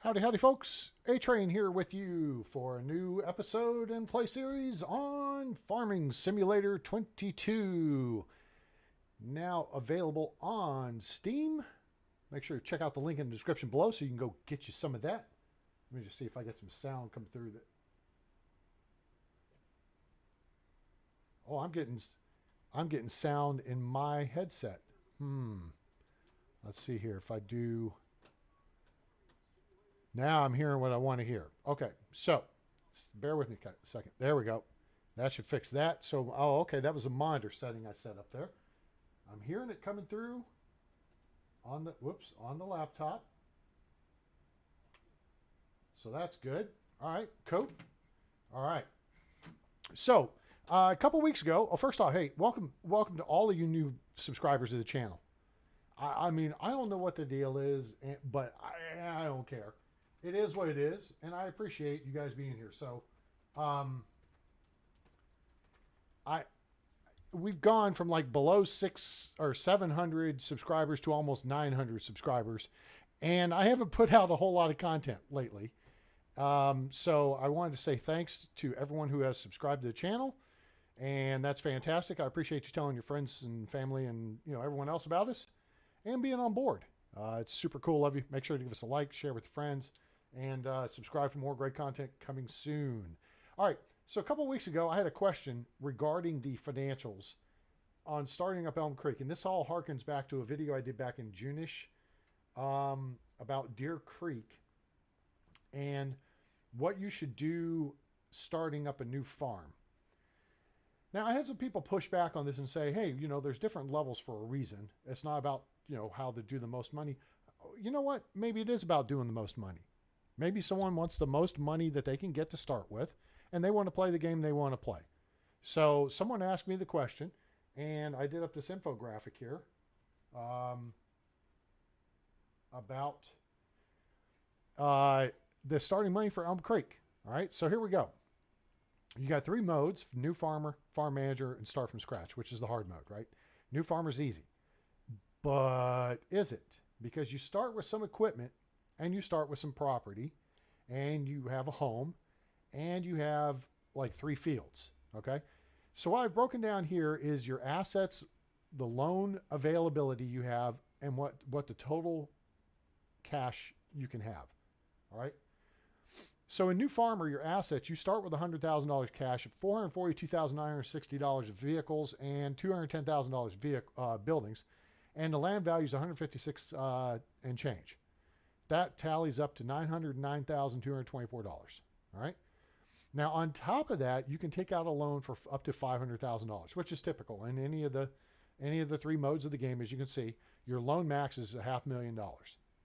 Howdy, howdy, folks. A-Train here with you for a new episode and play series on Farming Simulator 22. Now available on Steam. Make sure to check out the link in the description below so you can go get you some of that. Let me just see if I get some sound coming through that. Oh, I'm getting sound in my headset. Let's see here if I do. Now I'm hearing what I want to hear. Okay, so bear with me a second. There we go. That should fix that. So, okay, that was a monitor setting I set up there. I'm hearing it coming through on the laptop. So that's good. All right, cool. All right. So, a couple weeks ago, first off, hey, welcome to all of you new subscribers to the channel. I mean, I don't know what the deal is, but I don't care. It is what it is, and I appreciate you guys being here. So, we've gone from like below 600 or 700 subscribers to almost 900 subscribers, and I haven't put out a whole lot of content lately. So I wanted to say thanks to everyone who has subscribed to the channel, and that's fantastic. I appreciate you telling your friends and family and everyone else about us and being on board. It's super cool of you. Make sure to give us a like, share with your friends, and subscribe for more great content coming soon. All right, so a couple of weeks ago, I had a question regarding the financials on starting up Elm Creek, and this all harkens back to a video I did back in June-ish about Deer Creek and what you should do starting up a new farm. Now, I had some people push back on this and say, hey, there's different levels for a reason. It's not about, how to do the most money. You know what? Maybe it is about doing the most money. Maybe someone wants the most money that they can get to start with, and they want to play the game they want to play. So someone asked me the question, and I did up this infographic here about the starting money for Elm Creek. All right, so here we go. You got three modes: new farmer, farm manager, and start from scratch, which is the hard mode, right? New farmer's easy. But is it? Because you start with some equipment and you start with some property and you have a home and you have like 3 fields, okay? So what I've broken down here is your assets, the loan availability you have, and what the total cash you can have, all right? So in New Farmer, your assets, you start with $100,000 cash, $442,960 of vehicles, and $210,000 buildings, and the land value is $156 and change. That tallies up to $909,224. All right. Now, on top of that, you can take out a loan for up to $500,000, which is typical in any of the 3 modes of the game. As you can see, your loan max is $500,000. All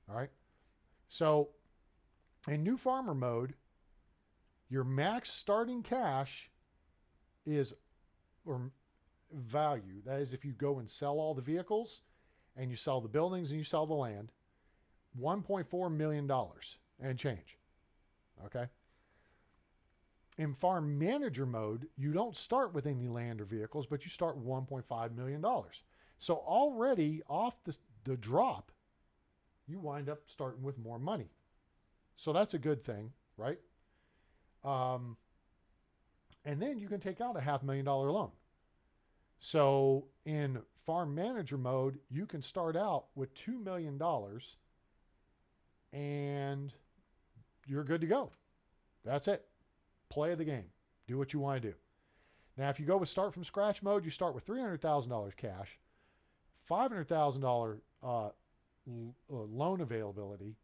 right. So in New Farmer mode, your max starting cash is, or value, that is if you go and sell all the vehicles and you sell the buildings and you sell the land, $1.4 million and change. Okay. In farm manager mode, you don't start with any land or vehicles, but you start with $1.5 million. So already off the drop, you wind up starting with more money. So that's a good thing, right? And then you can take out a $500,000 loan. So in farm manager mode, you can start out with $2 million and you're good to go. That's it. Play the game. Do what you want to do. Now, if you go with start from scratch mode, you start with $300,000 cash, $500,000 loan availability,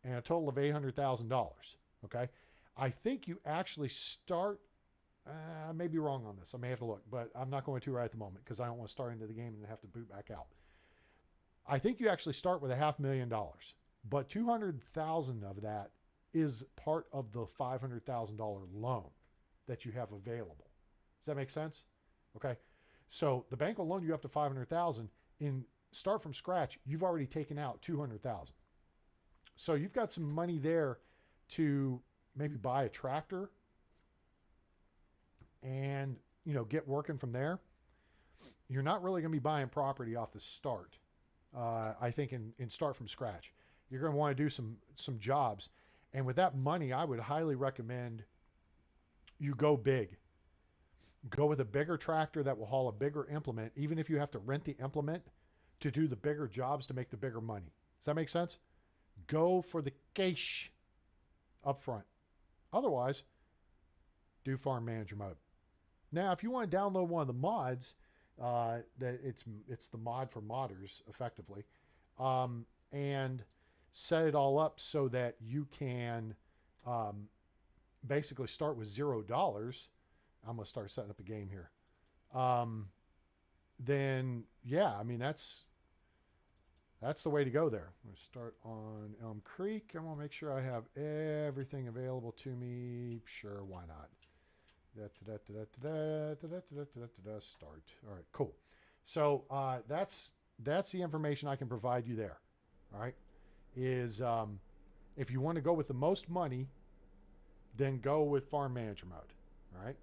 and a total of $800,000. Okay. I think you actually start, I may be wrong on this. I may have to look, but I'm not going to right at the moment because I don't want to start into the game and have to boot back out. I think you actually start with $500,000, but $200,000 of that is part of the $500,000 loan that you have available. Does that make sense? Okay. So the bank will loan you up to $500,000. In start from scratch, you've already taken out $200,000. So you've got some money there to maybe buy a tractor and, get working from there. You're not really going to be buying property off the start. I think in start from scratch, you're going to want to do some jobs. And with that money, I would highly recommend you go big. Go with a bigger tractor that will haul a bigger implement, even if you have to rent the implement to do the bigger jobs to make the bigger money. Does that make sense? Go for the cash up front. Otherwise, do farm manager mode. Now, if you want to download one of the mods, that it's the mod for modders, effectively, and set it all up so that you can basically start with $0. I'm going to start setting up a game here. Then, yeah, I mean, that's the way to go there. I'm going to start on Elm Creek. I'm going to make sure I have everything available to me. Sure, why not? Start. All right, cool. So that's the information I can provide you there. All right, is if you want to go with the most money, then go with farm manager mode. All right,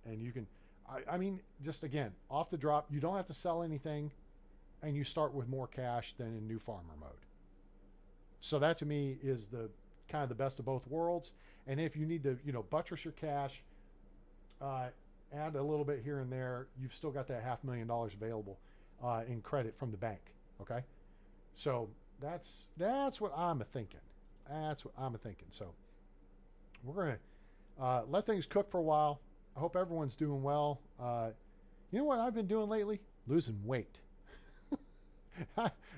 and you can, I mean, just again, off the drop, you don't have to sell anything, and you start with more cash than in new farmer mode. So that to me is the kind of the best of both worlds. And if you need to, buttress your cash, add a little bit here and there, you've still got that $500,000 available in credit from the bank. Okay, so that's what I'm thinking. That's what I'm thinking. So we're gonna let things cook for a while. I hope everyone's doing well. You know what I've been doing lately? Losing weight.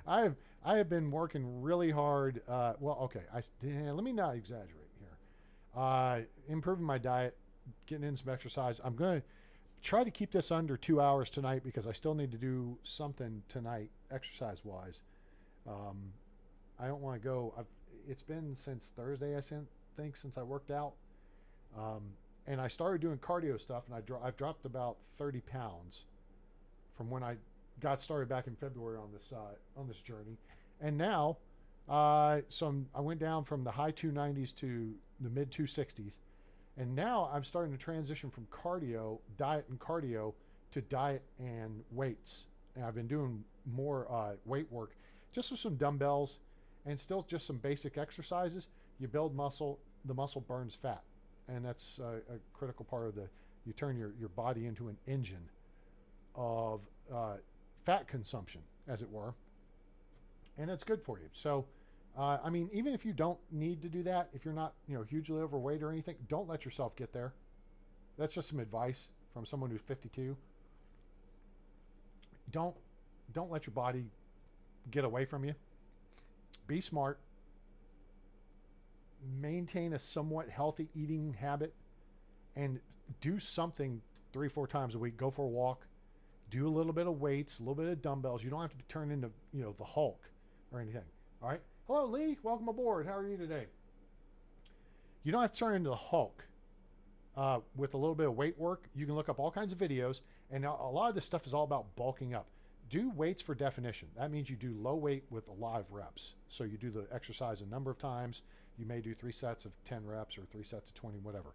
I have been working really hard. Well, okay, let me not exaggerate here. Improving my diet, getting in some exercise. I'm going to try to keep this under 2 hours tonight because I still need to do something tonight, exercise-wise. I don't want to go. It's been since Thursday, I think, since I worked out. And I started doing cardio stuff, and I've dropped about 30 pounds from when I got started back in February on this journey. And now, I went down from the high 290s to the mid 260s. And now I'm starting to transition from diet and cardio, to diet and weights. And I've been doing more weight work, just with some dumbbells and still just some basic exercises. You build muscle, the muscle burns fat. And that's a critical part of you turn your body into an engine of fat consumption, as it were. And it's good for you. So, I mean, even if you don't need to do that, if you're not, hugely overweight or anything, don't let yourself get there. That's just some advice from someone who's 52. Don't let your body get away from you. Be smart. Maintain a somewhat healthy eating habit and do something 3-4 times a week. Go for a walk. Do a little bit of weights, a little bit of dumbbells. You don't have to turn into, the Hulk or anything. All right. Hello, Lee. Welcome aboard. How are you today? You don't have to turn into the Hulk with a little bit of weight work. You can look up all kinds of videos, and a lot of this stuff is all about bulking up. Do weights for definition. That means you do low weight with a lot of reps. So you do the exercise a number of times. You may do 3 sets of 10 reps or 3 sets of 20, whatever.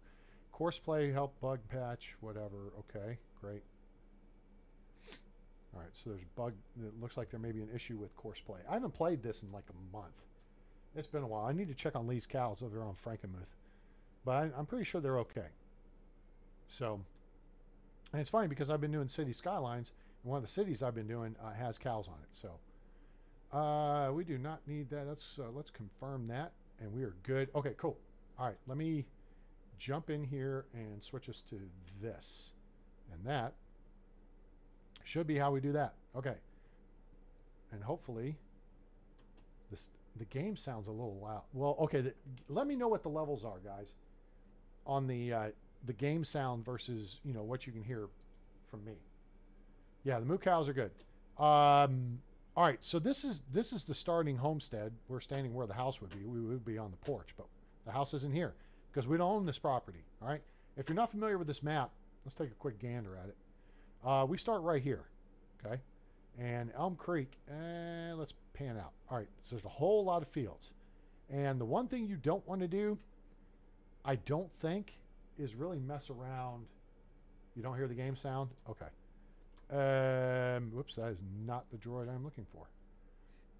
Course play, help bug patch, whatever. Okay, great. All right, so there's a bug. It looks like there may be an issue with course play. I haven't played this in like a month. It's been a while. I need to check on Lee's cows over on Frankenmuth. But I'm pretty sure they're okay. So, and it's funny because I've been doing city skylines, and one of the cities I've been doing has cows on it. So, we do not need that. Let's confirm that, and we are good. Okay, cool. All right, let me jump in here and switch us to this. And that should be how we do that. Okay. And hopefully the game sounds a little loud. Well, okay, let me know what the levels are, guys, on the game sound versus, what you can hear from me. Yeah, the moo cows are good. All right, so this is the starting homestead. We're standing where the house would be. We would be on the porch, but the house isn't here because we don't own this property. All right. If you're not familiar with this map, let's take a quick gander at it. We start right here, okay? And Elm Creek, let's pan out. All right, so there's a whole lot of fields. And the one thing you don't want to do, I don't think, is really mess around. You don't hear the game sound? Okay. Whoops, that is not the droid I'm looking for.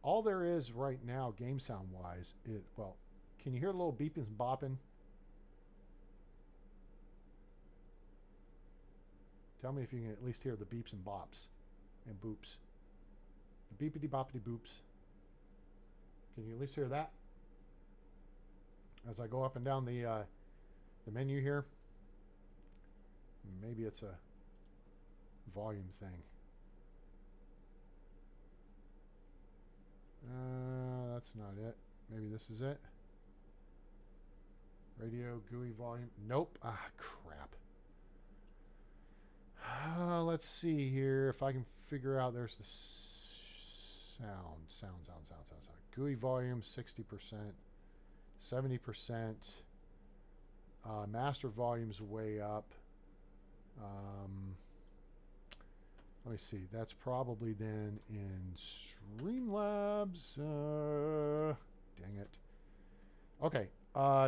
All there is right now, game sound-wise, is, well, Can you hear the little beeping and bopping? Tell me if you can at least hear the beeps and bops and boops. The beepity boppity boops. Can you at least hear that? As I go up and down the menu here. Maybe it's a volume thing. That's not it. Maybe this is it. Radio, GUI volume. Nope. Ah, crap. Let's see here if I can figure out. There's the sound. GUI volume 60%, 70%. Master volume's way up. Let me see. That's probably then in Streamlabs. Dang it. Okay.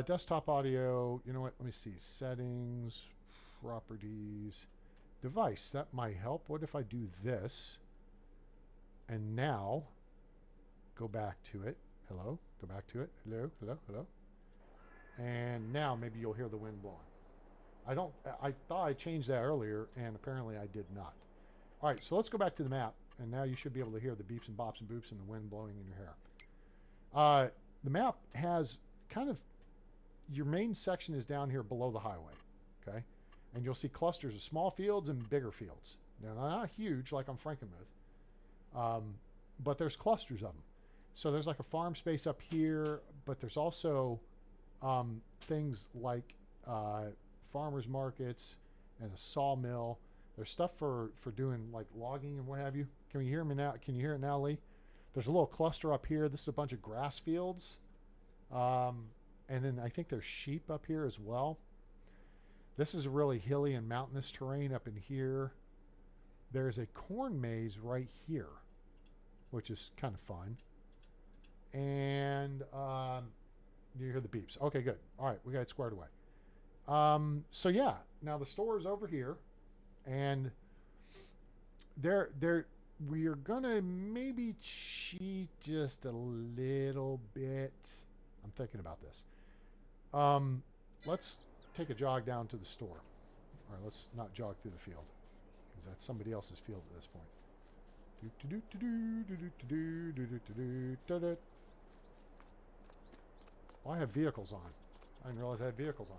Desktop audio. You know what? Let me see. Settings, properties, device. That might help. What if I do this? And now, go back to it. Hello? Go back to it. Hello? Hello? Hello? And now maybe you'll hear the wind blowing. I thought I changed that earlier, and apparently I did not. All right, so let's go back to the map, and now you should be able to hear the beeps and bops and boops and the wind blowing in your hair. The map has kind of, your main section is down here below the highway, okay? And you'll see clusters of small fields and bigger fields. Now, they're not huge like on Frankenmuth, but there's clusters of them. So there's like a farm space up here, but there's also things like farmers markets and a sawmill. There's stuff for doing like logging and what have you. Can you hear me now? Can you hear it now, Lee? There's a little cluster up here. This is a bunch of grass fields. And then I think there's sheep up here as well. This is a really hilly and mountainous terrain up in here. There's a corn maze right here, which is kind of fun. And you hear the beeps. Okay, good. All right, we got it squared away. So yeah, now the store is over here, and we are gonna maybe cheat just a little bit. I'm thinking about this. Let's take a jog down to the store. All right, let's not jog through the field, because that's somebody else's field at this point. Oh, I have vehicles on. I didn't realize I had vehicles on.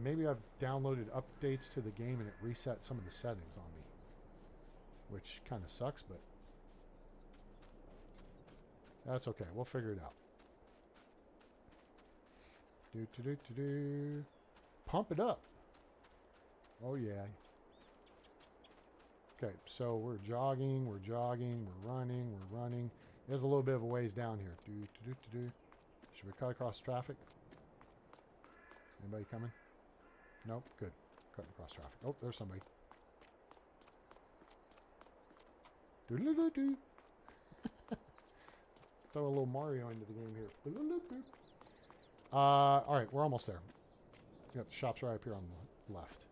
Maybe I've downloaded updates to the game and it reset some of the settings on me, which kind of sucks, but that's okay. We'll figure it out. Pump it up. Oh, yeah. Okay, so we're jogging, we're running. There's a little bit of a ways down here. Should we cut across traffic? Anybody coming? Nope, good. Cutting across traffic. Oh, there's somebody. Throw a little Mario into the game here. All right, we're almost there. Yep, the shop's right up here on the left.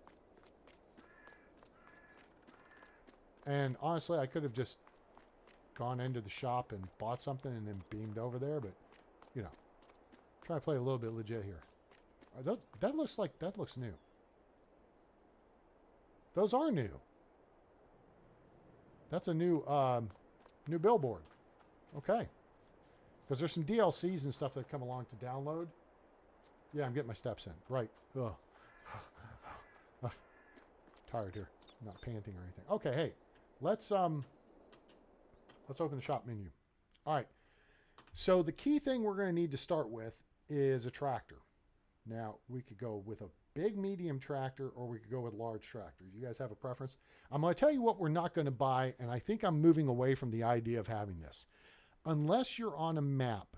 And honestly, I could have just gone into the shop and bought something and then beamed over there, but, you know, try to play a little bit legit here. That looks new. Those are new. That's a new billboard. Okay. Because there's some DLCs and stuff that come along to download. Yeah, I'm getting my steps in. Right. Ugh. Tired here. I'm not panting or anything. Okay, hey. Let's open the shop menu. All right. So the key thing we're going to need to start with is a tractor. Now, we could go with a big medium tractor or we could go with large tractor. You guys have a preference? I'm going to tell you what we're not going to buy, and I think I'm moving away from the idea of having this. Unless you're on a map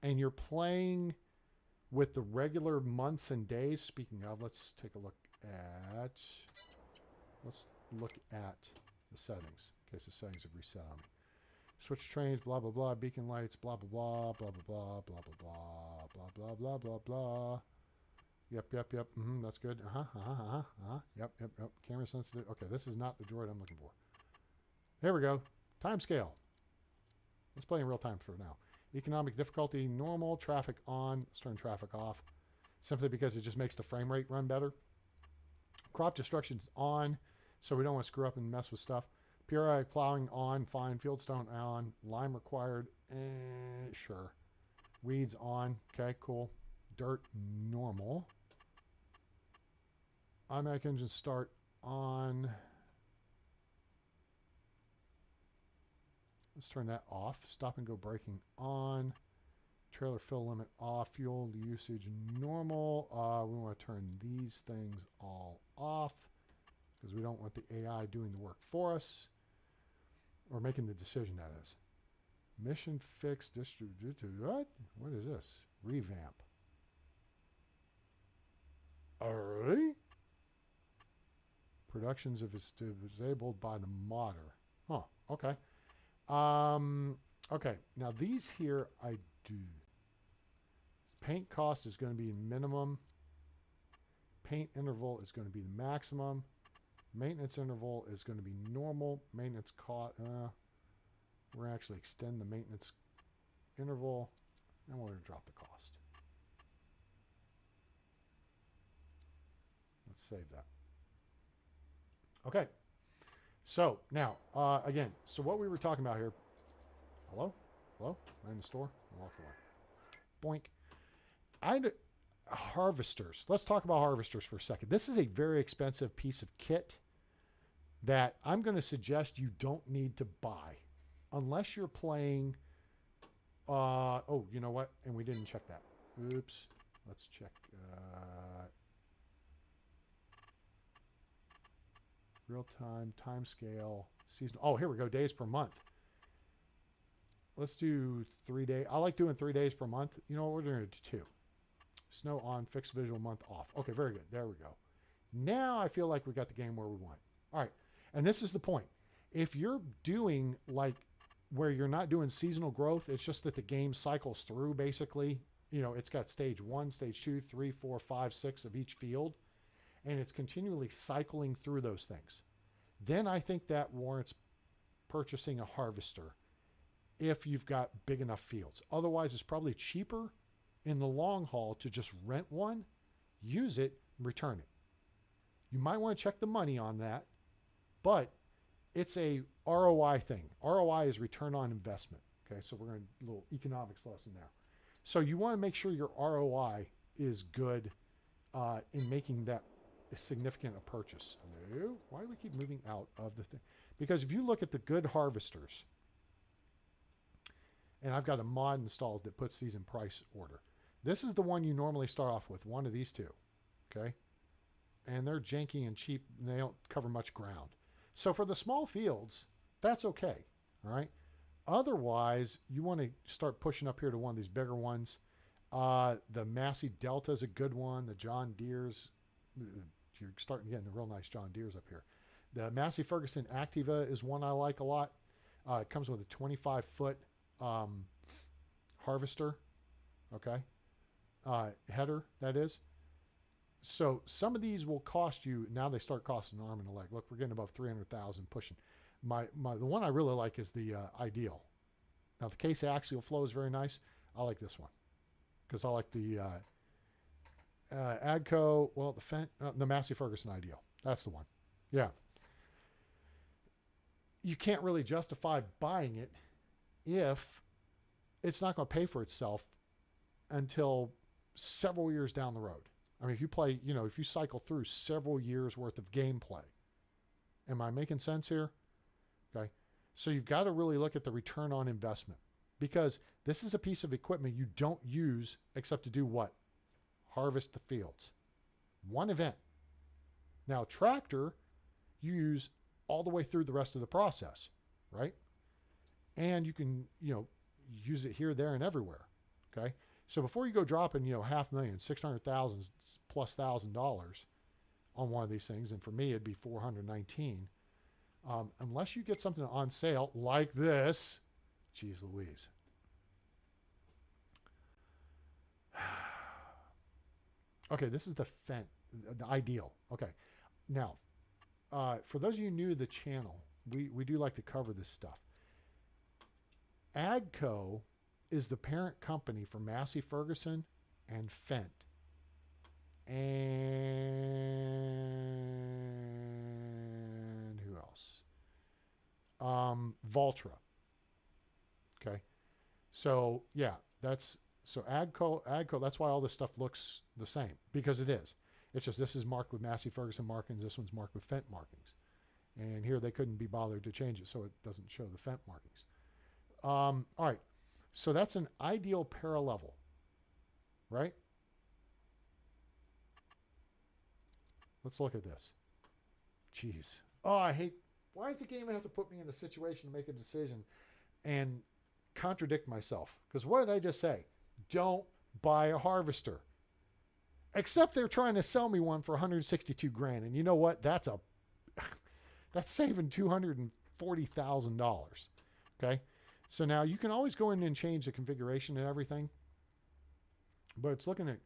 and you're playing with the regular months and days, speaking of, let's take a look at the settings, in case the settings have reset on me. Switch trains, blah, blah, blah, beacon lights, blah, blah, blah, blah, blah, blah, blah, blah, blah, blah, blah, blah, blah. Yep. That's good. Yep. Camera sensitive. Okay, this is not the droid I'm looking for. There we go. Time scale. Let's play in real time for now. Economic difficulty, normal, traffic on. Let's turn traffic off. Simply because it just makes the frame rate run better. Crop destruction's on, so we don't want to screw up and mess with stuff. Periodic plowing on, fine. Fieldstone on. Lime required, sure. Weeds on, okay, cool. Dirt, normal. Automatic engine start on. Let's turn that off. Stop and go braking on. Trailer fill limit off. Fuel usage normal. We want to turn these things all off because we don't want the AI doing the work for us or making the decision, that is. Mission fix distributed. What? What is this? Revamp. Alright. Productions if it's disabled by the modder. Huh. Okay. Okay. Now these here I do. Paint cost is going to be minimum. Paint interval is going to be the maximum. Maintenance interval is going to be normal. Maintenance cost. We're going to actually extend the maintenance interval, and we're going to drop the cost. Let's save that. Okay. So now, again, so what we were talking about here. Hello? Hello? Am I in the store? I walked away. Boink. Harvesters. Let's talk about harvesters for a second. This is a very expensive piece of kit that I'm going to suggest you don't need to buy unless you're playing. Oh, you know what? And we didn't check that. Oops. Let's check. Real-time, time scale, seasonal. Oh, here we go. Days per month. Let's do 3 days. I like doing 3 days per month. You know what? We're going to do 2. Snow on, fixed visual, month off. Okay, very good. There we go. Now I feel like we got the game where we want. All right. And this is the point. If you're doing like where you're not doing seasonal growth, it's just that the game cycles through basically. You know, it's got stage 1, stage 2, 3, 4, 5, 6 of each field. And it's continually cycling through those things. Then I think that warrants purchasing a harvester if you've got big enough fields. Otherwise, it's probably cheaper in the long haul to just rent one, use it, and return it. You might want to check the money on that, but it's a ROI thing. ROI is return on investment. Okay, so we're going to do a little economics lesson there. So you want to make sure your ROI is good in making that significant a purchase. Hello? Why do we keep moving out of the thing? Because if you look at the good harvesters, and I've got a mod installed that puts these in price order. This is the one you normally start off with, one of these two, okay? And they're janky and cheap, and they don't cover much ground. So for the small fields, that's okay, all right? Otherwise, you want to start pushing up here to one of these bigger ones. The Massey Delta is a good one. The John Deere's, you're starting to get the real nice John Deere's up here. The Massey Ferguson Activa is one I like a lot. It comes with a 25-foot harvester, okay? Header, that is. So some of these will cost you, now they start costing an arm and a leg. Look, we're getting above 300,000 pushing. The one I really like is the Ideal. Now the case axial flow is very nice. I like this one because I like the Agco, well, the Massey Ferguson Ideal. That's the one. Yeah. You can't really justify buying it if it's not going to pay for itself until several years down the road. I mean, if you play, you know, if you cycle through several years worth of gameplay. Am I making sense here? Okay. So you've got to really look at the return on investment because this is a piece of equipment you don't use except to do what? Harvest the fields. One event. Now, tractor, you use all the way through the rest of the process, right? And you can, you know, use it here, there, and everywhere, okay? So before you go dropping, you know, $500,000, $600,000 plus $1,000 on one of these things, and for me it'd be $419, unless you get something on sale like this, geez Louise. Okay, this is the Ideal. Okay, now for those of you new to the channel, we do like to cover this stuff. Agco is the parent company for Massey Ferguson and Fendt. And who else? Valtra. Okay. So yeah, that's so Agco. That's why all this stuff looks the same, because it is. It's just this is marked with Massey Ferguson markings. This one's marked with Fendt markings. And here they couldn't be bothered to change it, so it doesn't show the Fendt markings. All right. So that's an ideal paralevel, right? Let's look at this. Jeez. Oh, I hate... Why does the game have to put me in the situation to make a decision and contradict myself? Because what did I just say? Don't buy a harvester. Except they're trying to sell me one for 162 grand. And you know what? That's saving $240,000. Okay? So now you can always go in and change the configuration and everything. But it's looking at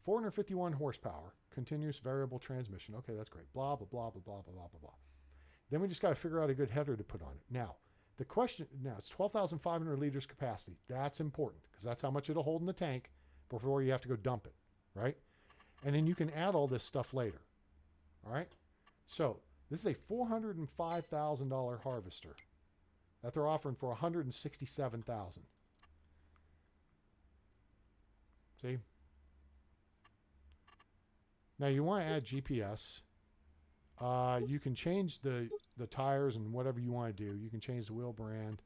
451 horsepower, continuous variable transmission. Okay, that's great. Blah, blah, blah, blah, blah, blah, blah, blah. Then we just got to figure out a good header to put on it. Now, the question, now it's 12,500 liters capacity. That's important because that's how much it'll hold in the tank before you have to go dump it, right? And then you can add all this stuff later, all right? So this is a $405,000 harvester that they're offering for $167,000. See? Now you want to add GPS. You can change the tires and whatever you want to do. You can change the wheel brand.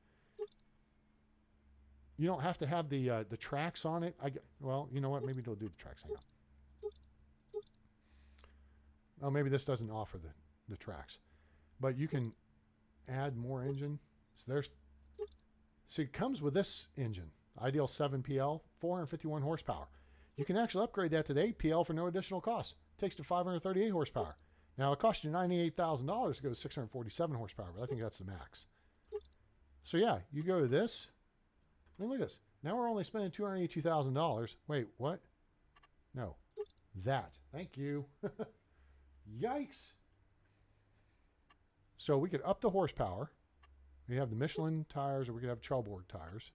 You don't have to have the tracks on it. Well, you know what? Maybe they'll do the tracks. Hang on. Oh, maybe this doesn't offer the tracks, but you can add more engine. So it comes with this engine, Ideal 7PL, 451 horsepower. You can actually upgrade that to the 8PL for no additional cost. It takes to 538 horsepower. Now it costs you $98,000 to go to 647 horsepower, but I think that's the max. So yeah, you go to this. I mean, look at this. Now we're only spending $282,000. Wait, what? No, that. Thank you. Yikes. So we could up the horsepower. We have the Michelin tires, or we could have Charleboard tires.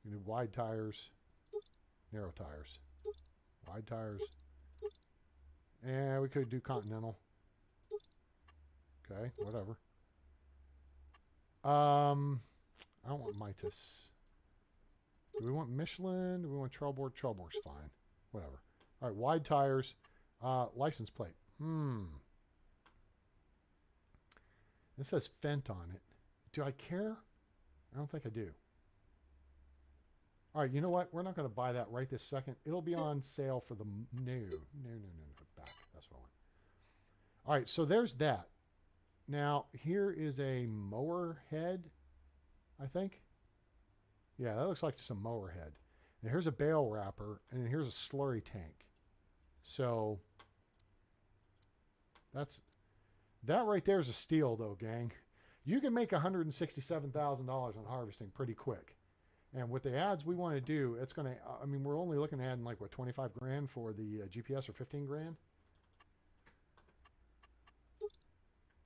We can do wide tires, narrow tires, wide tires. And we could do Continental. Okay, whatever. I don't want Mitas. Do we want Michelin? Do we want Charleboard? Charleboard's fine. Whatever. All right, wide tires. License plate. This says Fendt on it. Do I care? I don't think I do. All right, you know what? We're not going to buy that right this second. It'll be on sale for the no. Back. That's what I want. All right, so there's that. Now, here is a mower head, I think. Yeah, that looks like just a mower head. And here's a bale wrapper, and here's a slurry tank. So that right there is a steal, though, gang. You can make $167,000 on harvesting pretty quick. And with the ads we want to do, it's going to, I mean, we're only looking at adding like, what, 25 grand for the GPS, or 15 grand?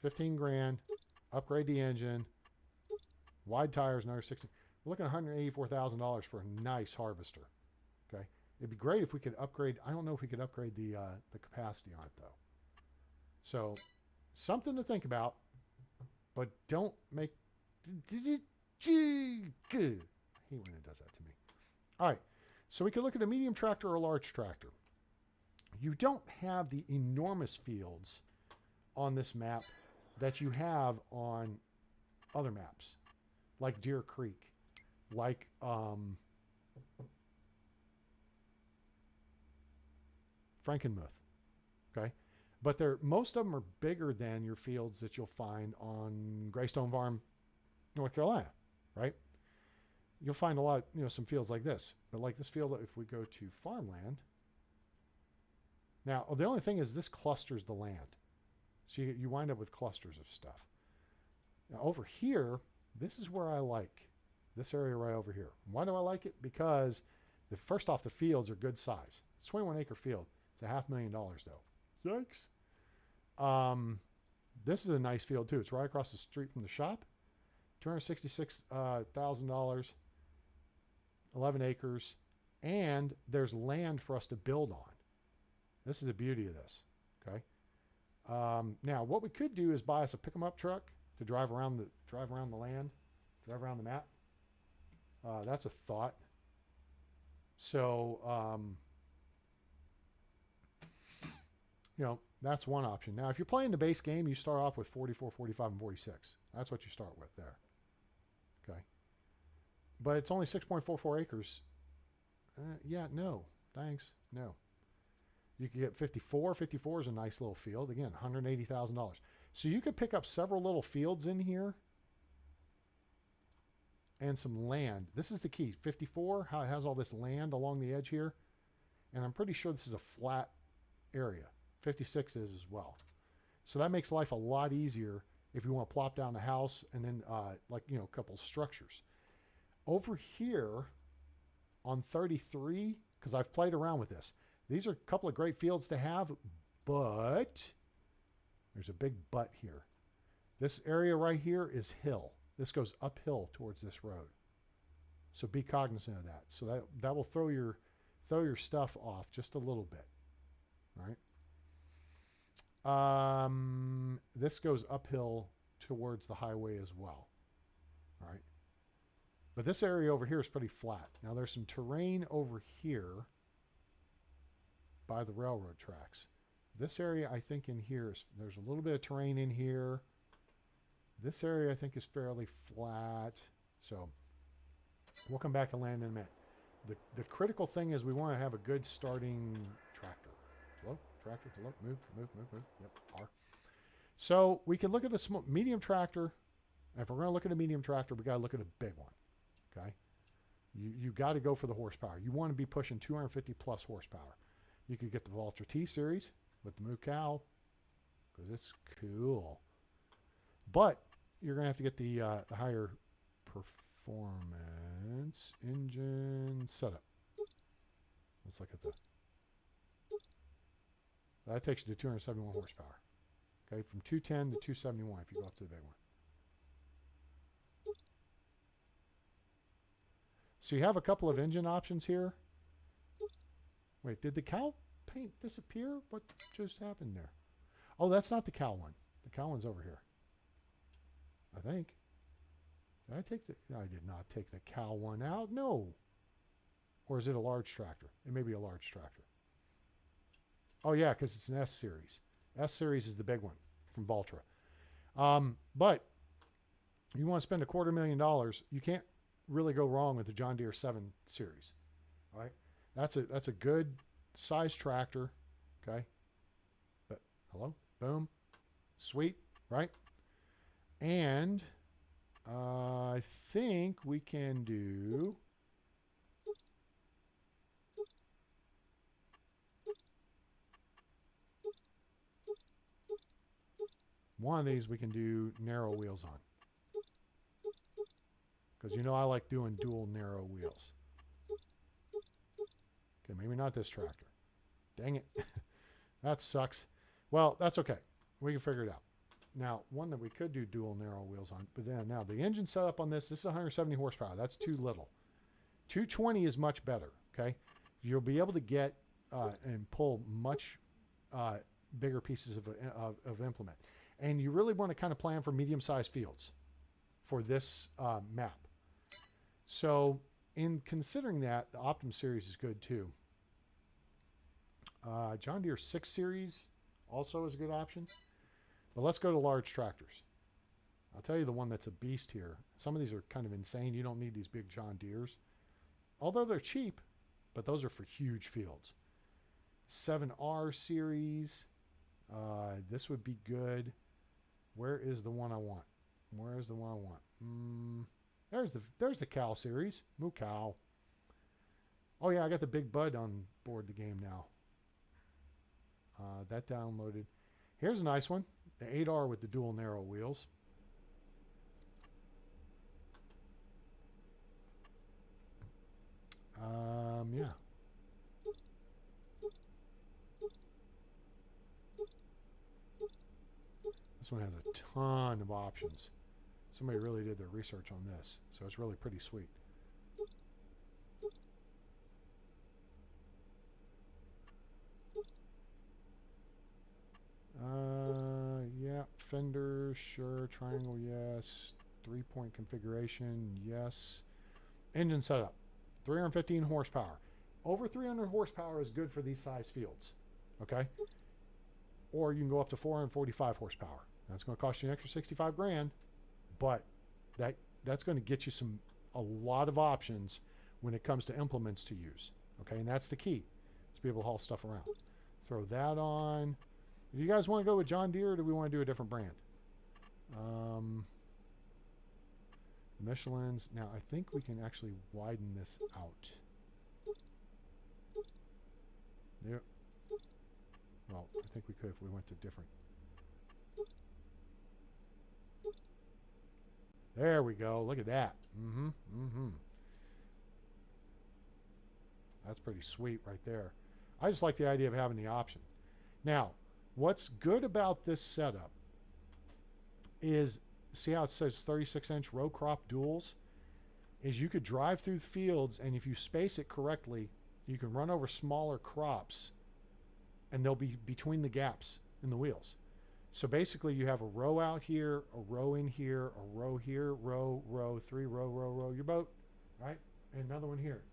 15 grand, upgrade the engine, wide tires, another 60. We're looking at $184,000 for a nice harvester. Okay. It'd be great if we could upgrade. I don't know if we could upgrade the capacity on it, though. So something to think about, but don't make... I hate when it does that to me. All right, so we could look at a medium tractor or a large tractor. You don't have the enormous fields on this map that you have on other maps, like Deer Creek, like Frankenmuth, okay? But most of them are bigger than your fields that you'll find on Greystone Farm, North Carolina, right? You'll find a lot, some fields like this. But like this field, if we go to farmland, now, the only thing is this clusters the land. So you wind up with clusters of stuff. Now over here, this is where I like this area right over here. Why do I like it? Because first off, the fields are good size. It's a 21-acre field. It's $500,000 though. Yikes. This is a nice field too. It's right across the street from the shop. $266,000. 11 acres, and there's land for us to build on. This is the beauty of this, okay? Now, what we could do is buy us a pick-em-up truck to drive around the land, drive around the map. That's a thought. So, you know, that's one option. Now, if you're playing the base game, you start off with 44, 45, and 46. That's what you start with there. Okay. But it's only 6.44 acres. Yeah, no. Thanks. No. You could get 54. 54 is a nice little field. Again, $180,000. So you could pick up several little fields in here and some land. This is the key. 54, how it has all this land along the edge here. And I'm pretty sure this is a flat area. 56 is as well. So that makes life a lot easier if you want to plop down a house and then like, you know, a couple structures. Over here on 33, because I've played around with this, these are a couple of great fields to have, but there's a big but here. This area right here is hill. This goes uphill towards this road. So be cognizant of that. So that will throw your stuff off just a little bit. Right? This goes uphill towards the highway as well. All right. But this area over here is pretty flat. Now there's some terrain over here by the railroad tracks. This area, I think in here, there's a little bit of terrain in here. This area, I think, is fairly flat. So we'll come back to land in a minute. The critical thing is we want to have a good starting tractor. Hello? Tractor, hello? Move. Yep, R. So we can look at a medium tractor. If we're going to look at a medium tractor, we got to look at a big one. Okay? You got to go for the horsepower. You want to be pushing 250 plus horsepower. You could get the Valtra T series with the Moo Cow because it's cool. But you're going to have to get the higher performance engine setup. Let's look at that. That takes you to 271 horsepower. Okay, from 210 to 271 if you go up to the big one. So you have a couple of engine options here. Wait, did the cow paint disappear? What just happened there? Oh, that's not the cow one. The cow one's over here. I think. Did I take the... I did not take the cow one out. No. Or is it a large tractor? It may be a large tractor. Oh, yeah, because it's an S series. S series is the big one from Valtra. But you want to spend $250,000, you can't really go wrong with the John Deere 7 series. All right? That's a good size tractor, okay? But hello, boom, sweet, right? And I think we can do one of these. We can do narrow wheels on because you know I like doing dual narrow wheels. Okay, maybe not this tractor. Dang it. That sucks. Well, that's okay. We can figure it out. Now, one that we could do dual narrow wheels on, but then now the engine setup on this is 170 horsepower. That's too little. 220 is much better, okay? You'll be able to get and pull much bigger pieces of implement. And you really want to kind of plan for medium-sized fields for this map. So in considering that, the Optum series is good too. John Deere 6 series also is a good option. But let's go to large tractors. I'll tell you the one that's a beast here. Some of these are kind of insane. You don't need these big John Deeres. Although they're cheap, but those are for huge fields. 7R series. This would be good. Where is the one I want? Where is the one I want? There's the cow series. Moo Cow. Oh yeah, I got the big bud on board the game now. That downloaded. Here's a nice one. The 8R with the dual narrow wheels. Yeah. This one has a ton of options. Somebody really did their research on this, so it's really pretty sweet. fenders, sure. Triangle, yes. 3-point configuration, yes. Engine setup, 315 horsepower. Over 300 horsepower is good for these size fields, okay? Or you can go up to 445 horsepower. That's going to cost you an extra 65 grand, but that's going to get you a lot of options when it comes to implements to use, okay? And that's the key, to be able to haul stuff around. Throw that on. Do you guys want to go with John Deere, or do we want to do a different brand? Michelin's. Now, I think we can actually widen this out. Yep. Well, I think we could if we went to different. There we go. Look at that. That's pretty sweet right there. I just like the idea of having the option. Now, what's good about this setup is, see how it says 36-inch row crop duals? Is you could drive through the fields, and if you space it correctly, you can run over smaller crops, and they'll be between the gaps in the wheels. So basically, you have a row out here, a row in here, a row here, row, 3, row, your boat, right? And another one here.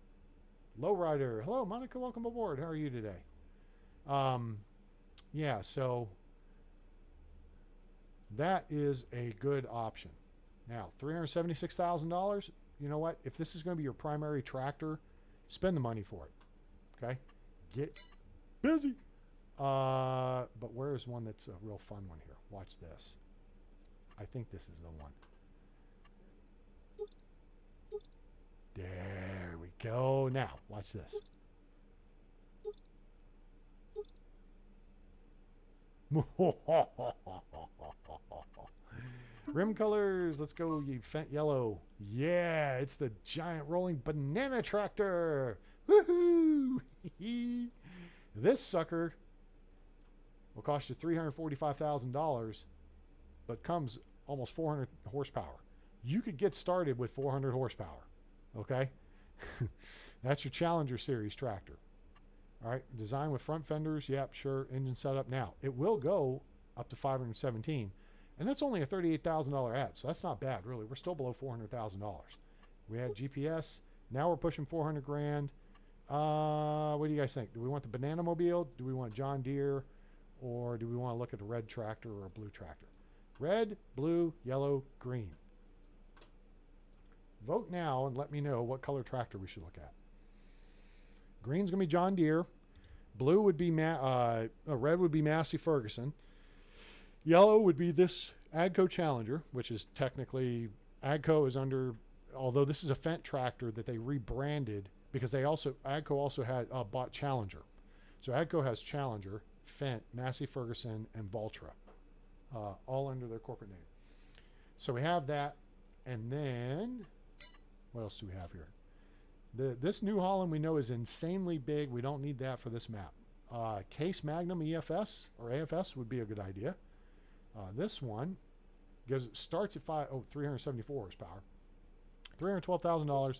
Lowrider. Hello, Monica. Welcome aboard. How are you today? Yeah, so that is a good option. Now, $376,000. You know what? If this is going to be your primary tractor, spend the money for it. Okay? Get busy. But where is one that's a real fun one here? Watch this. I think this is the one. There we go. Now, watch this. Rim colors. Let's go, you Fent yellow. Yeah, it's the giant rolling banana tractor. Woohoo! This sucker will cost you $345,000, but comes almost 400 horsepower. You could get started with 400 horsepower. Okay? That's your Challenger Series tractor. All right, design with front fenders. Yep, sure. Engine setup. Now, it will go up to 517, and that's only a $38,000 ad, so that's not bad, really. We're still below $400,000. We had GPS. Now we're pushing 400 grand. What do you guys think? Do we want the Banana Mobile? Do we want John Deere? Or do we want to look at a red tractor or a blue tractor? Red, blue, yellow, green. Vote now and let me know what color tractor we should look at. Green's going to be John Deere. Blue would be red would be Massey Ferguson. Yellow would be this AGCO Challenger, which is technically AGCO is under, although this is a Fendt tractor that they rebranded because AGCO also had bought Challenger. So AGCO has Challenger, Fendt, Massey Ferguson, and Valtra, all under their corporate name. So we have that, and then what else do we have here? This New Holland we know is insanely big. We don't need that for this map. Case Magnum EFS or AFS would be a good idea. This one starts at 374 horsepower, $312,000.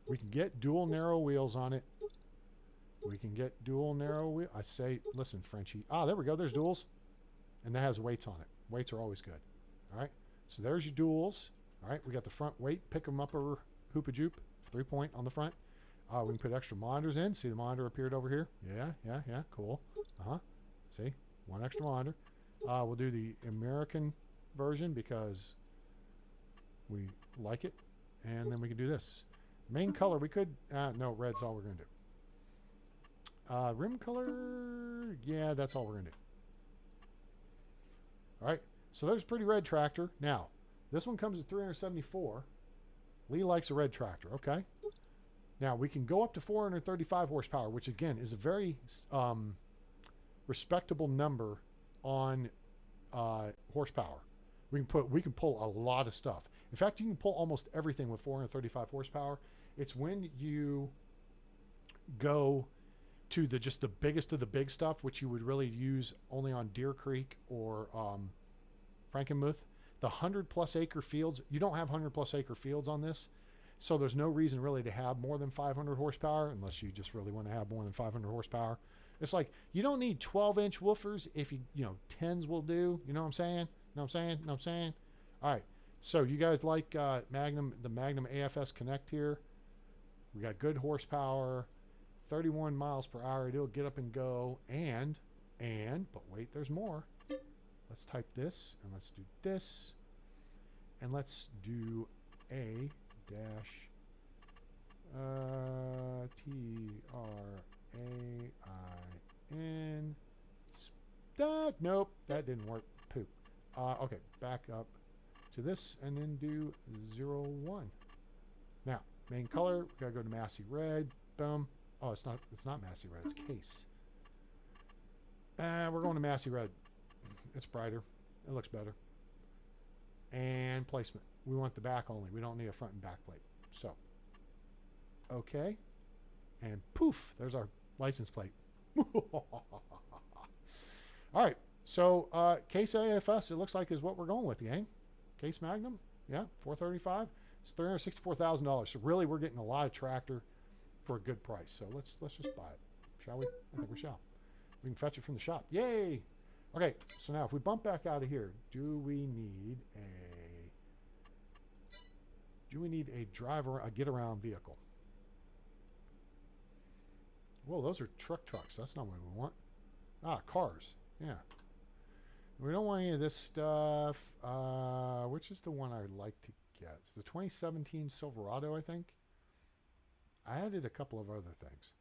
We can get dual narrow wheels on it. We can get dual narrow wheel. I say, listen, Frenchie. There we go. There's duals, and that has weights on it. Weights are always good. All right. So there's your duals. All right. We got the front weight, pick 'em up or hoop a jupe, 3-point on the front. We can put extra monitors in. See the monitor appeared over here? Yeah. Cool. See, one extra monitor. We'll do the American version because we like it. And then we can do this. Main color, we could, no, red's all we're going to do. Rim color, yeah, that's all we're going to do. All right, so there's a pretty red tractor. Now, this one comes at 374. Lee likes a red tractor, okay. Now, we can go up to 435 horsepower, which again is a very respectable number on horsepower. We can pull a lot of stuff. In fact, you can pull almost everything with 435 horsepower. It's when you go to just the biggest of the big stuff, which you would really use only on Deer Creek or Frankenmuth. The 100+ acre fields, you don't have 100+ acre fields on this, so there's no reason really to have more than 500 horsepower unless you just really want to have more than 500 horsepower. It's like you don't need 12-inch woofers if you know 10s will do. You know what I'm saying? Know what I'm saying? Know what I'm saying? All right. So you guys like the Magnum AFS Connect here? We got good horsepower, 31 miles per hour. It'll get up and go. But wait, there's more. Let's type this and let's do this. And let's do a dash TRAIN. Nope, that didn't work. Poop. Okay, back up to this and then do 01. Now, main color, we gotta go to Massey Red. Boom. Oh, it's not Massey Red, it's Case. We're going to Massey Red. It's brighter. It looks better. And placement. We want the back only. We don't need a front and back plate. So, okay. And poof, there's our license plate. All right. So, Case AFS, it looks like is what we're going with, gang. Case Magnum. Yeah, 435. It's $364,000. So really, we're getting a lot of tractor for a good price. So let's just buy it, shall we? I think we shall. We can fetch it from the shop. Yay! Okay. So now, if we bump back out of here, do we need a driver, a get around vehicle? Whoa, those are trucks. That's not what we want. Ah, cars. Yeah. We don't want any of this stuff. Which is the one I like to get? It's the 2017 Silverado, I think. I added a couple of other things.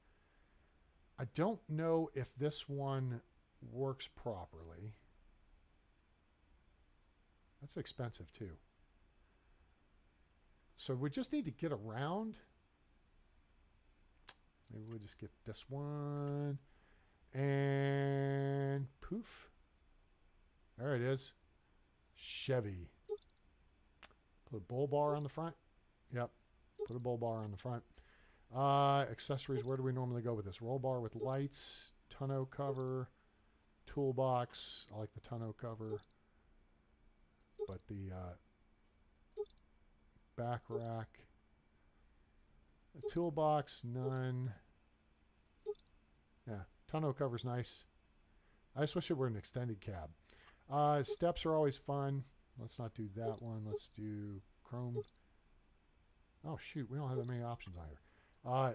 I don't know if this one works properly. That's expensive too. So we just need to get around. Maybe we'll just get this one. And poof. There it is. Chevy. Put a bull bar on the front. Yep. Put a bull bar on the front. Accessories. Where do we normally go with this? Roll bar with lights. Tonneau cover. Toolbox. I like the tonneau cover. But the back rack. The toolbox, none. Yeah, tonneau cover's nice. I just wish it were an extended cab. Steps are always fun. Let's not do that one. Let's do chrome. Oh, shoot. We don't have that many options on here.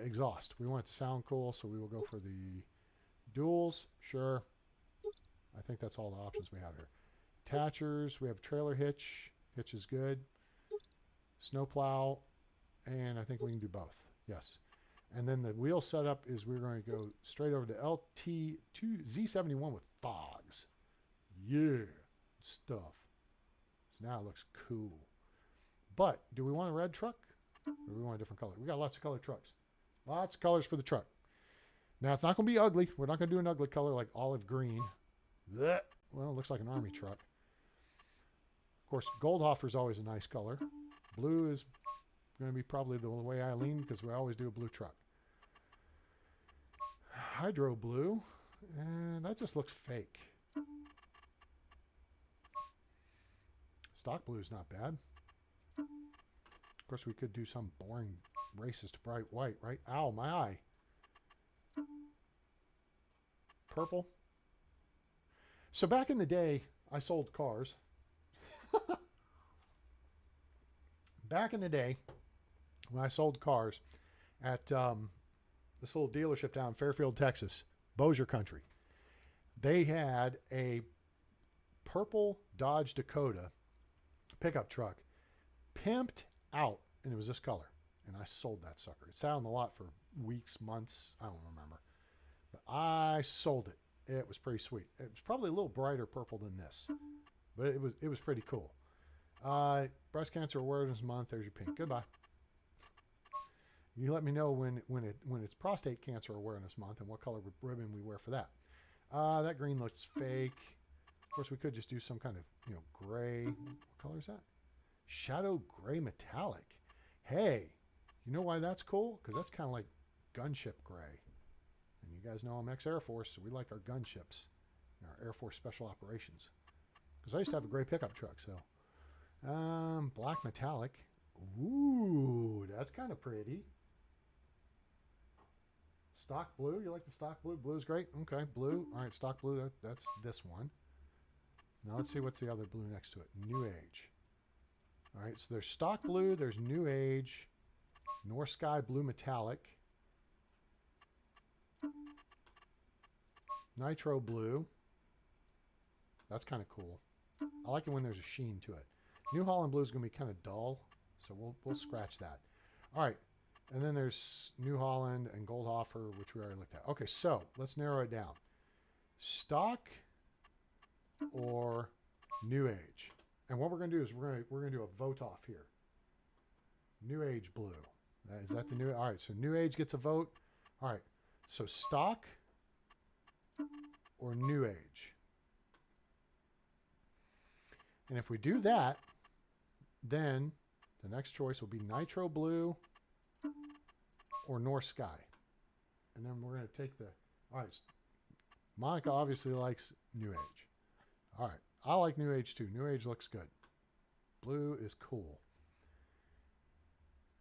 Exhaust. We want it to sound cool, so we will go for the duals. Sure. I think that's all the options we have here. Attachers. We have trailer hitch. Hitch is good. Snowplow. And I think we can do both. Yes. And then the wheel setup is we're going to go straight over to LT2Z71 with fogs. Yeah. Stuff. So now it looks cool. But do we want a red truck? Or do we want a different color? We got lots of colored trucks. Lots of colors for the truck. Now it's not going to be ugly. We're not going to do an ugly color like olive green. Blech. Well, it looks like an army truck. Of course, Goldhofer is always a nice color. Blue is going to be probably the way I lean because we always do a blue truck. Hydro blue. And that just looks fake. Stock blue is not bad. Of course, we could do some boring racist bright white, right? Ow, my eye. Purple. So back in the day, I sold cars. Back in the day, when I sold cars at this little dealership down in Fairfield, Texas, Bossier Country, they had a purple Dodge Dakota pickup truck pimped out, and it was this color. And I sold that sucker. It sat on the lot for weeks, months. I don't remember. But I sold it. It was pretty sweet. It was probably a little brighter purple than this, but it was pretty cool. Breast Cancer Awareness Month. There's your pink. Goodbye. You let me know when it's Prostate Cancer Awareness Month and what color ribbon we wear for that. That green looks fake. Of course, we could just do some kind of gray. What color is that? Shadow gray metallic. Hey, you know why that's cool? Because that's kind of like gunship gray. And you guys know I'm ex-Air Force, so we like our gunships, our Air Force Special Operations. Because I used to have a gray pickup truck, so. Black metallic. Ooh, that's kind of pretty. Stock blue. You like the stock blue? Blue's great. Okay, blue. All right, stock blue. That's this one. Now let's see what's the other blue next to it. New Age. All right, so there's stock blue, there's New Age, North Sky Blue Metallic, Nitro Blue. That's kind of cool. I like it when there's a sheen to it. New Holland Blue is going to be kind of dull, so we'll scratch that. All right, and then there's New Holland and Goldhofer, which we already looked at. Okay, so let's narrow it down. Stock or New Age. And what we're going to do is we're going to do a vote off here. New Age Blue. Is that the new? All right, so New Age gets a vote. All right, so stock or New Age. And if we do that, then the next choice will be Nitro Blue or North Sky. And then we're going to take the, all right, Monica obviously likes New Age. All right, I like New Age too. New Age looks good. Blue is cool.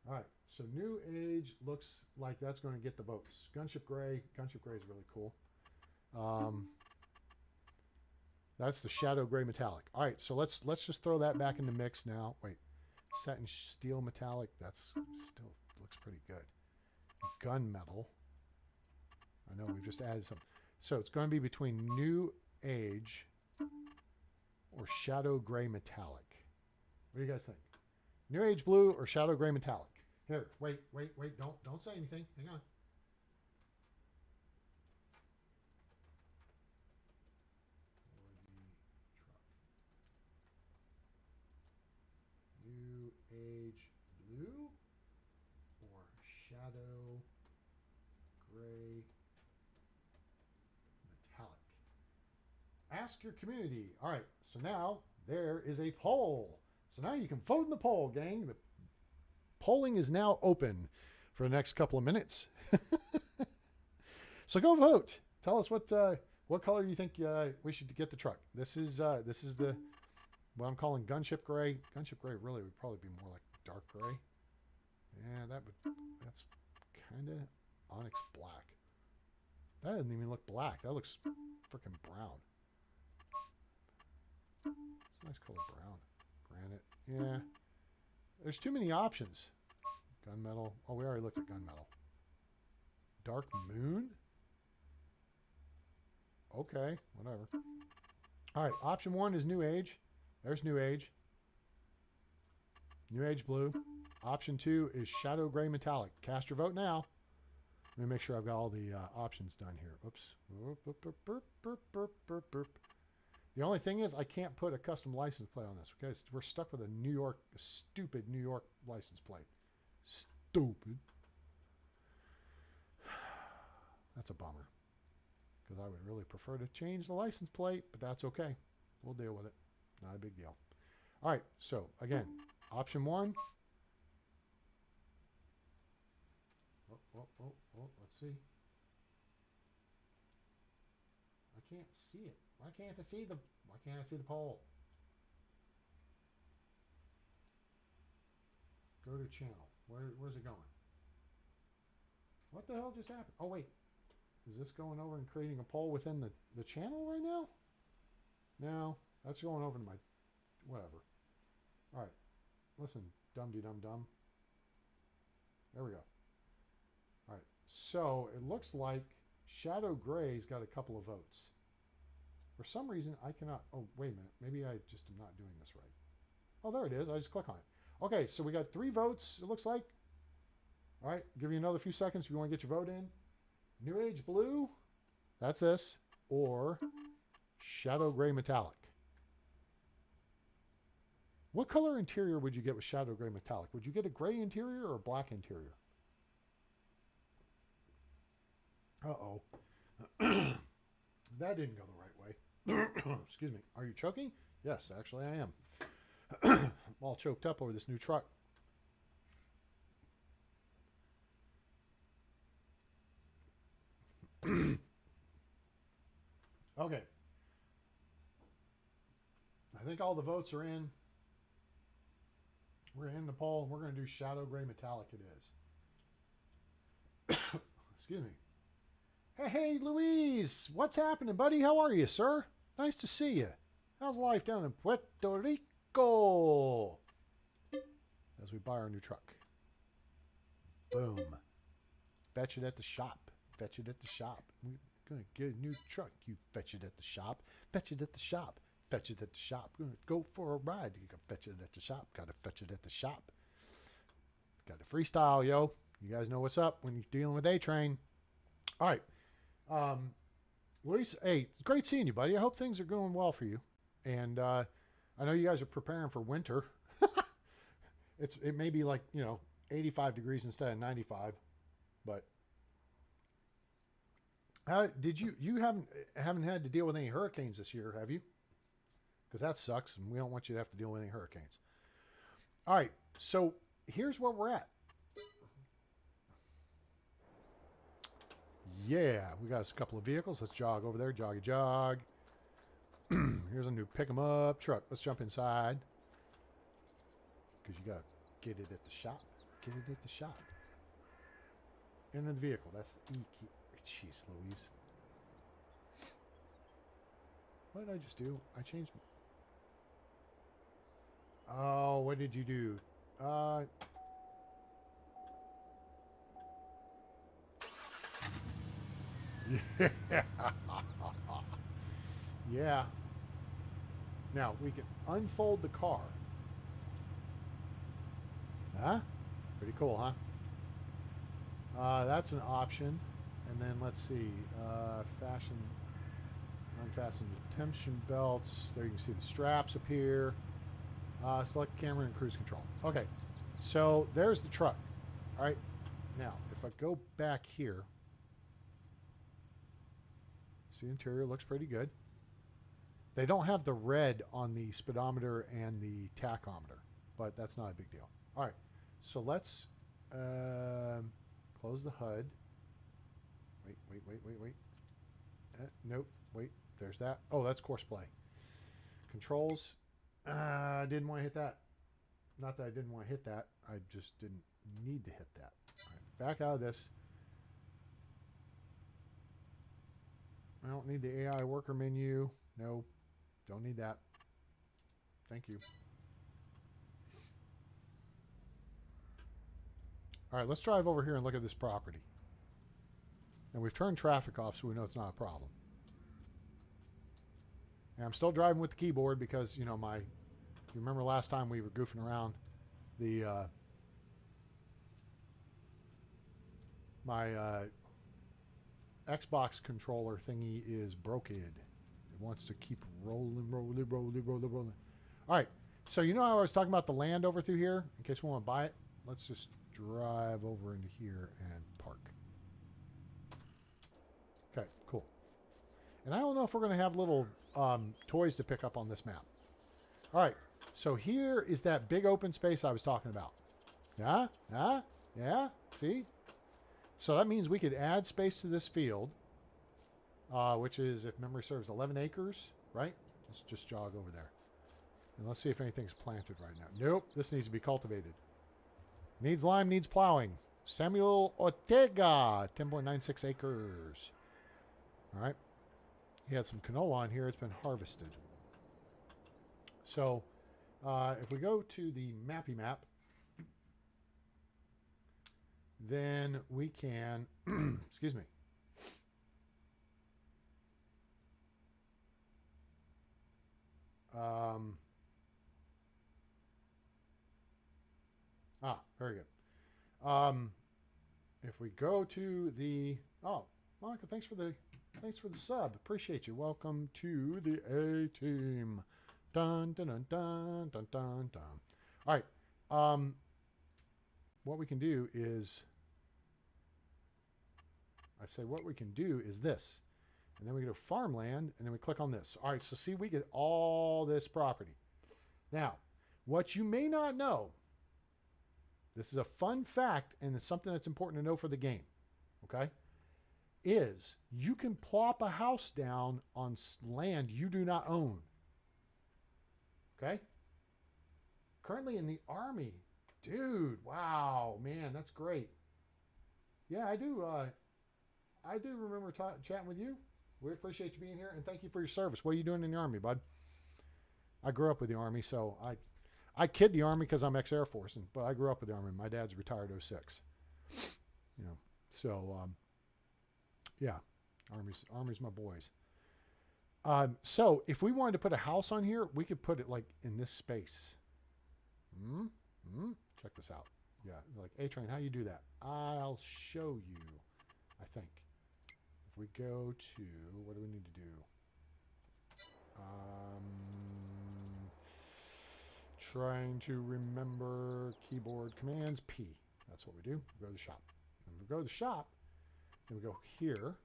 All right, so New Age looks like that's going to get the votes. Gunship Gray is really cool. That's the Shadow Gray Metallic. All right, so let's just throw that back in the mix now. Wait, Satin Steel Metallic, that's still looks pretty good. Gunmetal. I know we've just added some. So it's going to be between New Age or Shadow Gray Metallic. What do you guys think? New Age Blue or Shadow Gray Metallic? Here, wait. Don't say anything. Hang on. New Age Blue or Shadow Gray Metallic? Ask your community. All right, so now there is a poll. So now you can vote in the poll, gang. The polling is now open for the next couple of minutes. So go vote. Tell us what color you think we should get the truck. This is the what I'm calling Gunship Gray. Gunship Gray really would probably be more like dark gray. Yeah, that's kind of Onyx Black. That doesn't even look black. That looks freaking brown. It's a nice color brown. Granite. Yeah. There's too many options. Gunmetal. Oh, we already looked at gunmetal. Dark Moon? Okay, whatever. All right, option 1 is New Age. There's New Age. New Age Blue. Option 2 is Shadow Gray Metallic. Cast your vote now. Let me make sure I've got all the options done here. Oops. The only thing is I can't put a custom license plate on this. Okay, we're stuck with a stupid New York license plate. Stupid. That's a bummer. Because I would really prefer to change the license plate, but that's okay. We'll deal with it. Not a big deal. All right, so again, option 1. Let's see. I can't see it. Why can't I see the poll? Go to channel. Where's it going? What the hell just happened? Oh wait. Is this going over and creating a poll within the channel right now? No, that's going over to my whatever. All right. Listen, dum-de-dum-dum. There we go. All right. So it looks like Shadow Gray's got a couple of votes. For some reason, I cannot... Oh, wait a minute. Maybe I just am not doing this right. Oh, there it is. I just click on it. Okay, so we got 3 votes, it looks like. All right, give you another few seconds if you want to get your vote in. New Age Blue, that's this, or Shadow Gray Metallic. What color interior would you get with Shadow Gray Metallic? Would you get a gray interior or a black interior? Uh-oh. That didn't go the right way. Excuse me. Are you choking? Yes, actually I am. I'm all choked up over this new truck. Okay. I think all the votes are in. We're in the poll. We're going to do Shadow Gray Metallic it is. Excuse me. Hey, Louise. What's happening, buddy? How are you, sir? Nice to see you. How's life down in Puerto Rico? As we buy our new truck. Boom. Fetch it at the shop. Fetch it at the shop. We're going to get a new truck. You fetch it at the shop. Fetch it at the shop. Fetch it at the shop. Going to go for a ride. You can fetch it at the shop. Got to fetch it at the shop. Got to freestyle, yo. You guys know what's up when you're dealing with A-Train. All right. Luis, hey, great seeing you, buddy. I hope things are going well for you. And I know you guys are preparing for winter. It may be like, 85 degrees instead of 95. But how did you haven't had to deal with any hurricanes this year, have you? Because that sucks, and we don't want you to have to deal with any hurricanes. All right, so here's where we're at. Yeah, we got a couple of vehicles. Let's jog over there. Joggy jog. Here's a new pick 'em up truck. Let's jump inside. Because you got to get it at the shop. Get it at the shop. Into the vehicle. That's the E key. Jeez Louise. What did I just do? I changed. Oh, what did you do? Yeah. Yeah. Now, we can unfold the car. Huh? Pretty cool, huh? That's an option. And then let's see. Fashion. Unfasten the tension belts. There you can see the straps appear. Select camera and cruise control. Okay. So there's the truck. All right. Now, if I go back here. See, the interior looks pretty good. They don't have the red on the speedometer and the tachometer, but that's not a big deal. All right, so let's close the HUD. Wait. Nope, wait, there's that. Oh, that's course play. Controls. I didn't want to hit that. Not that I didn't want to hit that. I just didn't need to hit that. All right, back out of this. I don't need the AI worker menu. No, don't need that. Thank you. All right, let's drive over here and look at this property. And we've turned traffic off, so we know it's not a problem. And I'm still driving with the keyboard because, you remember last time we were goofing around, my Xbox controller thingy is broken. It wants to keep rolling. All right. So you know how I was talking about the land over through here? In case we want to buy it, let's just drive over into here and park. Okay, cool. And I don't know if we're going to have little toys to pick up on this map. All right. So here is that big open space I was talking about. Yeah. See? So that means we could add space to this field, which is, if memory serves, 11 acres, right? Let's just jog over there. And let's see if anything's planted right now. Nope, this needs to be cultivated. Needs lime, needs plowing. Samuel Ortega, 10.96 acres. All right. He had some canola on here. It's been harvested. So if we go to the mappy map, then we can, excuse me. Very good. If we go to the, Monica, thanks for the sub. Appreciate you. Welcome to the A-Team. Dun, dun, dun, dun, dun, dun, dun. All right. What we can do is, what we can do is this. And then we go to farmland, and then we click on this. All right, so see, we get all this property. Now, what you may not know, this is a fun fact, and it's something that's important to know for the game, okay, is you can plop a house down on land you do not own. Okay? Currently in the Army. Dude, wow, man, that's great. Yeah, I do remember chatting with you. We appreciate you being here, and thank you for your service. What are you doing in the Army, bud? I grew up with the Army, so I kid the Army because I'm ex-Air Force, but I grew up with the Army. My dad's retired '06. You know, so yeah, Army's my boys. So if we wanted to put a house on here, we could put it like in this space. Check this out. Yeah, like A-Train, how you do that? I'll show you, I think. If we go to, what do we need to do? Trying to remember keyboard commands, P. That's what we do. We go to the shop. And we go to the shop, and we go here.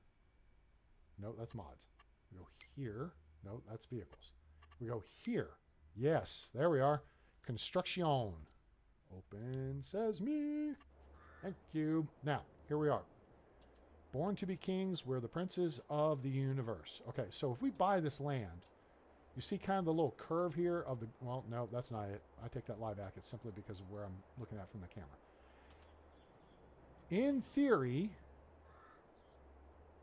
No, that's mods. We go here. No, that's vehicles. We go here. Yes, there we are. Construction. Open Sesame. Thank you. Now, here we are. Born to be kings, we're the princes of the universe. Okay, so if we buy this land, you see kind of the little curve here of the... Well, no, that's not it. I take that lie back. It's simply because of where I'm looking at from the camera. In theory,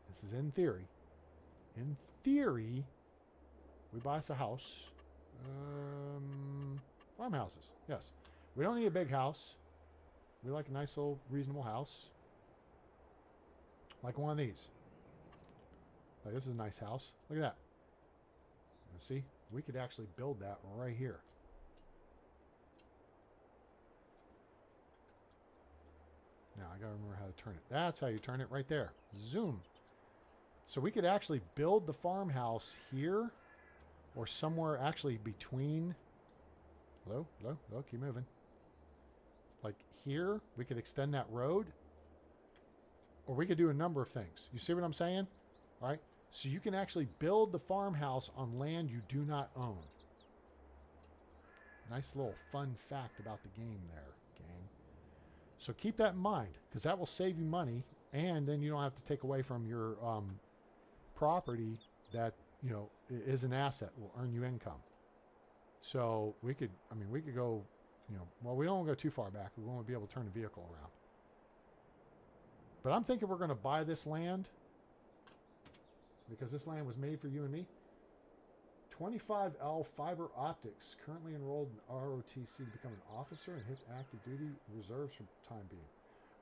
this is in theory. In theory, we buy us a house. Farmhouses, yes. We don't need a big house. We like a nice little reasonable house. Like one of these. Like, this is a nice house. Look at that. See, we could actually build that right here. Now I gotta remember how to turn it. That's how you turn it right there. Zoom. So we could actually build the farmhouse here or somewhere actually between. Hello, keep moving. Like here, we could extend that road, or we could do a number of things. You see what I'm saying? All right. So you can actually build the farmhouse on land you do not own. Nice little fun fact about the game there, gang. So keep that in mind, because that will save you money, and then you don't have to take away from your property that, you know, is an asset, will earn you income. So we could, I mean, we could go, you know, well, we don't want to go too far back. We won't be able to turn the vehicle around. But I'm thinking we're going to buy this land, because this land was made for you and me. 25L Fiber Optics, currently enrolled in ROTC to become an officer and hit active duty reserves for time being.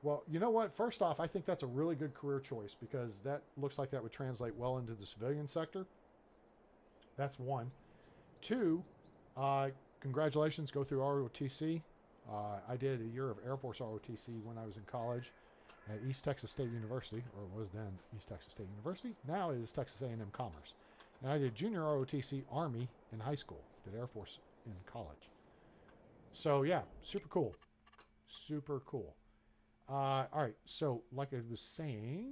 Well, you know what? First off, I think that's a really good career choice, because that looks like that would translate well into the civilian sector. That's one. Two, congratulations, go through ROTC. I did a year of Air Force ROTC when I was in college at East Texas State University, or it was then East Texas State University. Now it is Texas A&M Commerce. And I did junior ROTC Army in high school, did Air Force in college. So yeah, super cool. Super cool. All right, so like I was saying,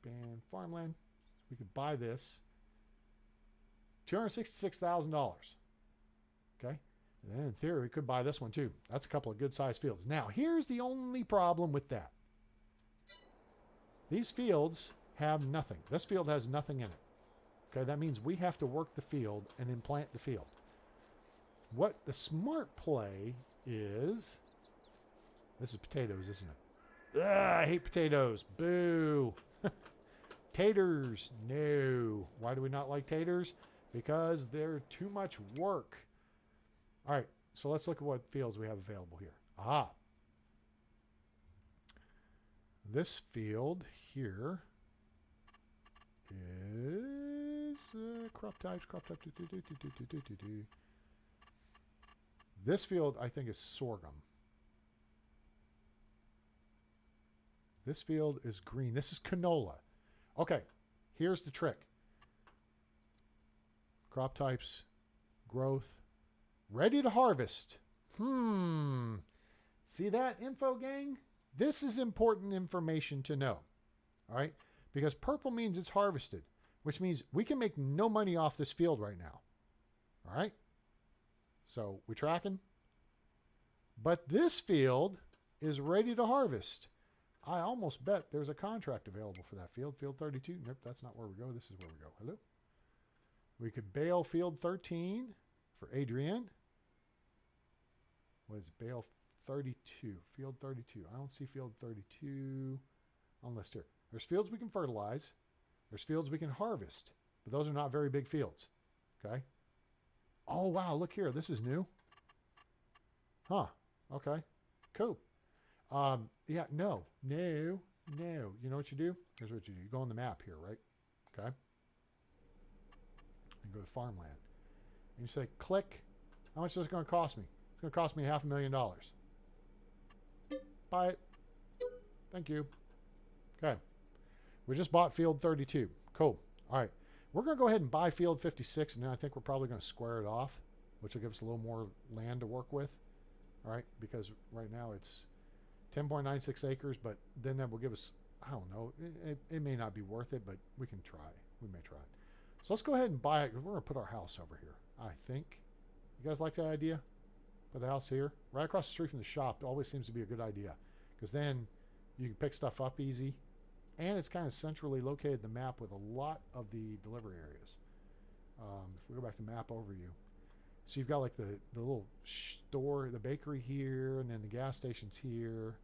and farmland, we could buy this. $266,000. Okay. And then in theory, we could buy this one too. That's a couple of good sized fields. Now, here's the only problem with that. These fields have nothing. This field has nothing in it. Okay, that means we have to work the field and then plant the field. What the smart play is, this is potatoes, isn't it? Ugh, I hate potatoes. Boo. Taters, no. Why do we not like taters? Because they're too much work. All right, so let's look at what fields we have available here. Aha. This field here is crop types. This field, I think, is sorghum. This field is green. This is canola. Okay, here's the trick. Crop types, growth, ready to harvest. See that info, gang? This is important information to know. All right? Because purple means it's harvested, which means we can make no money off this field right now. All right? So, we tracking? But this field is ready to harvest. I almost bet there's a contract available for that field. Field 32. Nope, that's not where we go. This is where we go. Hello? We could bail field 13 for Adrienne. What is it? Bail 32. Field 32. I don't see field 32 on list here. There's fields we can fertilize. There's fields we can harvest. But those are not very big fields. Okay. Oh, wow. Look here. This is new. Huh. Okay. Cool. Yeah, no. You know what you do? Here's what you do. You go on the map here, right? Okay. And go to farmland. And you say, click. How much is it going to cost me? It's going to cost me $500,000. Buy it. Thank you. Okay. We just bought field 32. Cool. All right. We're going to go ahead and buy field 56, and then I think we're probably going to square it off, which will give us a little more land to work with. All right. Because right now it's 10.96 acres, but then that will give us, I don't know, it may not be worth it, but we can try. We may try it. So let's go ahead and buy it. We're going to put our house over here, I think. You guys like that idea? Put the house here. Right across the street from the shop always seems to be a good idea, because then you can pick stuff up easy. And it's kind of centrally located in the map with a lot of the delivery areas. If we go back to map overview. So you've got like the little store, the bakery here, and then the gas stations here.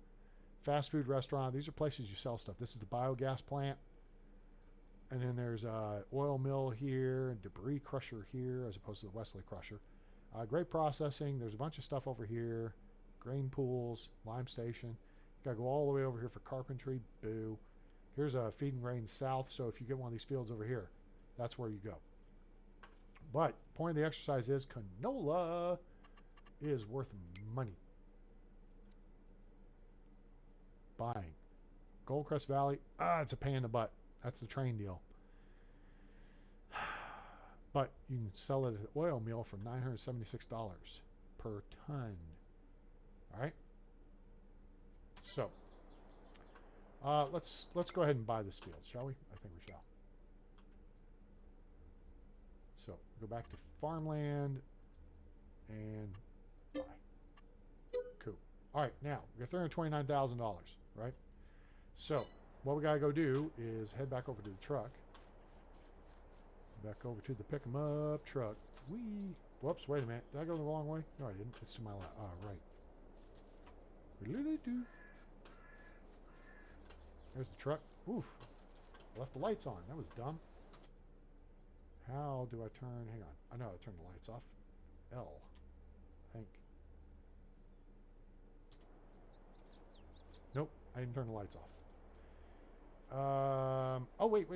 Fast food restaurant. These are places you sell stuff. This is the biogas plant. And then there's a oil mill here, and debris crusher here, as opposed to the Wesley crusher. Grape processing. There's a bunch of stuff over here. Grain pools, lime station. You gotta go all the way over here for carpentry. Boo. Here's a feed and grain south. So if you get one of these fields over here, that's where you go. But point of the exercise is canola is worth money. Buying. Goldcrest Valley. It's a pain in the butt. That's the train deal. But you can sell it at the oil mill for $976 per ton. All right. So let's go ahead and buy this field, shall we? I think we shall. So go back to farmland and buy. Cool. All right, now we got $329,000, right? So what we gotta go do is head back over to the truck. Back over to the pick 'em up truck. Whoops, wait a minute. Did I go the wrong way? No, I didn't. It's to my left. Right. There's the truck. Oof. Left the lights on. That was dumb. How do I turn? Hang on. I know how to turn the lights off. L. I think. Nope. I didn't turn the lights off. Oh, wait.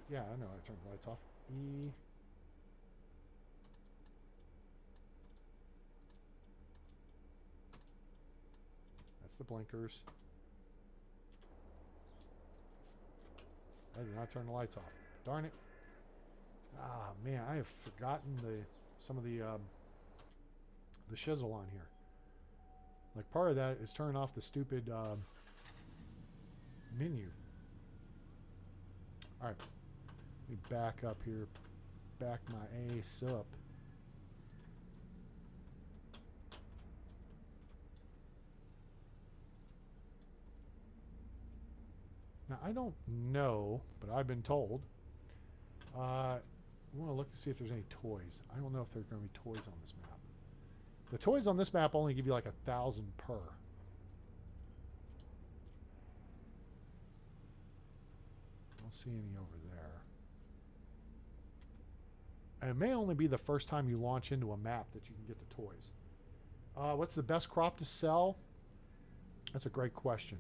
Yeah, I know how to turn the lights off. E. That's the blinkers. I did not turn the lights off. Darn it. Ah, man, I have forgotten some of the shizzle on here. Like, part of that is turning off the stupid menu. All right. Let me back up here. Back my ace up. Now, I don't know, but I've been told. I want to look to see if there's any toys. I don't know if there's going to be toys on this map. The toys on this map only give you like 1,000 per. I don't see any over there. And it may only be the first time you launch into a map that you can get the toys. What's the best crop to sell? That's a great question.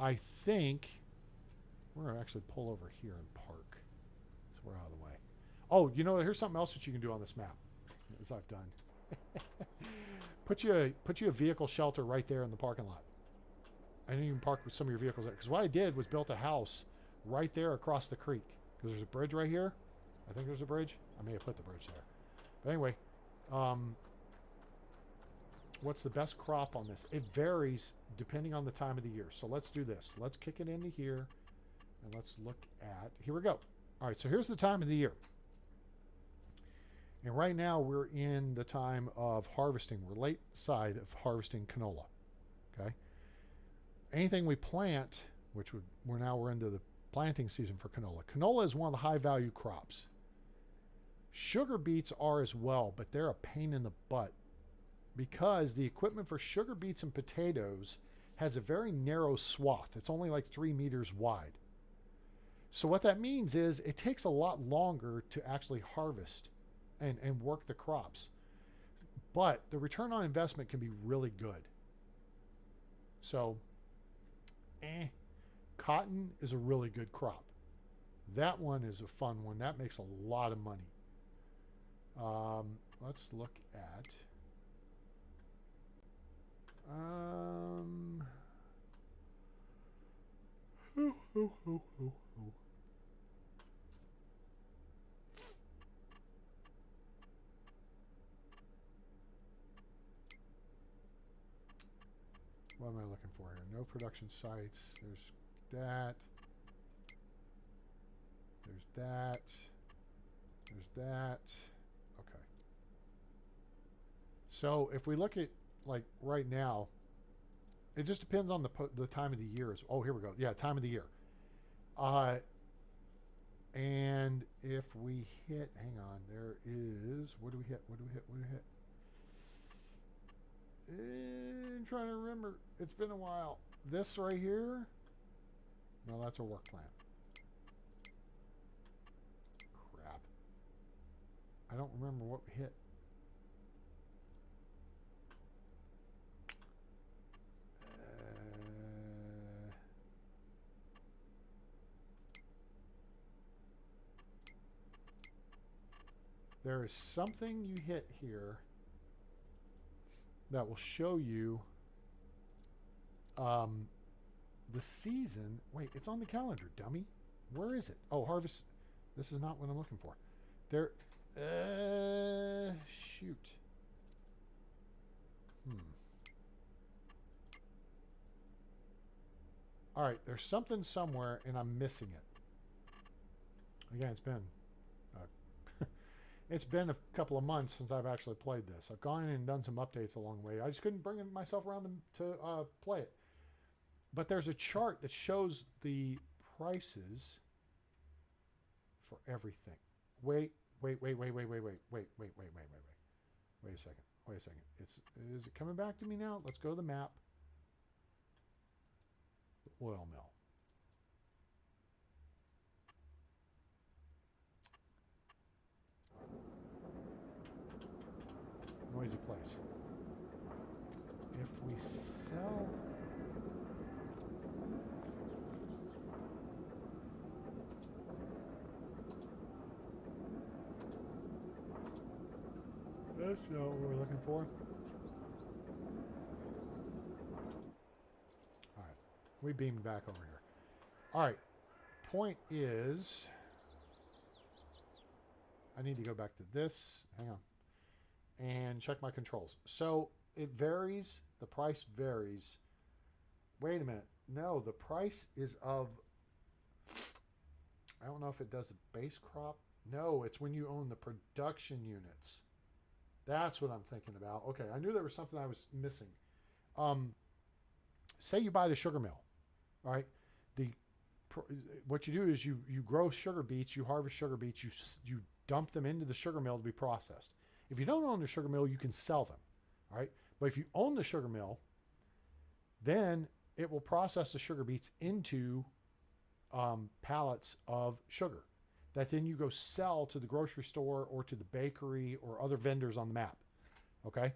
I think we're going to actually pull over here and park. So we're out of the way. Oh, you know, here's something else that you can do on this map, as I've done. Put you a vehicle shelter right there in the parking lot. And you can park with some of your vehicles there. Because what I did was built a house right there across the creek. Because there's a bridge right here. I think there's a bridge. I may have put the bridge there. But anyway, what's the best crop on this? It varies depending on the time of the year. So let's do this. Let's kick it into here. And let's look at... Here we go. All right, so here's the time of the year. And right now we're in the time of harvesting. We're late side of harvesting canola. Okay? Anything we plant, which we're into the planting season for canola. Canola is one of the high value crops. Sugar beets are as well, but they're a pain in the butt because the equipment for sugar beets and potatoes has a very narrow swath. It's only like 3 meters wide. So what that means is it takes a lot longer to actually harvest and work the crops. But the return on investment can be really good. So, cotton is a really good crop. That one is a fun one. That makes a lot of money. Let's look at... What am I looking for here? No production sites. There's that. There's that. There's that. Okay. So if we look at, like, right now, it just depends on the time of the year. Oh, here we go. Yeah, time of the year. And if we hit, hang on, there is, what do we hit? What do we hit? What do we hit? I'm trying to remember. It's been a while. This right here? No, that's a work plan. Crap. I don't remember what we hit. There is something you hit here that will show you the season. Wait, it's on the calendar, dummy. Where is it? Oh, harvest. This is not what I'm looking for. There. Shoot. All right, there's something somewhere, and I'm missing it. Again, it's been a couple of months since I've actually played this. I've gone in and done some updates along the way. I just couldn't bring myself around to play it. But there's a chart that shows the prices for everything. Wait a second. Is it coming back to me now? Let's go to the map. The oil mill. Noisy place. If we sell... That's not what we're looking for. Alright. We beamed back over here. Alright. Point is... I need to go back to this. Hang on. And check my controls. So it varies. The price varies. Wait a minute. No, the price is of... I don't know if it does the base crop. No, it's when you own the production units. That's what I'm thinking about. Okay, I knew there was something I was missing. Say you buy the sugar mill. All right. What you do is you grow sugar beets, you harvest sugar beets, you dump them into the sugar mill to be processed. If you don't own the sugar mill, you can sell them. All right. But if you own the sugar mill, then it will process the sugar beets into pallets of sugar that then you go sell to the grocery store or to the bakery or other vendors on the map. Okay.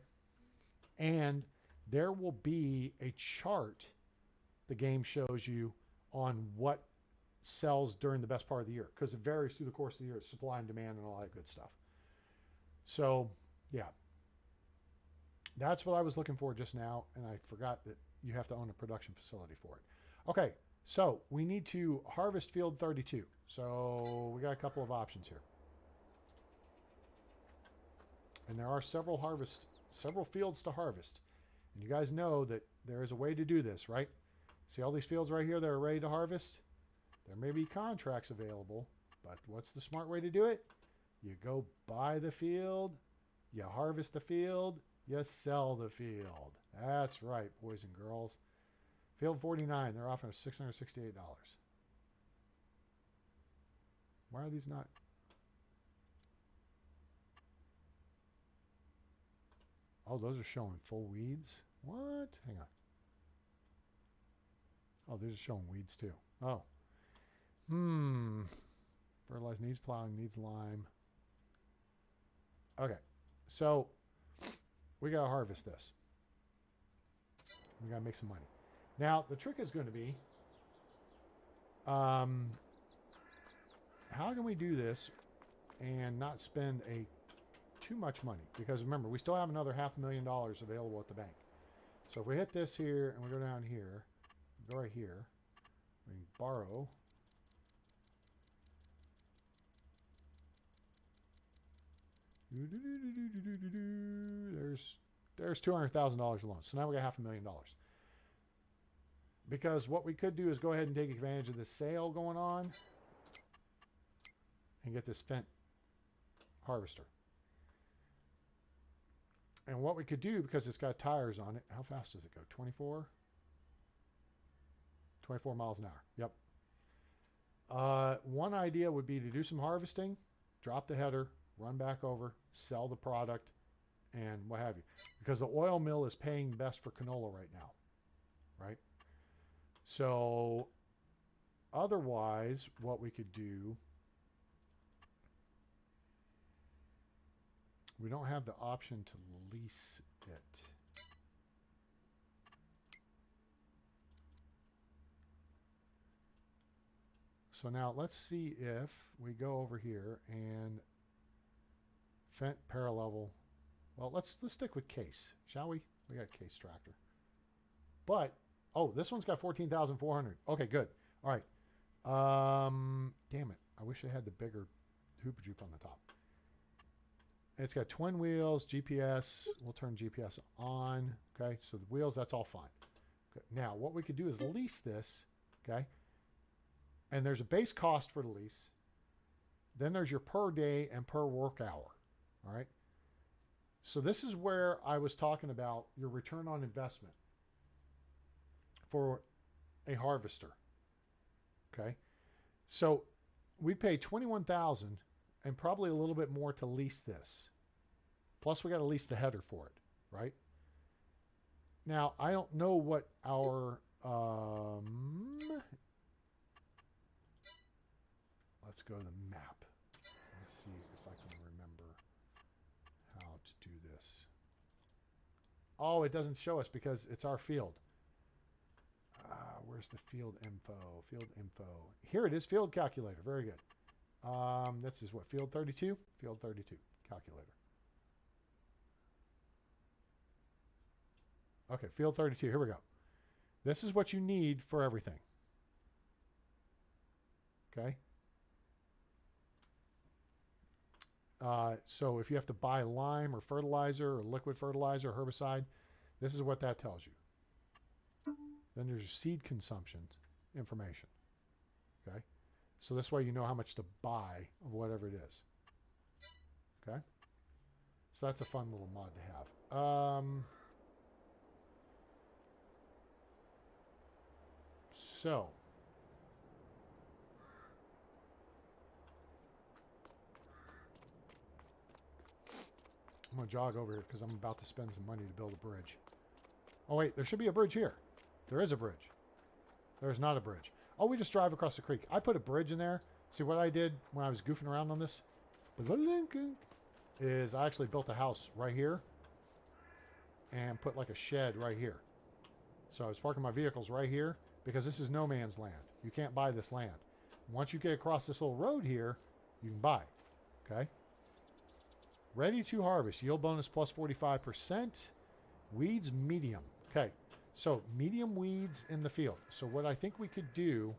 And there will be a chart the game shows you on what sells during the best part of the year, because it varies through the course of the year, supply and demand and all that good stuff. So, yeah. That's what I was looking for just now, and I forgot that you have to own a production facility for it. Okay, so we need to harvest field 32. So we got a couple of options here. And there are several fields to harvest. And you guys know that there is a way to do this, right? See all these fields right here that are ready to harvest? There may be contracts available, but what's the smart way to do it? You go buy the field, you harvest the field, you sell the field. That's right, boys and girls. Field 49, they're offering $668. Why are these not? Oh, those are showing full weeds? What? Hang on. Oh, these are showing weeds too. Oh. Fertilize needs plowing, needs lime. Okay. So we got to harvest this. We got to make some money. Now, the trick is going to be, how can we do this and not spend too much money? Because remember, we still have another $500,000 available at the bank. So if we hit this here and we go down here, go right here, we can borrow. There's $200,000 alone. So now we got $500,000. Because what we could do is go ahead and take advantage of this sale going on and get this Fendt harvester. And what we could do, because it's got tires on it, how fast does it go? 24? 24 miles an hour. Yep. One idea would be to do some harvesting, drop the header, run back over, sell the product, and what have you. Because the oil mill is paying best for canola right now. Right? So, otherwise, what we could do, we don't have the option to lease it. So now let's see if we go over here and Fendt paralevel. Well, let's stick with Case, shall we? We got Case tractor. But oh, this one's got 14,400. Okay, good. All right. Damn it. I wish I had the bigger hoop jupe on the top. It's got twin wheels, GPS. We'll turn GPS on. Okay, so the wheels, that's all fine. Good. Now, what we could do is lease this. Okay. And there's a base cost for the lease. Then there's your per day and per work hour. All right. So this is where I was talking about your return on investment for a harvester. Okay. So we pay $21,000 and probably a little bit more to lease this. Plus we got to lease the header for it, right? Now, I don't know what our let's go to the map. Let's see if I can remember how to do this. Oh, it doesn't show us because it's our field. Where's the field info? Field info. Here it is, field calculator. Very good. This is what, field 32? Field 32, calculator. Okay, field 32, here we go. This is what you need for everything. Okay. So if you have to buy lime or fertilizer or liquid fertilizer or herbicide, this is what that tells you. Then there's your seed consumption information. Okay. So this way you know how much to buy of whatever it is. Okay. So that's a fun little mod to have. So I'm going to jog over here because I'm about to spend some money to build a bridge. Oh, wait, there should be a bridge here. There is a bridge. There's not a bridge. Oh, we just drive across the creek. I put a bridge in there. See what I did when I was goofing around on this? Is I actually built a house right here and put like a shed right here. So I was parking my vehicles right here because this is no man's land. You can't buy this land. Once you get across this little road here, you can buy. Okay? Ready to harvest. Yield bonus plus 45%. Weeds medium. Okay. So medium weeds in the field. So what I think we could do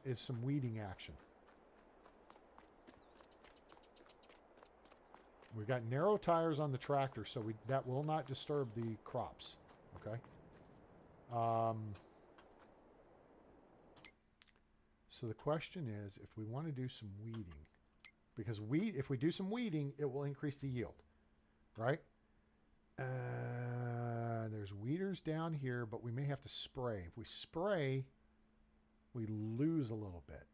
is some weeding action. We've got narrow tires on the tractor, so that will not disturb the crops. Okay. So the question is, if we want to do some weeding, because if we do some weeding, it will increase the yield, right? There's weeders down here, but we may have to spray. If we spray, we lose a little bit.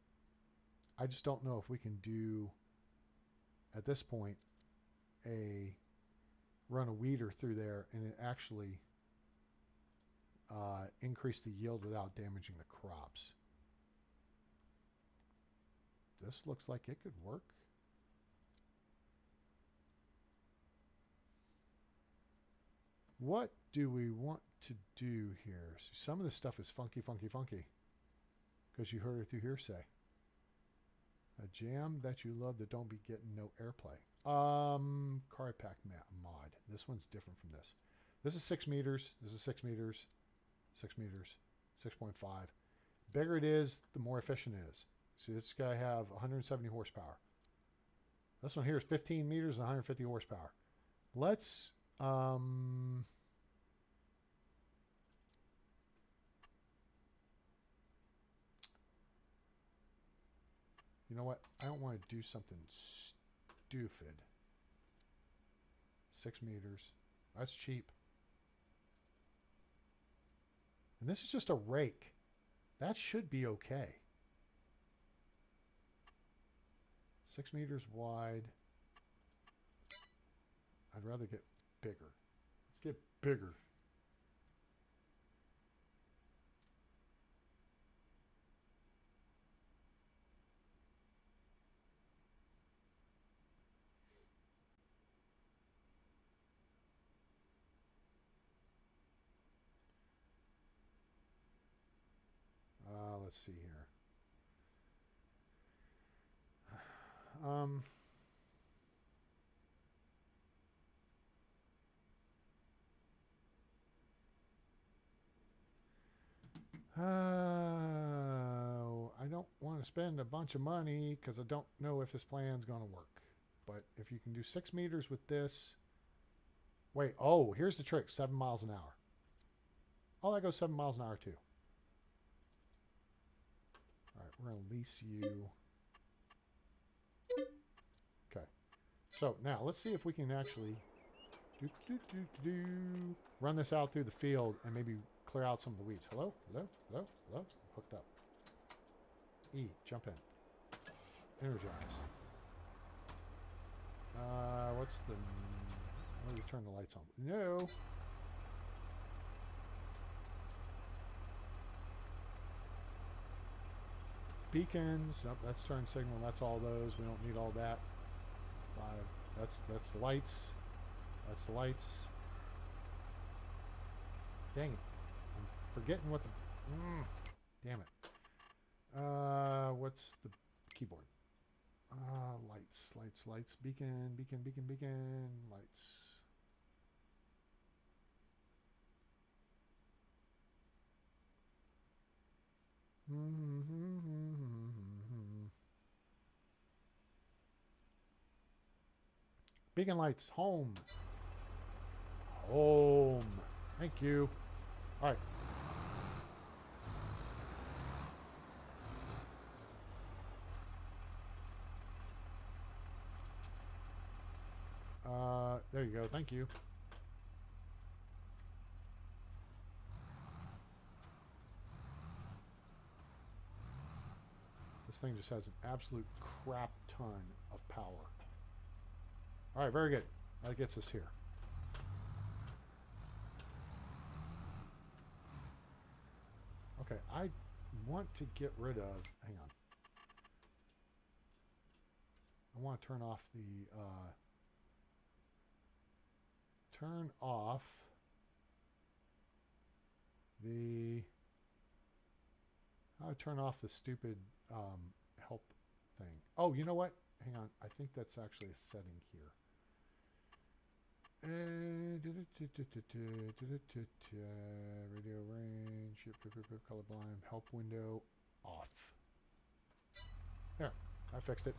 I just don't know if we can do, at this point, run a weeder through there and it actually increase the yield without damaging the crops. This looks like it could work. What do we want to do here? So some of this stuff is funky, because you heard it through hearsay. A jam that you love that don't be getting no airplay. Card pack mod. This one's different from this. This is 6 meters. This is 6 meters. 6 meters. 6.5. Bigger it is, the more efficient it is. See, this guy have 170 horsepower. This one here is 15 meters and 150 horsepower. Let's you know what? I don't want to do something stupid. 6 meters. That's cheap. And this is just a rake. That should be okay. 6 meters wide. I'd rather get bigger. Let's get bigger. Let's see here. I don't want to spend a bunch of money because I don't know if this plan's going to work. But if you can do 6 meters with this... Wait, oh, here's the trick. 7 miles an hour. Oh, that goes 7 miles an hour too. All right, we're going to lease you. Okay. So now let's see if we can actually run this out through the field and maybe clear out some of the weeds. Hello? Hello? Hello? Hello? Hooked up. E, jump in. Energize. What's the... Let me turn the lights on. No. Beacons. Oh, that's turn signal. That's all those. We don't need all that. 5. That's the lights. That's the lights. Dang it. I'm forgetting what the... damn it. What's the keyboard? Lights, lights, lights. Beacon, beacon, beacon, beacon. Lights. Beacon lights. Home. Home. Thank you. All right. There you go. Thank you. This thing just has an absolute crap ton of power. All right, very good. That gets us here. Okay, I want to get rid of... Hang on. I want to turn off the... turn off the... I'll turn off the stupid help thing. Oh, you know what? Hang on. I think that's actually a setting here. Radio range, colorblind, help window, off. There, I fixed it.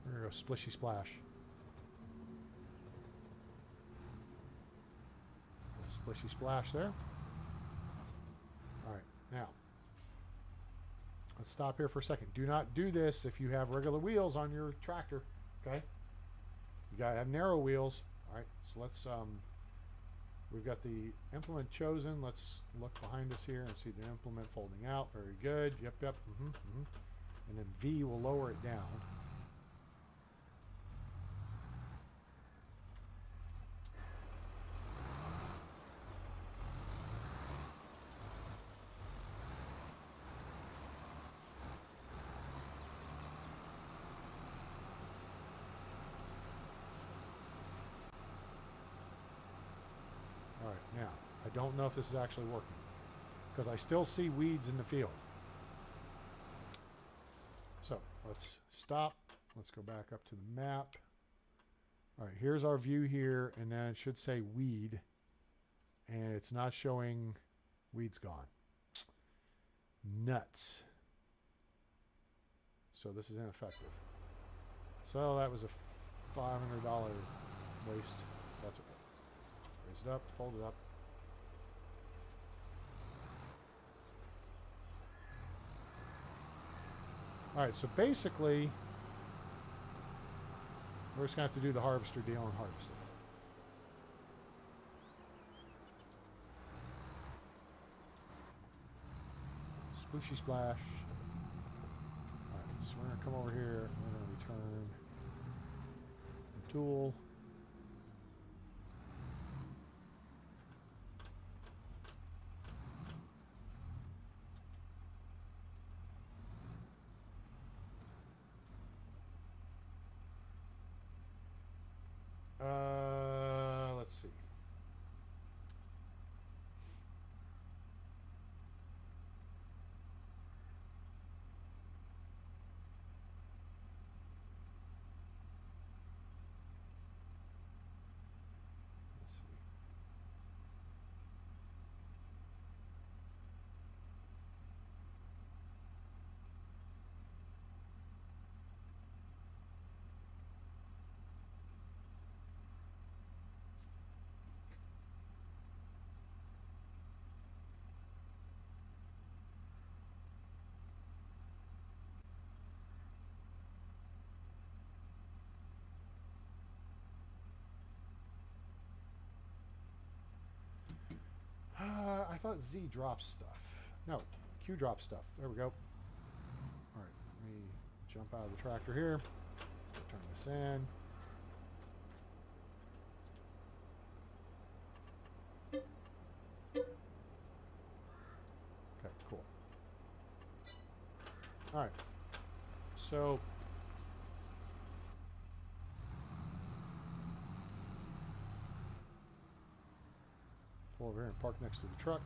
We're gonna go splishy splash. Splishy splash there. All right, now let's stop here for a second. Do not do this if you have regular wheels on your tractor. Okay, you gotta have narrow wheels. All right, so let's we've got the implement chosen. Let's look behind us here and see the implement folding out. Very good. Yep. and then V will lower it down. All right, now, I don't know if this is actually working because I still see weeds in the field. So let's stop. Let's go back up to the map. All right, here's our view here, and then it should say weed, and it's not showing weeds gone. Nuts. So this is ineffective. So that was a $500 waste. That's okay. Raise it up, fold it up. All right, so basically, we're just going to have to do the harvester deal and harvest it. Splooshy splash. All right, so we're going to come over here and we're going to return the tool. Let's see. Let's see. I thought Z drops stuff. No, Q drops stuff. There we go. All right, let me jump out of the tractor here. Turn this in. Okay, cool. All right, so pull over here and park next to the truck.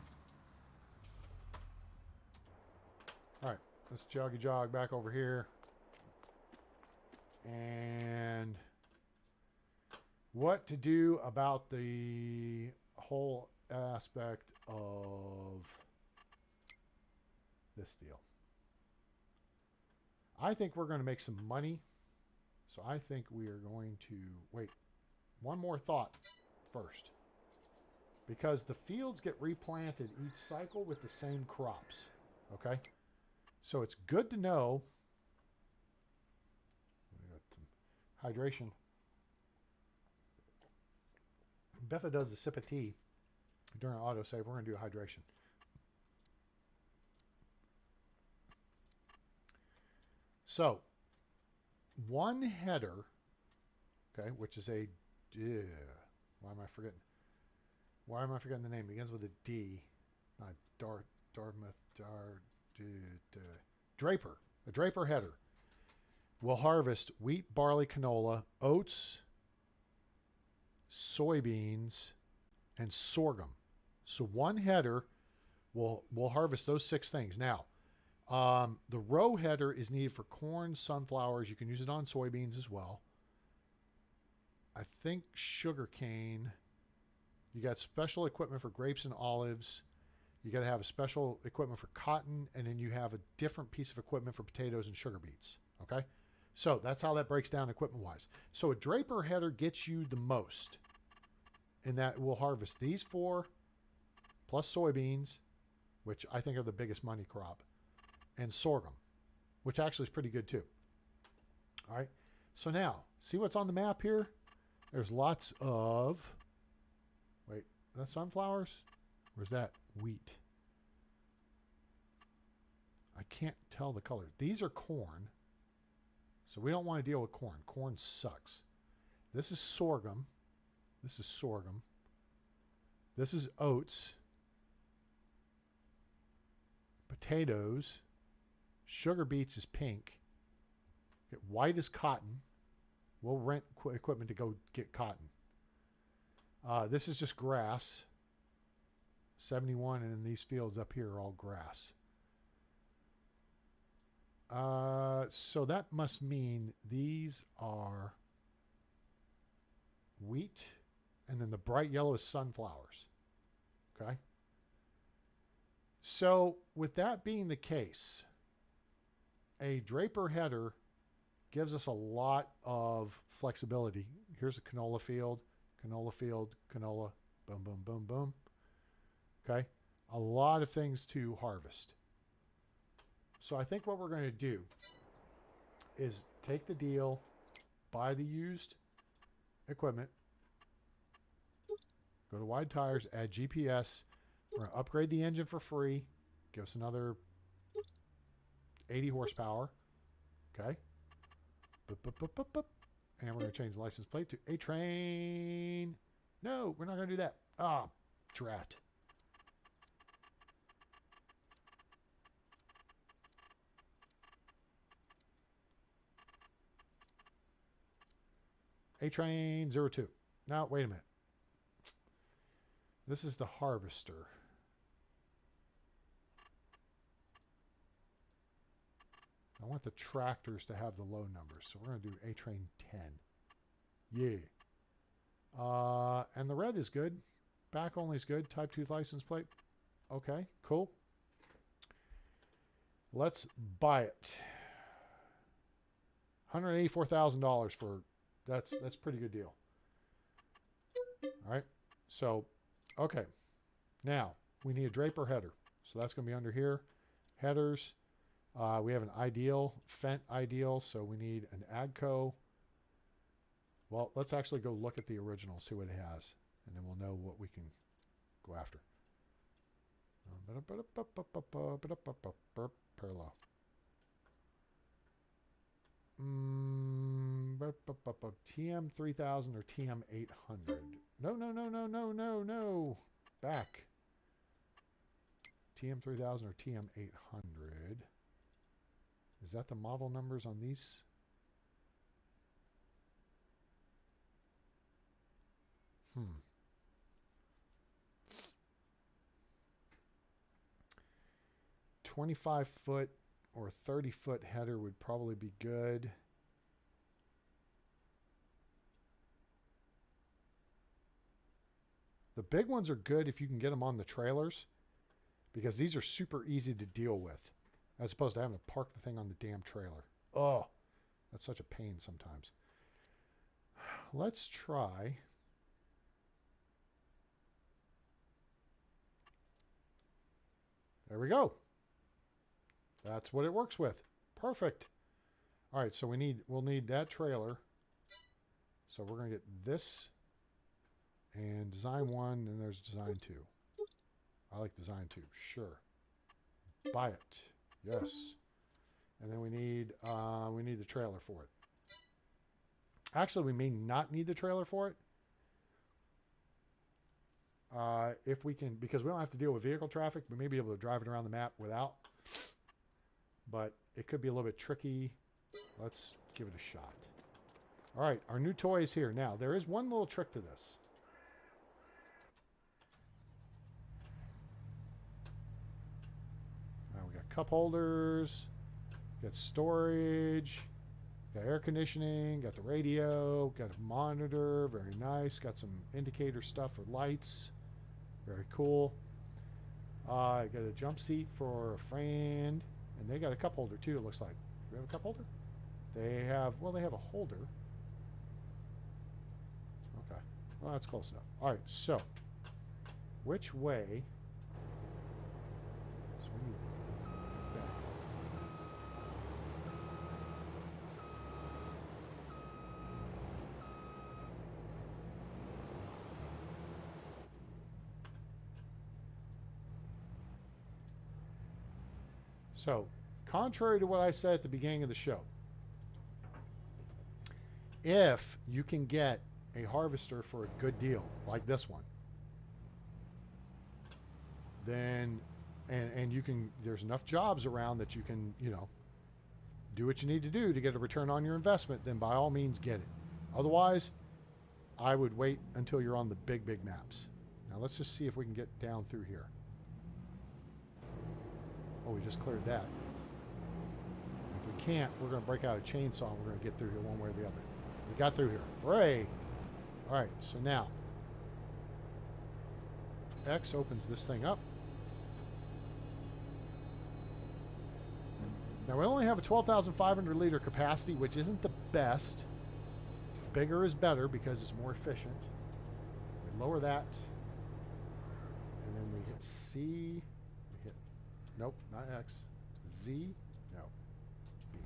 All right, let's jog back over here. And what to do about the whole aspect of this deal. I think we're going to make some money. So I think we are going to wait. One more thought first. Because the fields get replanted each cycle with the same crops. Okay? So it's good to know. We got some hydration. Betha does a sip of tea during autosave. We're going to do hydration. So, one header, okay, which is a, why am I forgetting? Why am I forgetting the name? It begins with a D. Not Draper. A Draper header will harvest wheat, barley, canola, oats, soybeans, and sorghum. So one header will harvest those 6 things. Now, the row header is needed for corn, sunflowers. You can use it on soybeans as well. I think sugarcane. You got special equipment for grapes and olives. You got to have a special equipment for cotton, and then you have a different piece of equipment for potatoes and sugar beets. Okay? So that's how that breaks down equipment-wise. So a Draper header gets you the most, and that will harvest these 4, plus soybeans, which I think are the biggest money crop, and sorghum, which actually is pretty good too. All right? So now, see what's on the map here? There's lots of, wait, is that sunflowers? Or is that wheat? I can't tell the color. These are corn. So we don't want to deal with corn. Corn sucks. This is sorghum. This is sorghum. This is oats. Potatoes. Sugar beets is pink. White is cotton. We'll rent equipment to go get cotton. This is just grass. 71, and then these fields up here are all grass. So that must mean these are wheat, and then the bright yellow is sunflowers. Okay? So with that being the case, a Draper header gives us a lot of flexibility. Here's a canola field, canola, boom, boom, boom, boom. Okay? A lot of things to harvest. So I think what we're going to do is take the deal, buy the used equipment, go to Wide Tires, add GPS. We're going to upgrade the engine for free. Give us another 80 horsepower. Okay. And we're going to change the license plate to A-Train. No, we're not going to do that. Ah, drat. A-Train 02. Now, wait a minute. This is the harvester. I want the tractors to have the low numbers, so we're going to do A-Train 10. Yeah. And the red is good. Back only is good. Type 2 license plate. Okay, cool. Let's buy it. $184,000 for that's a pretty good deal. All right. So, okay. Now, we need a Draper header. So that's going to be under here. Headers. We have an ideal, Fendt ideal, so we need an AGCO. Well, let's actually go look at the original, see what it has, and then we'll know what we can go after. Parallel. TM3000 or TM800? No. Back. TM3000 or TM800. Is that the model numbers on these? Hmm. $25-foot or 30-foot header would probably be good. The big ones are good if you can get them on the trailers, because these are super easy to deal with, as opposed to having to park the thing on the damn trailer. Oh, that's such a pain sometimes. Let's try. There we go. That's what it works with. Perfect. All right, so we'll need that trailer. So we're going to get this and design 1, and there's design 2. I like design 2. Sure. Buy it. Yes. And then we need the trailer for it. Actually, we may not need the trailer for it. If we can, because we don't have to deal with vehicle traffic, we may be able to drive it around the map without. But it could be a little bit tricky. Let's give it a shot. All right, our new toy is here. Now, there is one little trick to this. Now, we got cup holders, got storage, got air conditioning, got the radio, got a monitor, very nice. Got some indicator stuff for lights, very cool. I got a jump seat for a friend, and they got a cup holder too, it looks like. Do we have a cup holder? They have, well, they have a holder. Okay, well, that's close enough. All right, so which way? So we need back up. So contrary to what I said at the beginning of the show, if you can get a harvester for a good deal, like this one, then, and you can, there's enough jobs around that you can, you know, do what you need to do to get a return on your investment, then by all means get it. Otherwise, I would wait until you're on the big maps. Now let's just see if we can get down through here. Oh, we just cleared that. If we can't, we're going to break out a chainsaw and we're going to get through here one way or the other. We got through here. Hooray! All right, so now X opens this thing up. Now we only have a 12,500 liter capacity, which isn't the best. Bigger is better because it's more efficient. We lower that, and then we hit C. We hit, nope, not X. Z, no, B.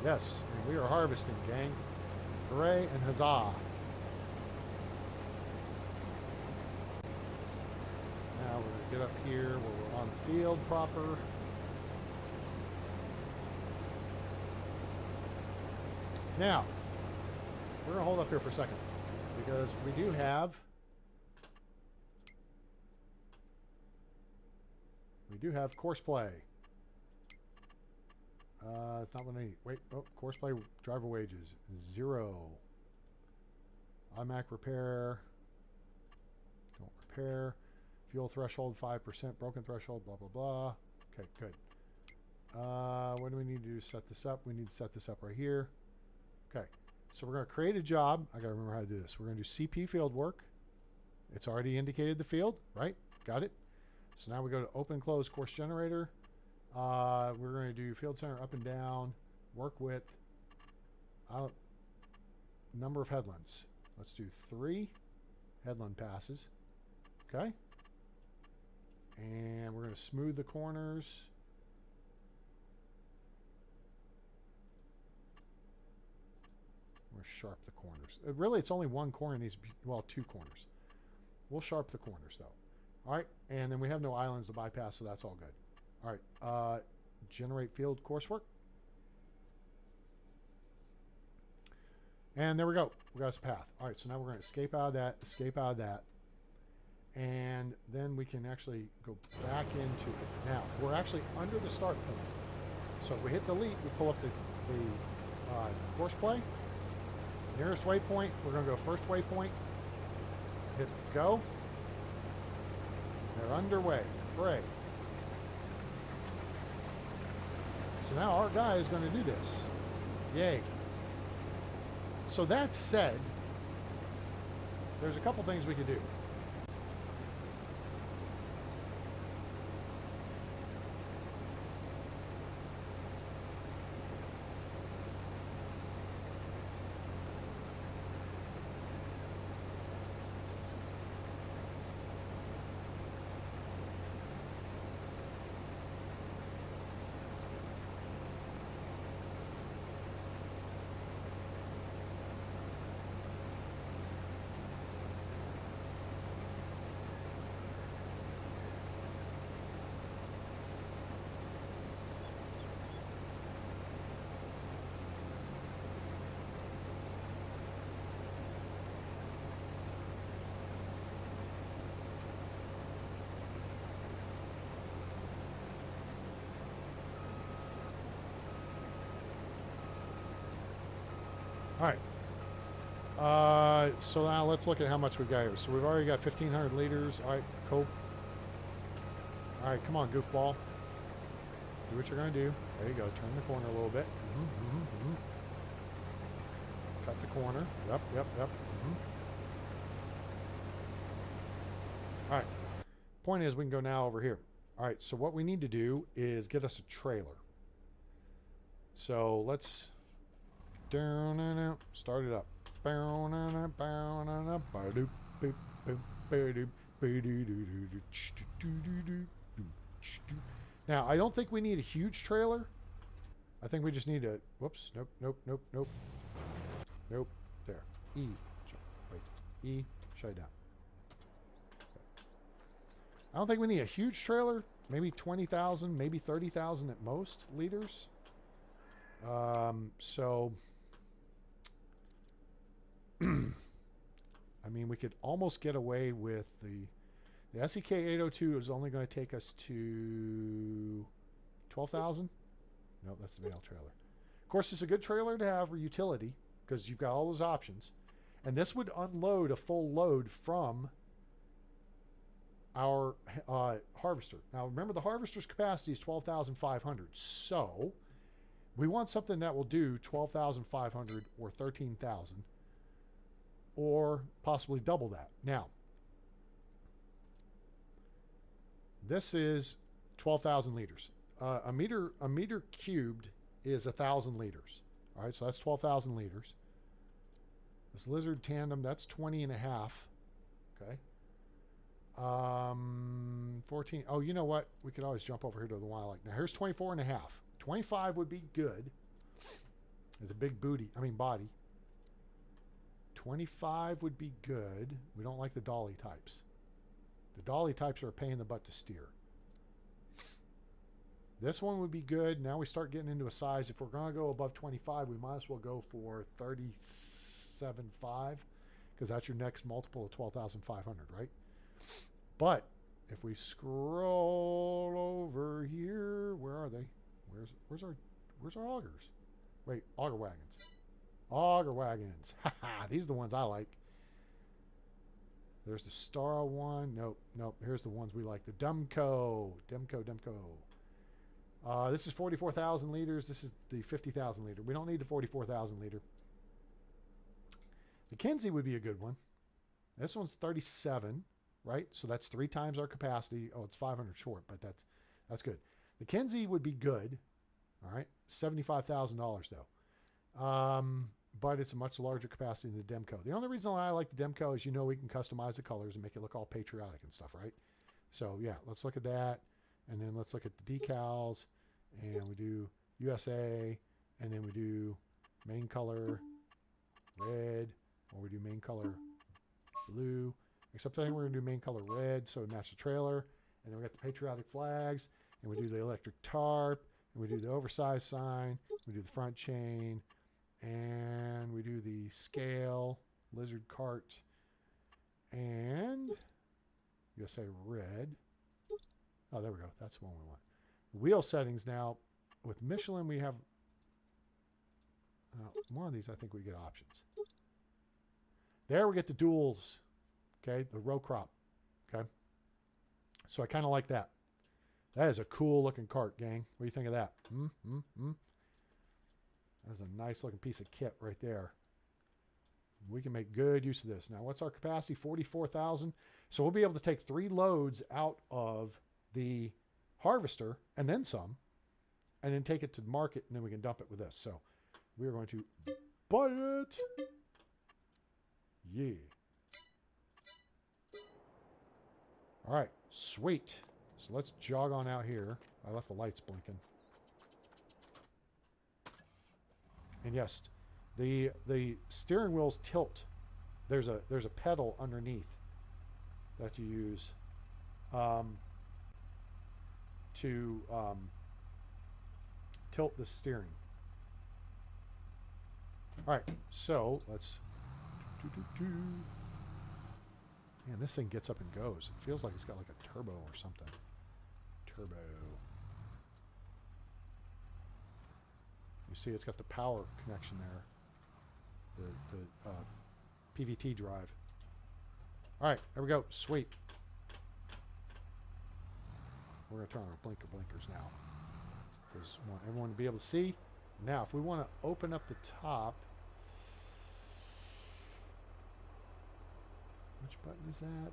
Yes, and we are harvesting, gang. Hooray and huzzah. Now we're going to get up here where we're on the field proper. Now, we're going to hold up here for a second because we do have course play. It's not what I need. Wait, oh, course play driver wages 0. IMAC repair. Don't repair. Fuel threshold 5%. Broken threshold. Blah blah blah. Okay, good. What do we need to do to set this up? We need to set this up right here. Okay, so we're going to create a job. I got to remember how to do this. We're going to do CP field work. It's already indicated the field, right? Got it. So now we go to open close course generator. We're going to do field center up and down, work width, number of headlands. Let's do 3 headland passes. Okay. And we're going to smooth the corners. We're going to sharp the corners. Really, it's only one corner needs to be, well, 2 corners. We'll sharp the corners though. All right. And then we have no islands to bypass, so that's all good. All right, generate field coursework. And there we go. We got us a path. All right, so now we're going to escape out of that, and then we can actually go back into it. Now, we're actually under the start point. So if we hit delete, we pull up the course play. Nearest waypoint, we're going to go first waypoint. Hit go. They're underway. Hooray. So now our guy is going to do this. Yay. So that said, there's a couple things we could do. All right. So now let's look at how much we've got here. So we've already got 1,500 liters. All right, cool. All right, come on, goofball. Do what you're going to do. There you go. Turn the corner a little bit. Cut the corner. Yep. All right. Point is, we can go now over here. All right, so what we need to do is get us a trailer. So let's start it up. Now, I don't think we need a huge trailer. I think we just need a, whoops, nope. Nope. There. E. Wait. E. Shut it down. I don't think we need a huge trailer. Maybe 20,000, maybe 30,000 at most liters. So, I mean, we could almost get away with the SEK 802 is only going to take us to 12,000. No, that's the mail trailer. Of course, it's a good trailer to have for utility because you've got all those options. And this would unload a full load from our harvester. Now, remember, the harvester's capacity is 12,500. So, we want something that will do 12,500 or 13,000 or possibly double that. Now, this is 12,000 liters. A meter cubed is 1,000 liters. All right, so that's 12,000 liters. This lizard tandem, that's 20 and a half. Okay. 14. Oh, you know what? We could always jump over here to the wildlife. Now, here's 24 and a half. 25 would be good. There's a big body. 25 would be good. We don't like the dolly types. The dolly types are a pain in the butt to steer. This one would be good. Now we start getting into a size. If we're going to go above 25, we might as well go for 37.5 because that's your next multiple of 12,500, right? But if we scroll over here, where are they? Where's our augers? Wait, auger wagons. Auger wagons. Haha, these are the ones I like. There's the Star one. Nope. Here's the ones we like. The Demco. This is 44,000 liters. This is the 50,000 liter. We don't need the 44,000 liter. The Kinsey would be a good one. This one's 37, right? So that's 3 times our capacity. Oh, it's 500 short, but that's good. The Kinsey would be good. All right, $75,000 though. But it's a much larger capacity than the Demco. The only reason why I like the Demco is, we can customize the colors and make it look all patriotic and stuff, right? So yeah, let's look at that. And then let's look at the decals. And we do USA. And then we do main color red. Or we do main color blue. Except I think we're going to do main color red so it matches the trailer. And then we got the patriotic flags. And we do the electric tarp. And we do the oversized sign. We do the front chain. And we do the scale, lizard cart, and USA red. Oh, there we go. That's the one we want. Wheel settings now. With Michelin, we have one of these. I think we get options. There we get the duals. Okay, the row crop. Okay. So I kind of like that. That is a cool looking cart, gang. What do you think of that? That's a nice looking piece of kit right there. We can make good use of this. Now, what's our capacity? 44,000. So we'll be able to take 3 loads out of the harvester and then some, and then take it to the market, and then we can dump it with this. So we are going to buy it. Yeah. All right, sweet. So let's jog on out here. I left the lights blinking. And yes, the steering wheels tilt. There's a pedal underneath that you use to tilt the steering. All right, so let's. Man, this thing gets up and goes. It feels like it's got like a turbo or something. Turbo. You see, it's got the power connection there. The PVT drive. All right, there we go. Sweet. We're going to turn on our blinkers now, because we want everyone to be able to see. Now, if we want to open up the top, which button is that?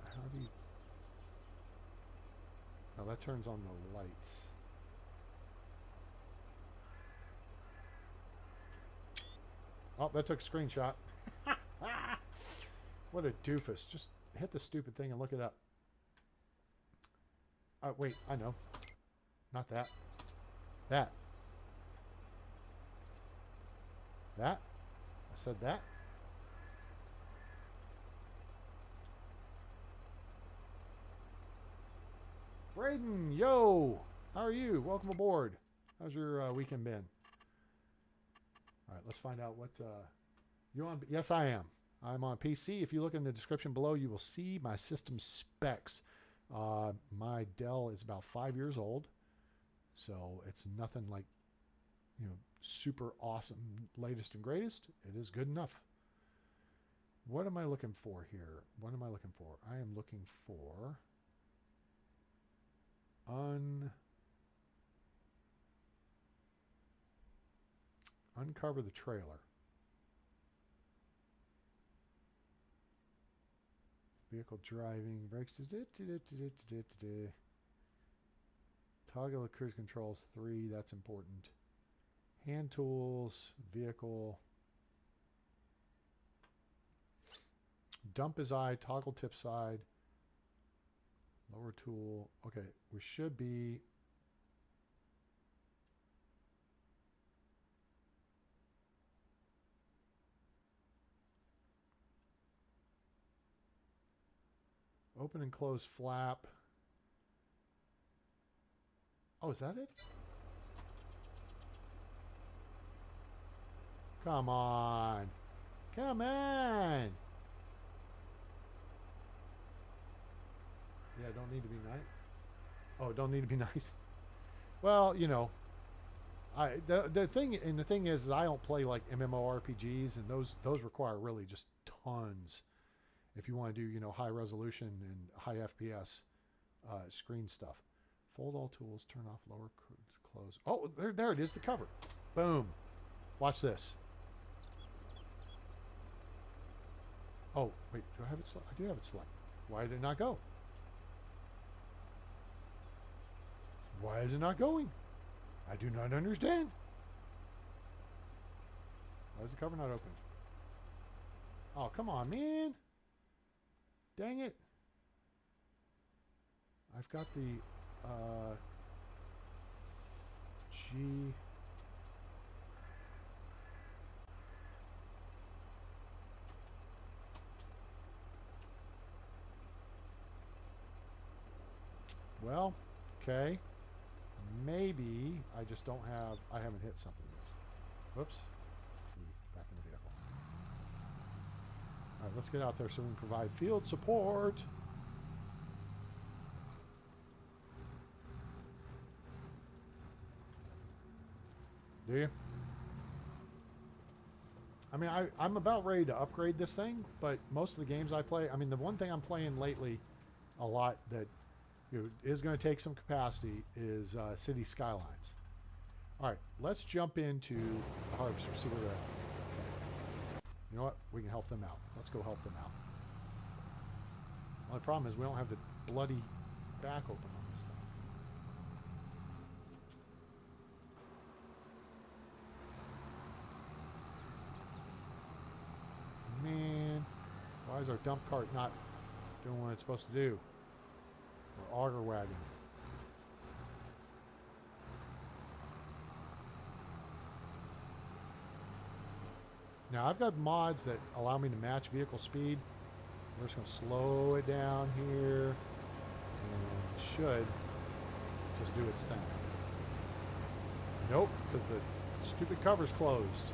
How do you? Oh, that turns on the lights. Oh, that took a screenshot. What a doofus. Just hit the stupid thing and look it up. Wait, I know. Not that. That. That? I said that? Braden, yo! How are you? Welcome aboard. How's your weekend been? All right, let's find out what... you on? Yes, I am. I'm on PC. If you look in the description below, you will see my system specs. My Dell is about 5 years old, so it's nothing like, you know, super awesome, latest and greatest. It is good enough. What am I looking for here? What am I looking for? I am looking for uncover the trailer. Vehicle driving, brakes, toggle the cruise controls 3, that's important. Hand tools, vehicle. Dump is I, toggle tip side. Lower tool. Okay, we should be... Open and close flap. Oh, is that it? Come on. Come on. Yeah, don't need to be nice. Oh, don't need to be nice. Well, you know, the thing is I don't play like MMORPGs, and those require really just tons. If you want to do, you know, high resolution and high FPS screen stuff. Fold all tools, turn off lower close. Oh, there it is, the cover. Boom. Watch this. Oh, wait, do I have it selected? I do have it selected. Why did it not go? Why is it not going? I do not understand. Why is the cover not open? Oh, come on, man. Dang it. I've got the G. Well, okay. Maybe I just don't have, I haven't hit something. Whoops. Back in the vehicle. All right, let's get out there so we can provide field support. Do you? I mean, I'm about ready to upgrade this thing, but most of the games I play, I mean, the one thing I'm playing lately a lot that is going to take some capacity is City Skylines. All right, let's jump into the harvester, see where they're at. You know what? We can help them out. Let's go help them out. Well, the problem is we don't have the bloody back open on this thing. Man, why is our dump cart not doing what it's supposed to do? Or auger wagon. Now I've got mods that allow me to match vehicle speed. We're just going to slow it down here, and it should just do its thing. Nope, because the stupid cover's closed.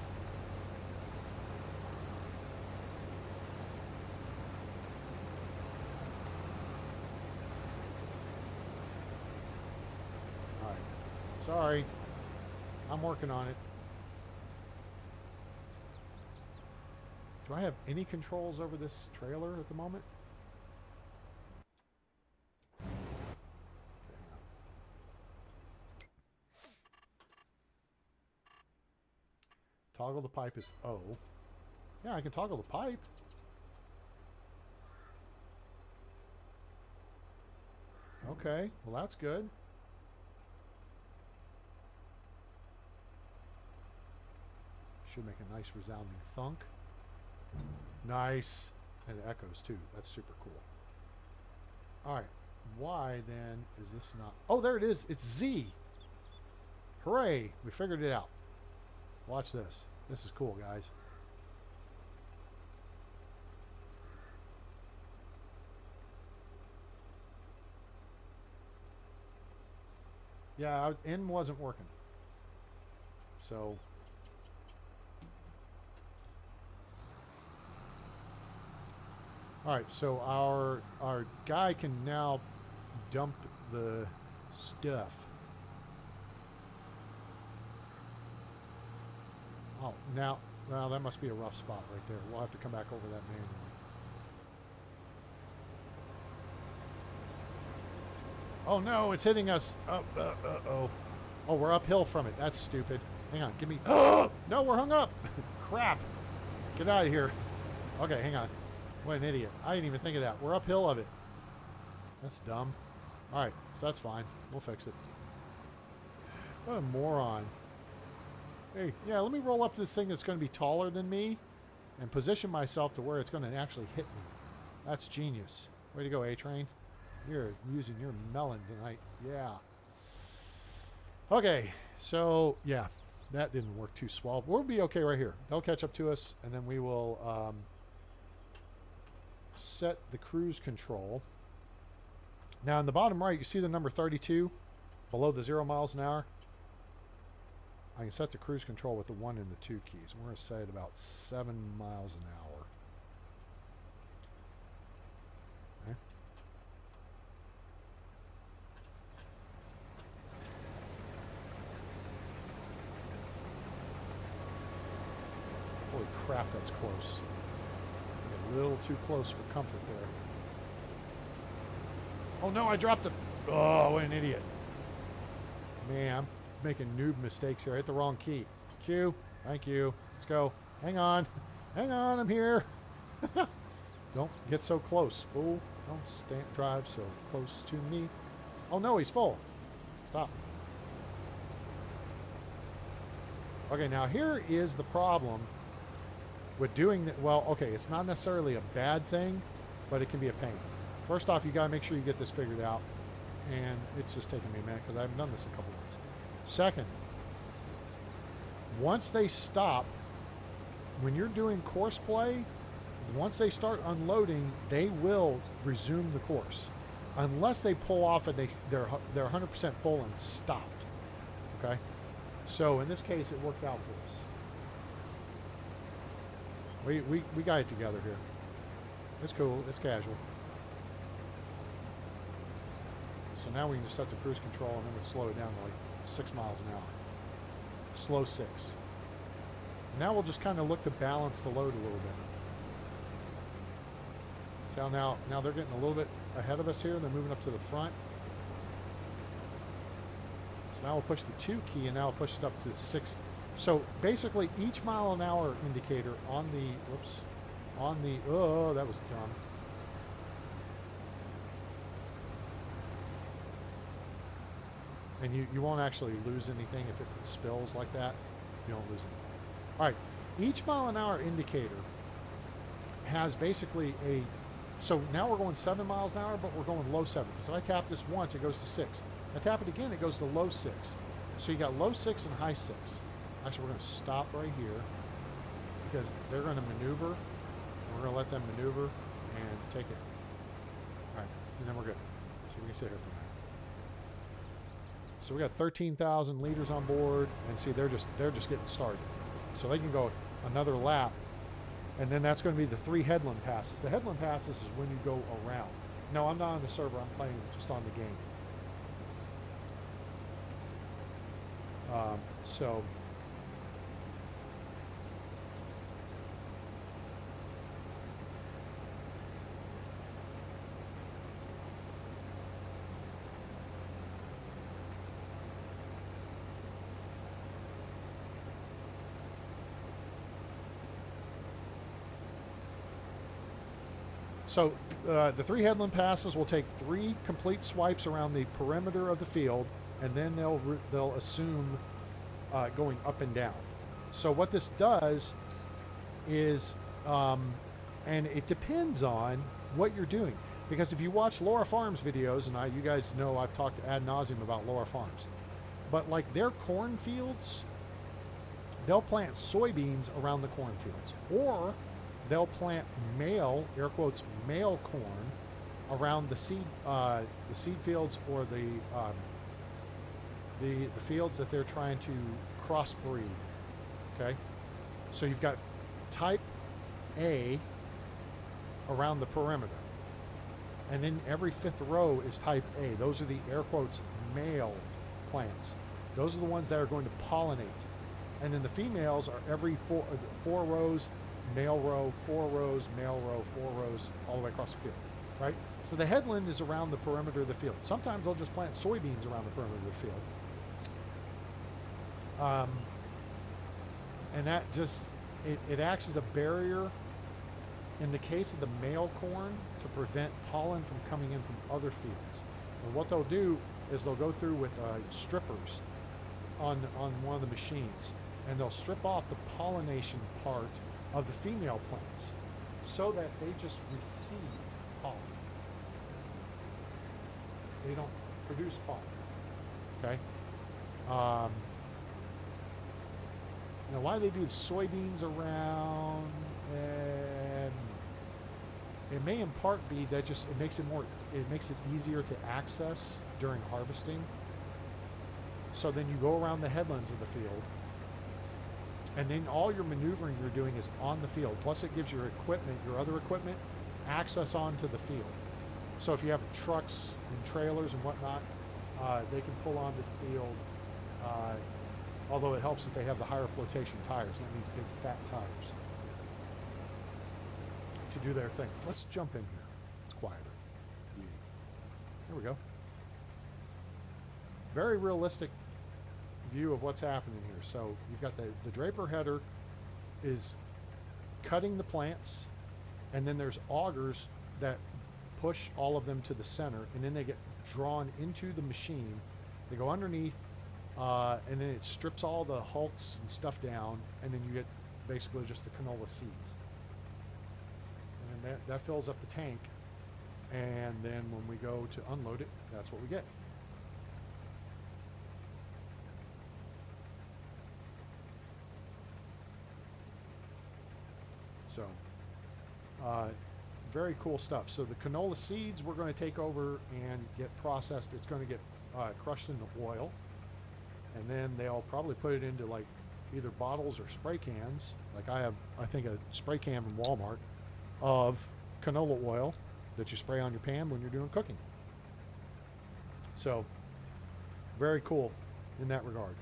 Sorry, I'm working on it. Do I have any controls over this trailer at the moment? Okay, toggle the pipe is O. Yeah, I can toggle the pipe. Okay, well that's good. Should make a nice resounding thunk. Nice. And it echoes too. That's super cool. Alright. Why then is this not... Oh, there it is. It's Z. Hooray. We figured it out. Watch this. This is cool, guys. Yeah, N wasn't working. So all right, so our guy can now dump the stuff. Oh, now, well, that must be a rough spot right there. We'll have to come back over that manually. Oh no, it's hitting us. Oh, we're uphill from it. That's stupid. Hang on, give me. Oh no, we're hung up. Crap. Get out of here. Okay, hang on. What an idiot. I didn't even think of that. We're uphill of it. That's dumb. All right, so that's fine. We'll fix it. What a moron. Hey, yeah, let me roll up to this thing that's going to be taller than me and position myself to where it's going to actually hit me. That's genius. Way to go, A-Train. You're using your melon tonight. Yeah. Okay, so, yeah, that didn't work too swell. We'll be okay right here. They'll catch up to us, and then we will set the cruise control. Now, in the bottom right, you see the number 32 below the 0 miles an hour. I can set the cruise control with the 1 and the 2 keys. We're going to set it about 7 miles an hour. Okay. Holy crap, that's close. A little too close for comfort there. Oh no, I dropped the... Oh, what an idiot. Man, I'm making noob mistakes here. I hit the wrong key. Q, thank you. Let's go. Hang on. Hang on, I'm here. Don't get so close, fool. Don't drive so close to me. Oh no, he's full. Stop. Okay, now here is the problem with doing that. Well, okay, it's not necessarily a bad thing, but it can be a pain. First off, you got to make sure you get this figured out, and it's just taking me a minute because I haven't done this in a couple months. Second, once they stop, when you're doing course play, once they start unloading, they will resume the course, unless they pull off and they're 100% full and stopped. Okay, so in this case, it worked out for us. We got it together here. It's cool. It's casual. So now we can just set the cruise control and then we'll slow it down to like 6 miles an hour. Slow 6. Now we'll just kind of look to balance the load a little bit. So now they're getting a little bit ahead of us here. They're moving up to the front. So now we'll push the 2 key and now we'll push it up to 6. So basically each mile an hour indicator on the, oh, that was dumb. And you won't actually lose anything if it spills like that. You don't lose anything. All right, each mile an hour indicator has basically a, so now we're going 7 miles an hour, but we're going low 7. Because if I tap this once, it goes to 6. I tap it again, it goes to low 6. So you got low 6 and high 6. Actually, we're going to stop right here because they're going to maneuver. We're going to let them maneuver and take it. All right, and then we're good. So we can sit here for a minute. So we got 13,000 liters on board, and see they're just getting started. So they can go another lap, and then that's going to be the 3 headland passes. The headland passes is when you go around. No, I'm not on the server. I'm playing just on the game. So the 3 headland passes will take 3 complete swipes around the perimeter of the field, and then they'll assume going up and down. So what this does is, and it depends on what you're doing, because if you watch Laura Farms videos, and you guys know I've talked ad nauseum about Laura Farms, but like their cornfields they'll plant soybeans around the cornfields, or they'll plant male, air quotes, male corn around the seed fields, or the fields that they're trying to crossbreed. Okay, so you've got type A around the perimeter, and then every fifth row is type A. Those are the air quotes male plants. Those are the ones that are going to pollinate. And then the females are every four rows, male row, 4 rows, male row, 4 rows, all the way across the field, right? So the headland is around the perimeter of the field. Sometimes they'll just plant soybeans around the perimeter of the field. And that just, it acts as a barrier in the case of the male corn to prevent pollen from coming in from other fields. And what they'll do is they'll go through with strippers on one of the machines, and they'll strip off the pollination part of the female plants so that they just receive pollen. They don't produce pollen. Okay? Now, why they do soybeans around, and it may in part be that just it makes it easier to access during harvesting. So then you go around the headlands of the field, and then all your maneuvering you're doing is on the field. Plus it gives your equipment, your other equipment, access onto the field. So if you have trucks and trailers and whatnot, they can pull onto the field. Although it helps that they have the higher flotation tires. That means big fat tires to do their thing. Let's jump in here. It's quieter. Yeah. Here we go. Very realistic view of what's happening here. So you've got the draper header is cutting the plants, and then there's augers that push all of them to the center, and then they get drawn into the machine. They go underneath, and then it strips all the hulks and stuff down, and then you get basically just the canola seeds. And then that fills up the tank, and then when we go to unload it, that's what we get. So, very cool stuff. So the canola seeds we're going to take over and get processed. It's going to get crushed into oil, and then they'll probably put it into like either bottles or spray cans. Like I have, I think, a spray can from Walmart of canola oil that you spray on your pan when you're doing cooking. So, very cool in that regard.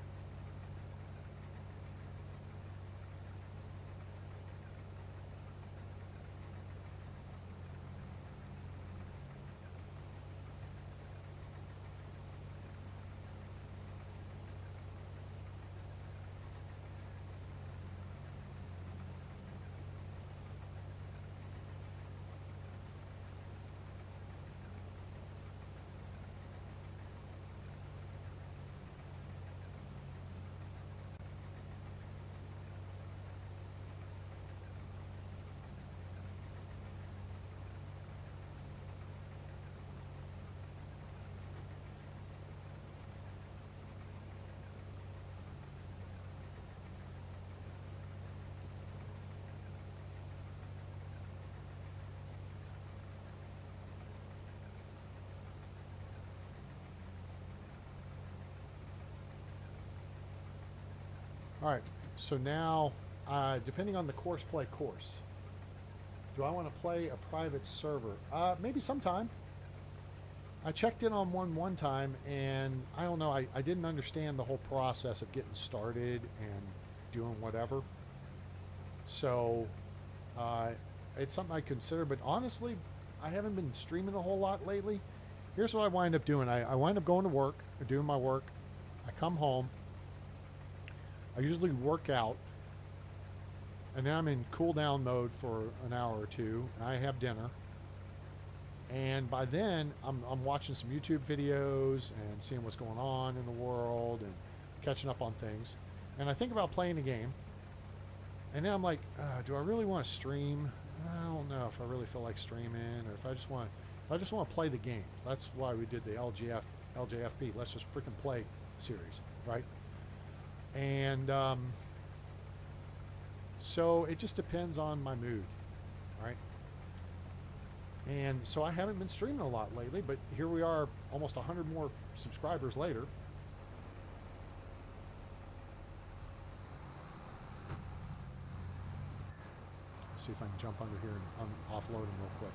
All right, so now, depending on the course play course, do I want to play a private server? Maybe sometime. I checked in on one time, and I don't know, I didn't understand the whole process of getting started and doing whatever. So, it's something I consider, but honestly, I haven't been streaming a whole lot lately. Here's what I wind up doing. I wind up going to work, doing my work. I come home. I usually work out, and then I'm in cool down mode for an hour or two, and I have dinner. And by then, I'm watching some YouTube videos and seeing what's going on in the world and catching up on things. And I think about playing a game, and then I'm like, do I really want to stream? I don't know if I really feel like streaming, or if I just want to play the game. That's why we did the LJFP. Let's just freaking play series, right? And So it just depends on my mood, right? And so I haven't been streaming a lot lately, but here we are, almost 100 more subscribers later. Let's see if I can jump under here and offload them real quick.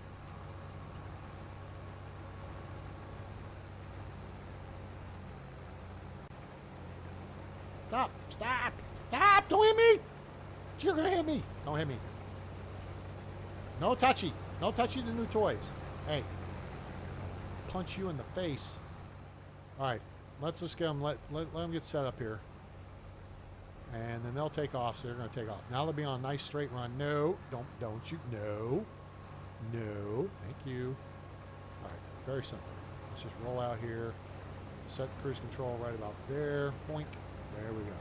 Stop! Stop! Stop! Don't hit me! You're gonna hit me! Don't hit me. No touchy. No touchy to new toys. Hey. Punch you in the face. Alright. Let's just get them, let them get set up here. And then they'll take off, so they're going to take off. Now they'll be on a nice straight run. No. Don't you. No. No. Thank you. Alright. Very simple. Let's just roll out here. Set the cruise control right about there. Boink. There we go.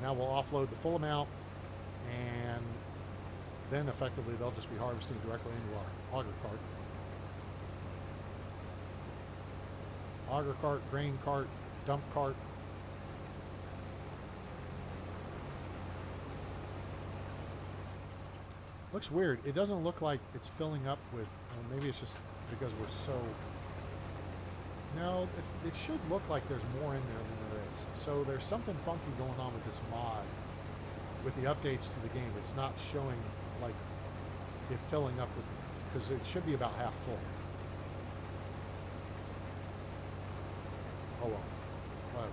Now we'll offload the full amount, and then effectively they'll just be harvesting directly into our auger cart. Auger cart, grain cart, dump cart. Looks weird. It doesn't look like it's filling up with, well, maybe it's just because we're so... No, it should look like there's more in there than there is. So there's something funky going on with this mod. With the updates to the game, it's not showing like it filling up with, because it should be about half full. Oh well, whatever.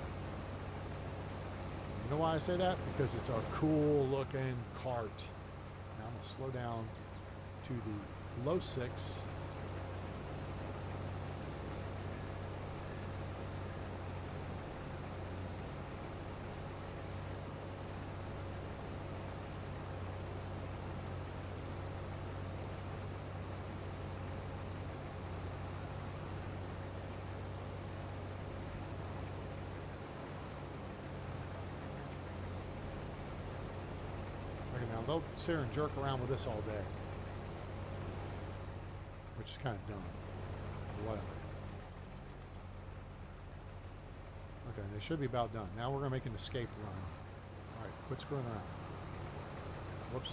You know why I say that? Because it's a cool looking cart. Now I'm going to slow down to the low 6. They'll sit here and jerk around with this all day, which is kind of dumb. Whatever. Okay, they should be about done. Now we're going to make an escape run. All right, quit screwing around. Whoops.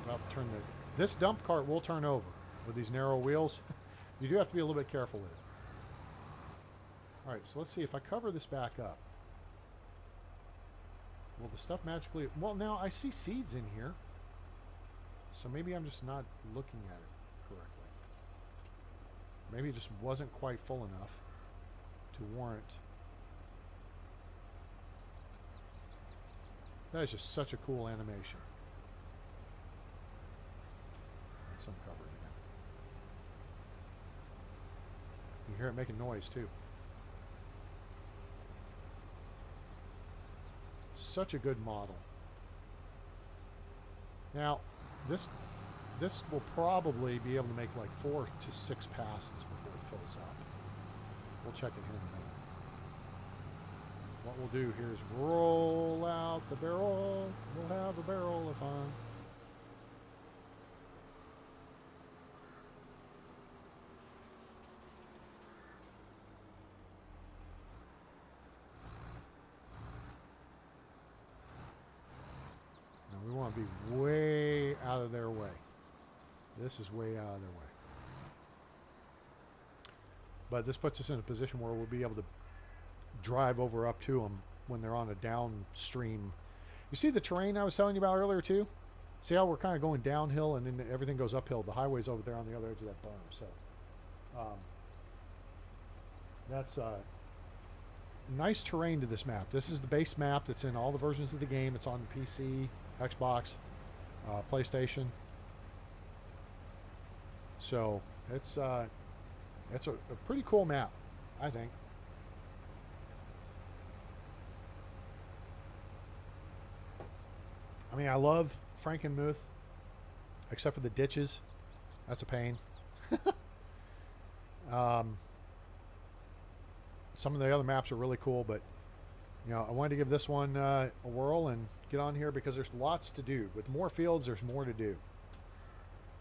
About to turn the... This dump cart will turn over with these narrow wheels. You do have to be a little bit careful with it. All right, so let's see if I cover this back up. Will the stuff magically... Well, now I see seeds in here. So maybe I'm just not looking at it correctly. Maybe it just wasn't quite full enough to warrant... That is just such a cool animation. Let's uncover it again. You hear it making noise too. Such a good model. Now, this will probably be able to make like 4 to 6 passes before it fills up. We'll check it here in a minute. What we'll do here is roll out the barrel. We'll have a barrel of fun. We want to be way out of their way. This is way out of their way. But this puts us in a position where we'll be able to drive over up to them when they're on a downstream. You see the terrain I was telling you about earlier too? See how we're kind of going downhill and then everything goes uphill. The highway's over there on the other edge of that berm. So that's nice terrain to this map. This is the base map that's in all the versions of the game. It's on the PC, Xbox, PlayStation. So it's a pretty cool map, I think. I mean, I love Frankenmuth, except for the ditches. That's a pain. Some of the other maps are really cool, but you know, I wanted to give this one a whirl and get on here because there's lots to do. With more fields, there's more to do.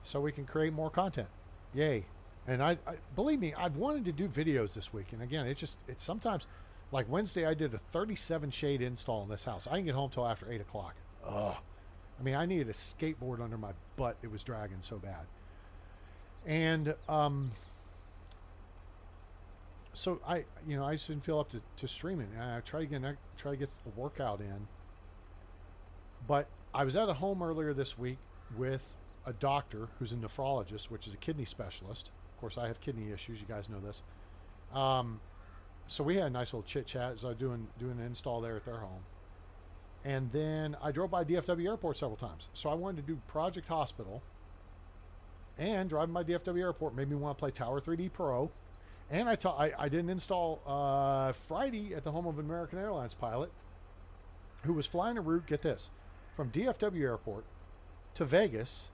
So we can create more content. Yay. And I believe me, I've wanted to do videos this week. And again, it's sometimes, like Wednesday, I did a 37 shade install in this house. I didn't get home till after 8 o'clock. ugh. I mean, I needed a skateboard under my butt. It was dragging so bad. And so I just didn't feel up to streaming. I try to get a workout in. But I was at a home earlier this week with a doctor who's a nephrologist, which is a kidney specialist. Of course, I have kidney issues. You guys know this. So we had a nice little chit chat as I was doing an install there at their home. And then I drove by DFW Airport several times. So I wanted to do Project Hospital, and driving by DFW Airport made me want to play Tower 3D Pro. And I did an install Friday at the home of an American Airlines pilot who was flying a route, get this, from DFW Airport to Vegas,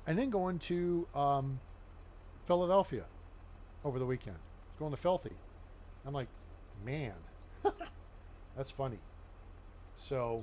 and then going to Philadelphia over the weekend. He's going to Filthy. I'm like, man, that's funny. So,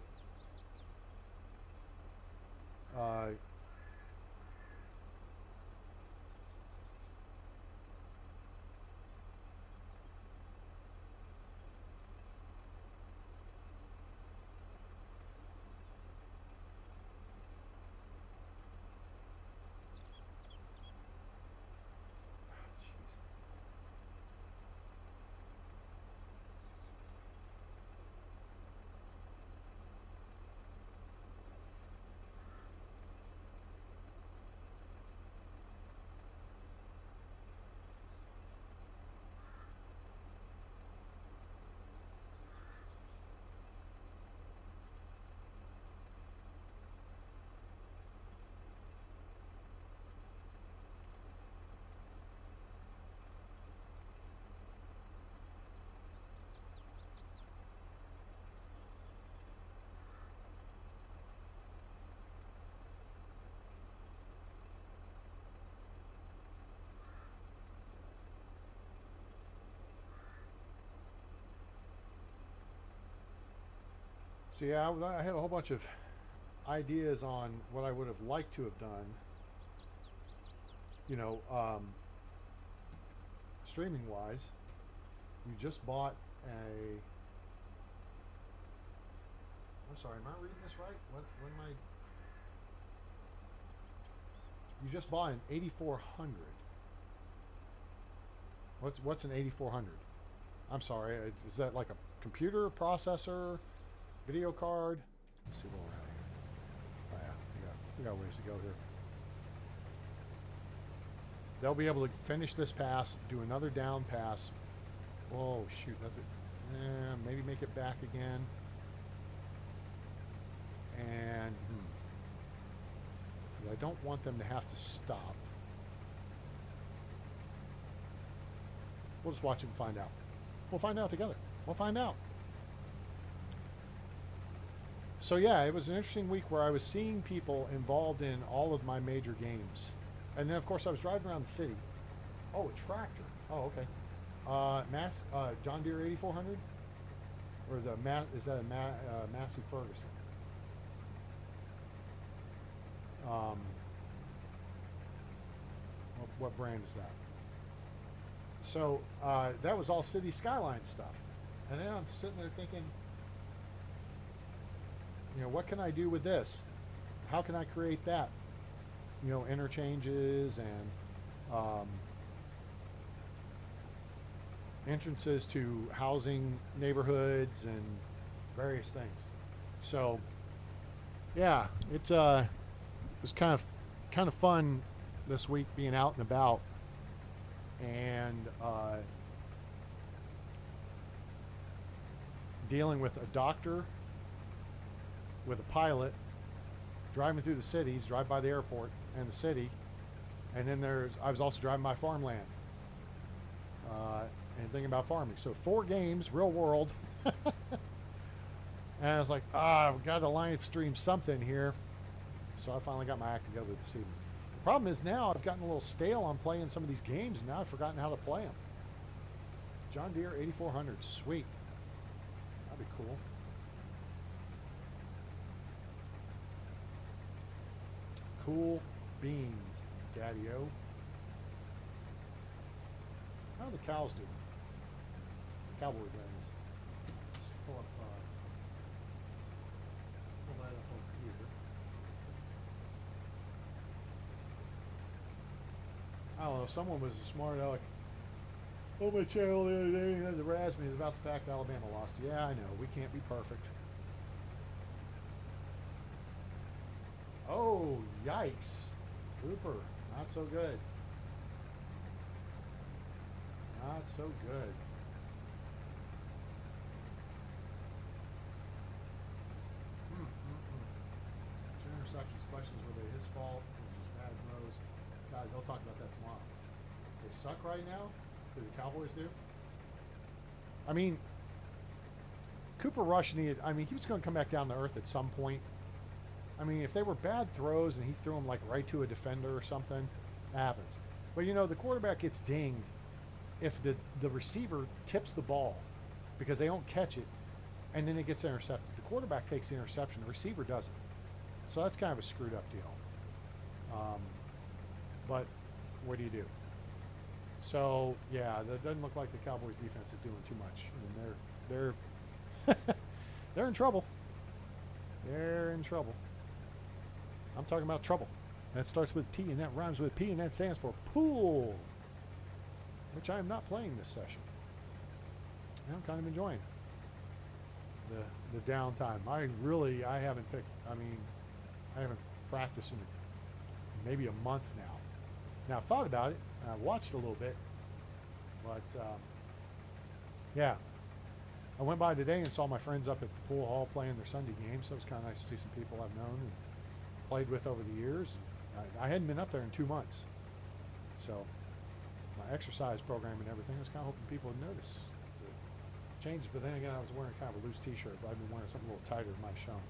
So yeah, I had a whole bunch of ideas on what I would have liked to have done. You know, streaming wise, you just bought a. I'm sorry, am I reading this right? When am I? You just bought an 8400. What's an 8400? I'm sorry, is that like a computer processor? Video card. Let's see where we're at here. Oh yeah, we got ways to go here. They'll be able to finish this pass, do another down pass. Oh shoot, that's it. Maybe make it back again. And I don't want them to have to stop. We'll just watch it and find out. We'll find out together. We'll find out. So yeah, it was an interesting week where I was seeing people involved in all of my major games. And then of course I was driving around the city. Oh, a tractor. Oh, okay. John Deere 8400? Or is that a Massey Ferguson? What brand is that? So that was all City Skyline stuff. And then I'm sitting there thinking, you know, what can I do with this? How can I create that? You know, interchanges and entrances to housing neighborhoods and various things. So, yeah, it was kind of fun this week being out and about, and dealing with a doctor, with a pilot, driving through the cities, drive by the airport and the city, and then I was also driving by farmland and thinking about farming. So 4 games, real world, and I was like, I've got to live stream something here. So I finally got my act together this evening. The problem is now I've gotten a little stale on playing some of these games, and now I've forgotten how to play them. John Deere 8400, sweet. That'd be cool. Cool beans, Daddy-O. How are the cows doing? Cowboy guys. Let's pull up. Pull that up over here. I don't know. Someone was a smart aleck on my channel the other day and had to razz me about the fact Alabama lost. Yeah, I know. We can't be perfect. Oh, yikes. Cooper, not so good. Not so good. Two interceptions. Questions, were they his fault? It was just bad throws. God, they'll talk about that tomorrow. They suck right now? Do the Cowboys do? I mean, Cooper Rush needed, I mean, he was going to come back down to earth at some point. I mean, if they were bad throws and he threw them like right to a defender or something, that happens. But you know, the quarterback gets dinged if the receiver tips the ball because they don't catch it and then it gets intercepted. The quarterback takes the interception, the receiver doesn't. So that's kind of a screwed up deal. But what do you do? So yeah, that doesn't look like the Cowboys defense is doing too much. I mean, they're they're in trouble. They're in trouble. I'm talking about trouble. That starts with T and that rhymes with P and that stands for pool, which I am not playing this session. I'm kind of enjoying the downtime. I haven't picked. I mean, I haven't practiced in maybe a month now. Now I've thought about it. I watched a little bit, but yeah, I went by today and saw my friends up at the pool hall playing their Sunday game. So it was kind of nice to see some people I've known and played with over the years. I hadn't been up there in 2 months, so my exercise program and everything, I was kind of hoping people would notice the changes. But then again, I was wearing kind of a loose T-shirt, but I've been wearing something a little tighter than my shown.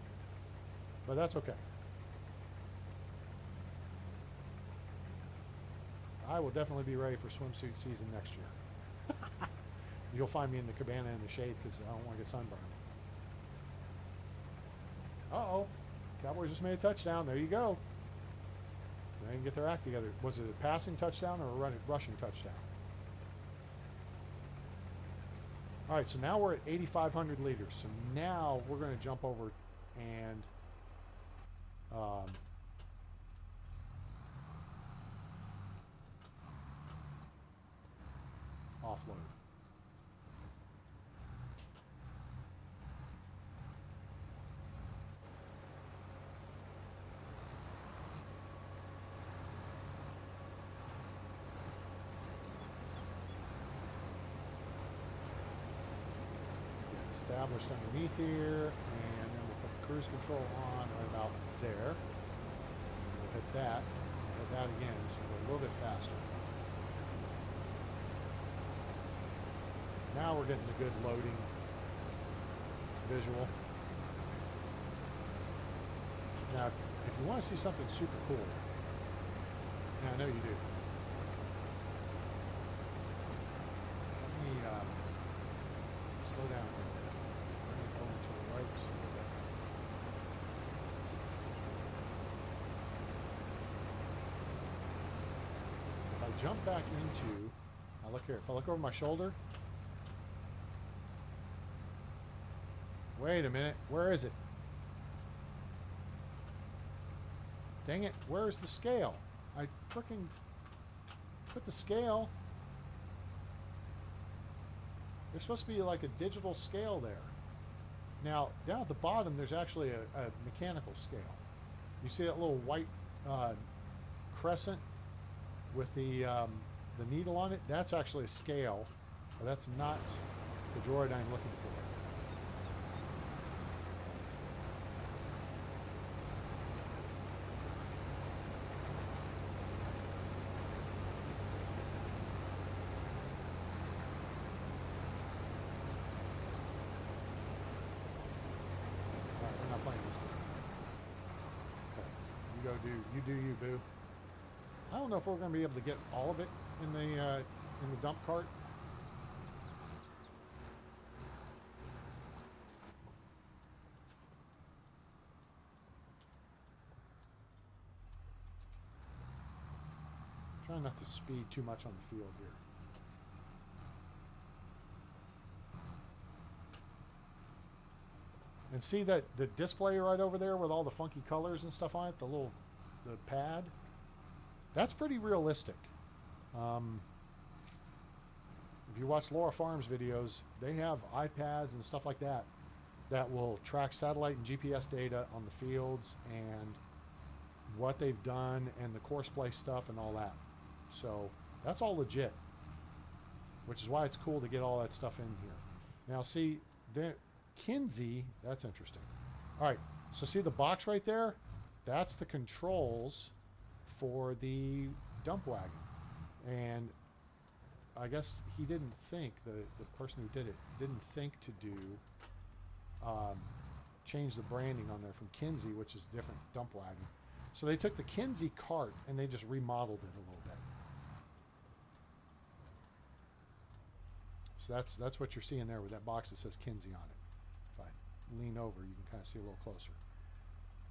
But that's okay. I will definitely be ready for swimsuit season next year. You'll find me in the cabana in the shade because I don't want to get sunburned. Uh-oh. Cowboys just made a touchdown. There you go. They didn't get their act together. Was it a passing touchdown or a rushing touchdown? All right, so now we're at 8,500 liters. So now we're going to jump over and offload. Established underneath here, and then we'll put the cruise control on right about there. We'll hit that, hit that again, so we'll go a little bit faster. Now we're getting a good loading visual. Now, if you want to see something super cool, now I know you do. Let me slow down a little bit. Bring it over to the right just a little bit. If I jump back into, now look here, if I look over my shoulder, wait a minute, where is it? Dang it, where's the scale? I freaking put the scale. There's supposed to be like a digital scale there. Now, down at the bottom, there's actually a mechanical scale. You see that little white crescent with the needle on it? That's actually a scale, but that's not the droid I'm looking for. You do you, boo. I don't know if we're going to be able to get all of it in the dump cart. Trying not to speed too much on the field here. And see that the display right over there with all the funky colors and stuff on it, the pad? That's pretty realistic. If you watch Laura Farm's videos, they have iPads and stuff like that that will track satellite and GPS data on the fields and what they've done and the course play stuff and all that. So that's all legit, which is why it's cool to get all that stuff in here. Now see, the Kinsey, that's interesting. All right, so see the box right there? That's the controls for the dump wagon. And I guess he didn't think, the person who did it, didn't think to do, change the branding on there from Kinsey, which is a different dump wagon. So they took the Kinsey cart and they just remodeled it a little bit. So that's what you're seeing there with that box that says Kinsey on it. If I lean over, you can kind of see a little closer.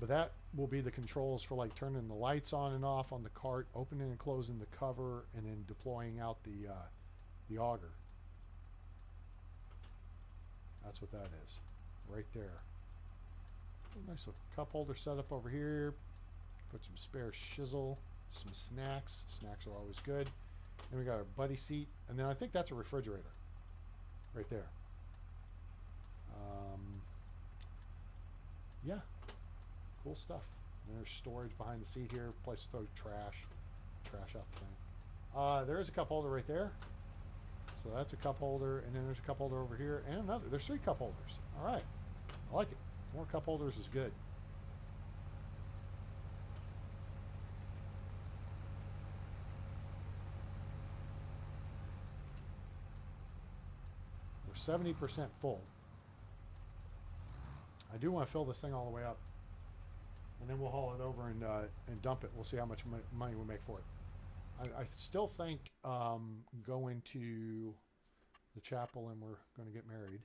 But that will be the controls for like turning the lights on and off on the cart, opening and closing the cover, and then deploying out the auger. That's what that is, right there. Nice little cup holder set up over here. Put some spare shizzle, some snacks. Snacks are always good. And we got our buddy seat, and then I think that's a refrigerator, right there. Yeah, cool stuff. And there's storage behind the seat here. Place to throw trash out the thing. There is a cup holder right there. So that's a cup holder, and then there's a cup holder over here, and another. There's 3 cup holders. All right, I like it. More cup holders is good. We're 70% full. I do want to fill this thing all the way up, and then we'll haul it over and dump it. We'll see how much money we make for it. I still think going to the chapel and we're going to get married.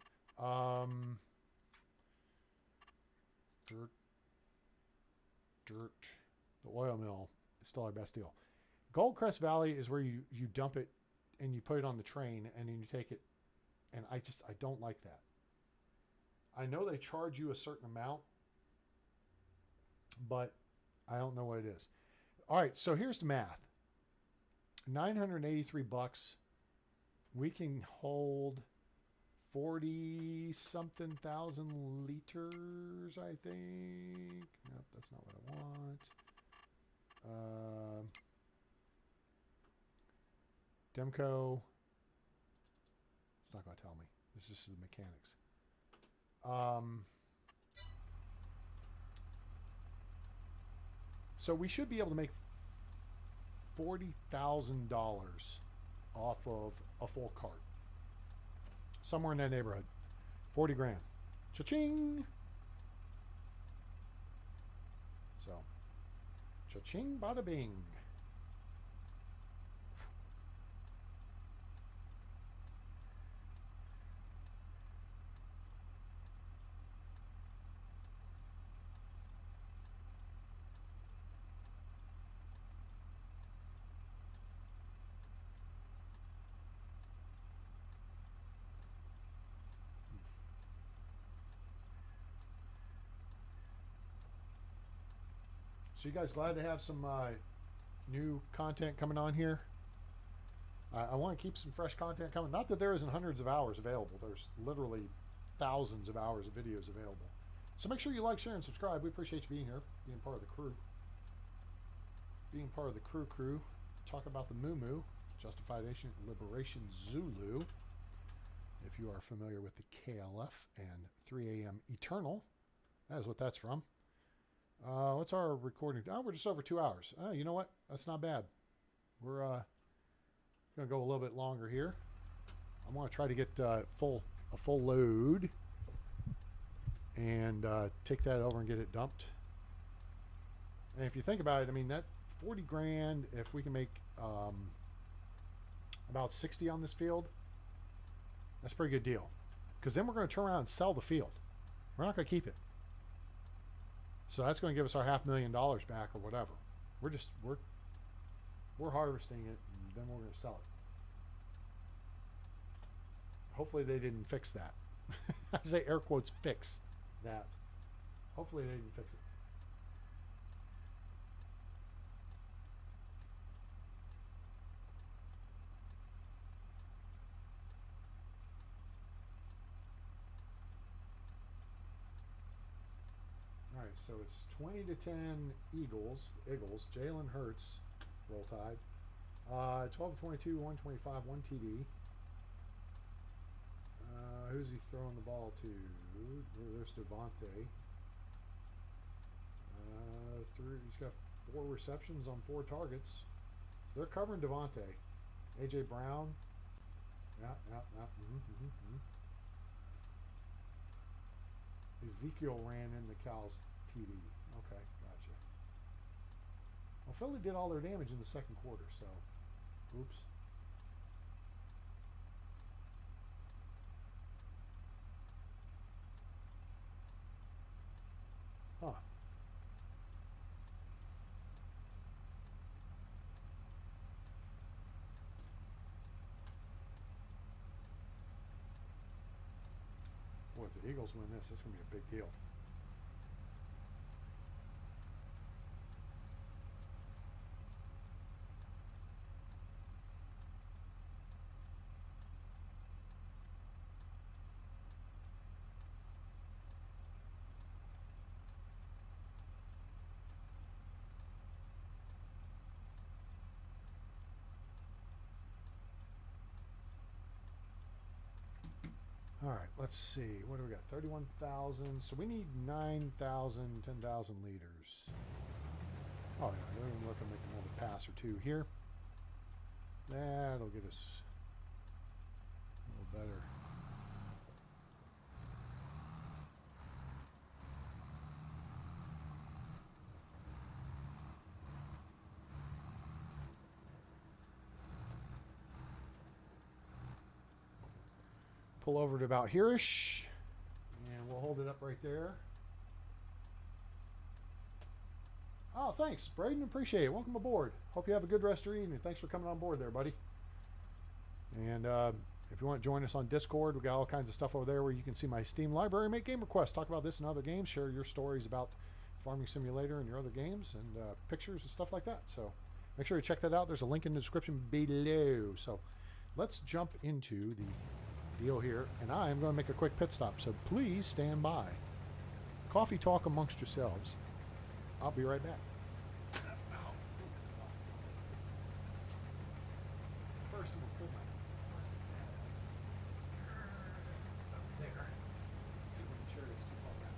Dirt. The oil mill is still our best deal. Goldcrest Valley is where you dump it and you put it on the train and then you take it. And I don't like that. I know they charge you a certain amount, but I don't know what it is. All right, so here's the math. 983 bucks. We can hold 40-something thousand liters, I think. Nope, that's not what I want. Demco. It's not going to tell me. This is just the mechanics. So we should be able to make $40,000 off of a full cart. Somewhere in that neighborhood. 40 grand. Cha-ching! So, cha-ching, bada bing. So you guys glad to have some new content coming on here? I want to keep some fresh content coming. Not that there isn't hundreds of hours available. There's literally thousands of hours of videos available. So make sure you like, share, and subscribe. We appreciate you being here, being part of the crew. Being part of the crew. Talk about the Moo Justified Liberation Zulu. If you are familiar with the KLF and 3 a.m. Eternal, that is what that's from. What's our recording? Oh, we're just over 2 hours. You know what? That's not bad. We're going to go a little bit longer here. I want to try to get a full load and take that over and get it dumped. And if you think about it, I mean, that 40 grand, if we can make about 60 on this field, that's a pretty good deal. Because then we're going to turn around and sell the field. We're not going to keep it. So that's going to give us our $500,000 back or whatever. We're harvesting it and then we're going to sell it. Hopefully they didn't fix that. I say air quotes fix. that. Hopefully they didn't fix it. All right, so it's 20-10 Eagles. Jalen Hurts, Roll Tide. 12-22, 125, 1 TD. Who's he throwing the ball to? There's Devontae. He's got 4 receptions on 4 targets. So they're covering Devontae. AJ Brown. Yeah. Ezekiel ran in the Cal's TD. Okay, gotcha. Well, Philly did all their damage in the second quarter, so oops. Huh. Boy, if the Eagles win this, it's going to be a big deal. All right, let's see. What do we got? 31,000. So we need 9,000, 10,000 liters. Oh, yeah. We're going to let them make another pass or two here. That'll get us a little better. Pull over to about here-ish, and we'll hold it up right there. Oh, thanks, Braden. Appreciate it. Welcome aboard. Hope you have a good rest of your evening. Thanks for coming on board there, buddy. And if you want to join us on Discord, we got all kinds of stuff over there where you can see my Steam library, make game requests, talk about this and other games, share your stories about Farming Simulator and your other games, and pictures and stuff like that. So make sure you check that out. There's a link in the description below. So let's jump into the deal here, and I am going to make a quick pit stop, so please stand by. Coffee talk amongst yourselves. I'll be right back. First, I'm going to pull my plastic bag up there. The chair is too far back.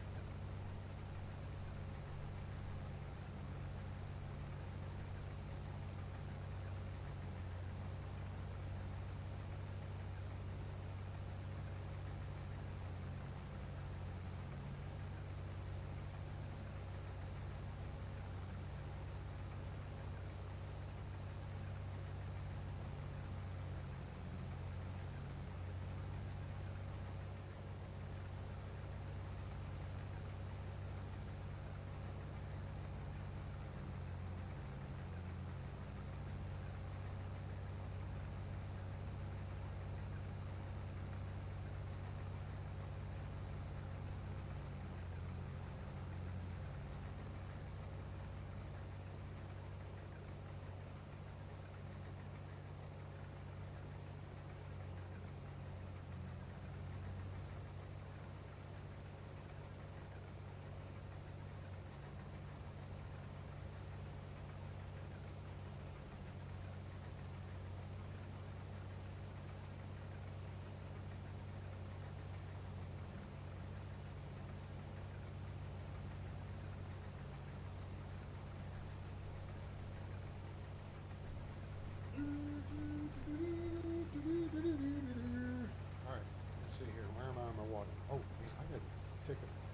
See here, where am I on my water? Oh, man, I gotta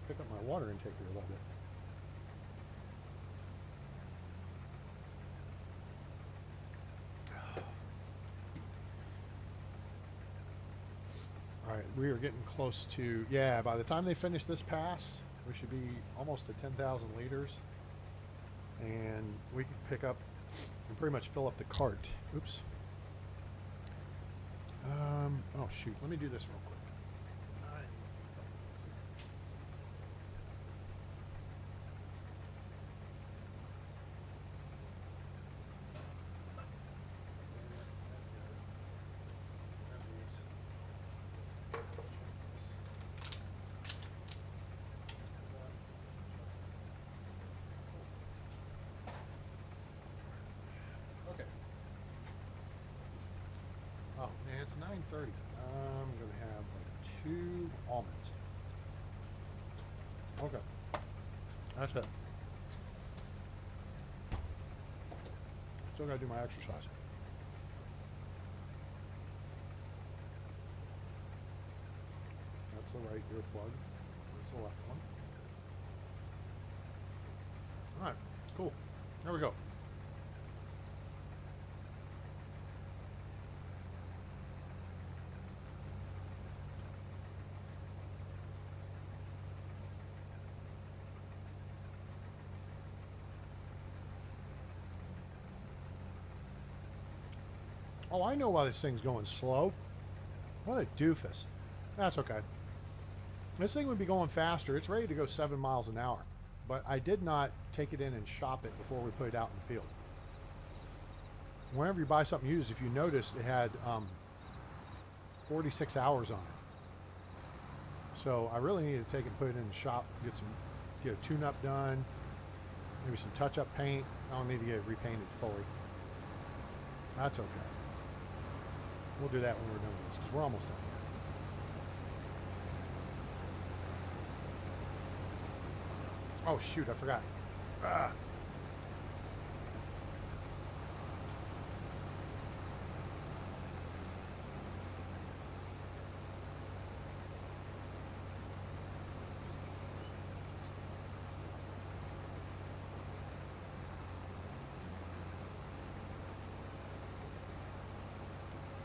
pick up my water intake here a little bit. All right, we are getting close to, yeah, by the time they finish this pass, we should be almost to 10,000 liters. And we can pick up and pretty much fill up the cart. Oops. Oh, shoot. Let me do this real quick. Okay. Oh man, it's 9:30. I'm gonna have like 2 almonds. Okay, that's it. Still gotta do my exercise. That's the right ear plug. That's the left one. All right, cool. There we go. Oh, I know why this thing's going slow. What a doofus. That's okay. This thing would be going faster. It's ready to go 7 miles an hour. But I did not take it in and shop it before we put it out in the field. Whenever you buy something used, if you noticed, it had 46 hours on it. So I really need to take it and put it in the shop, get a tune-up done, maybe some touch-up paint. I don't need to get it repainted fully. That's okay. We'll do that when we're done with this, because we're almost done here. Oh shoot, I forgot. Ah.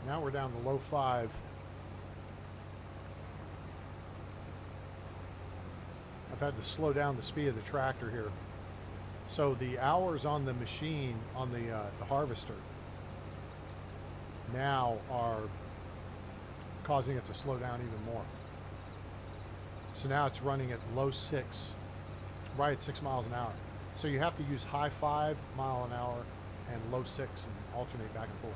Now we're down to low 5. I've had to slow down the speed of the tractor here. So the hours on the machine, on the harvester, now are causing it to slow down even more. So now it's running at low 6, right at 6 miles an hour. So you have to use high 5 mile an hour and low 6 and alternate back and forth.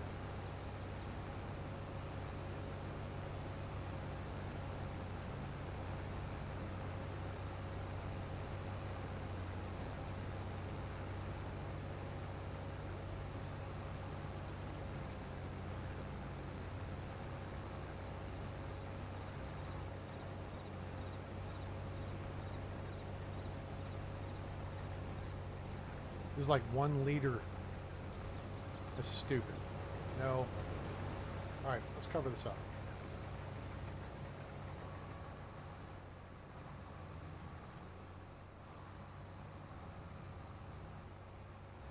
This is like 1 liter. That's stupid. No. All right, let's cover this up.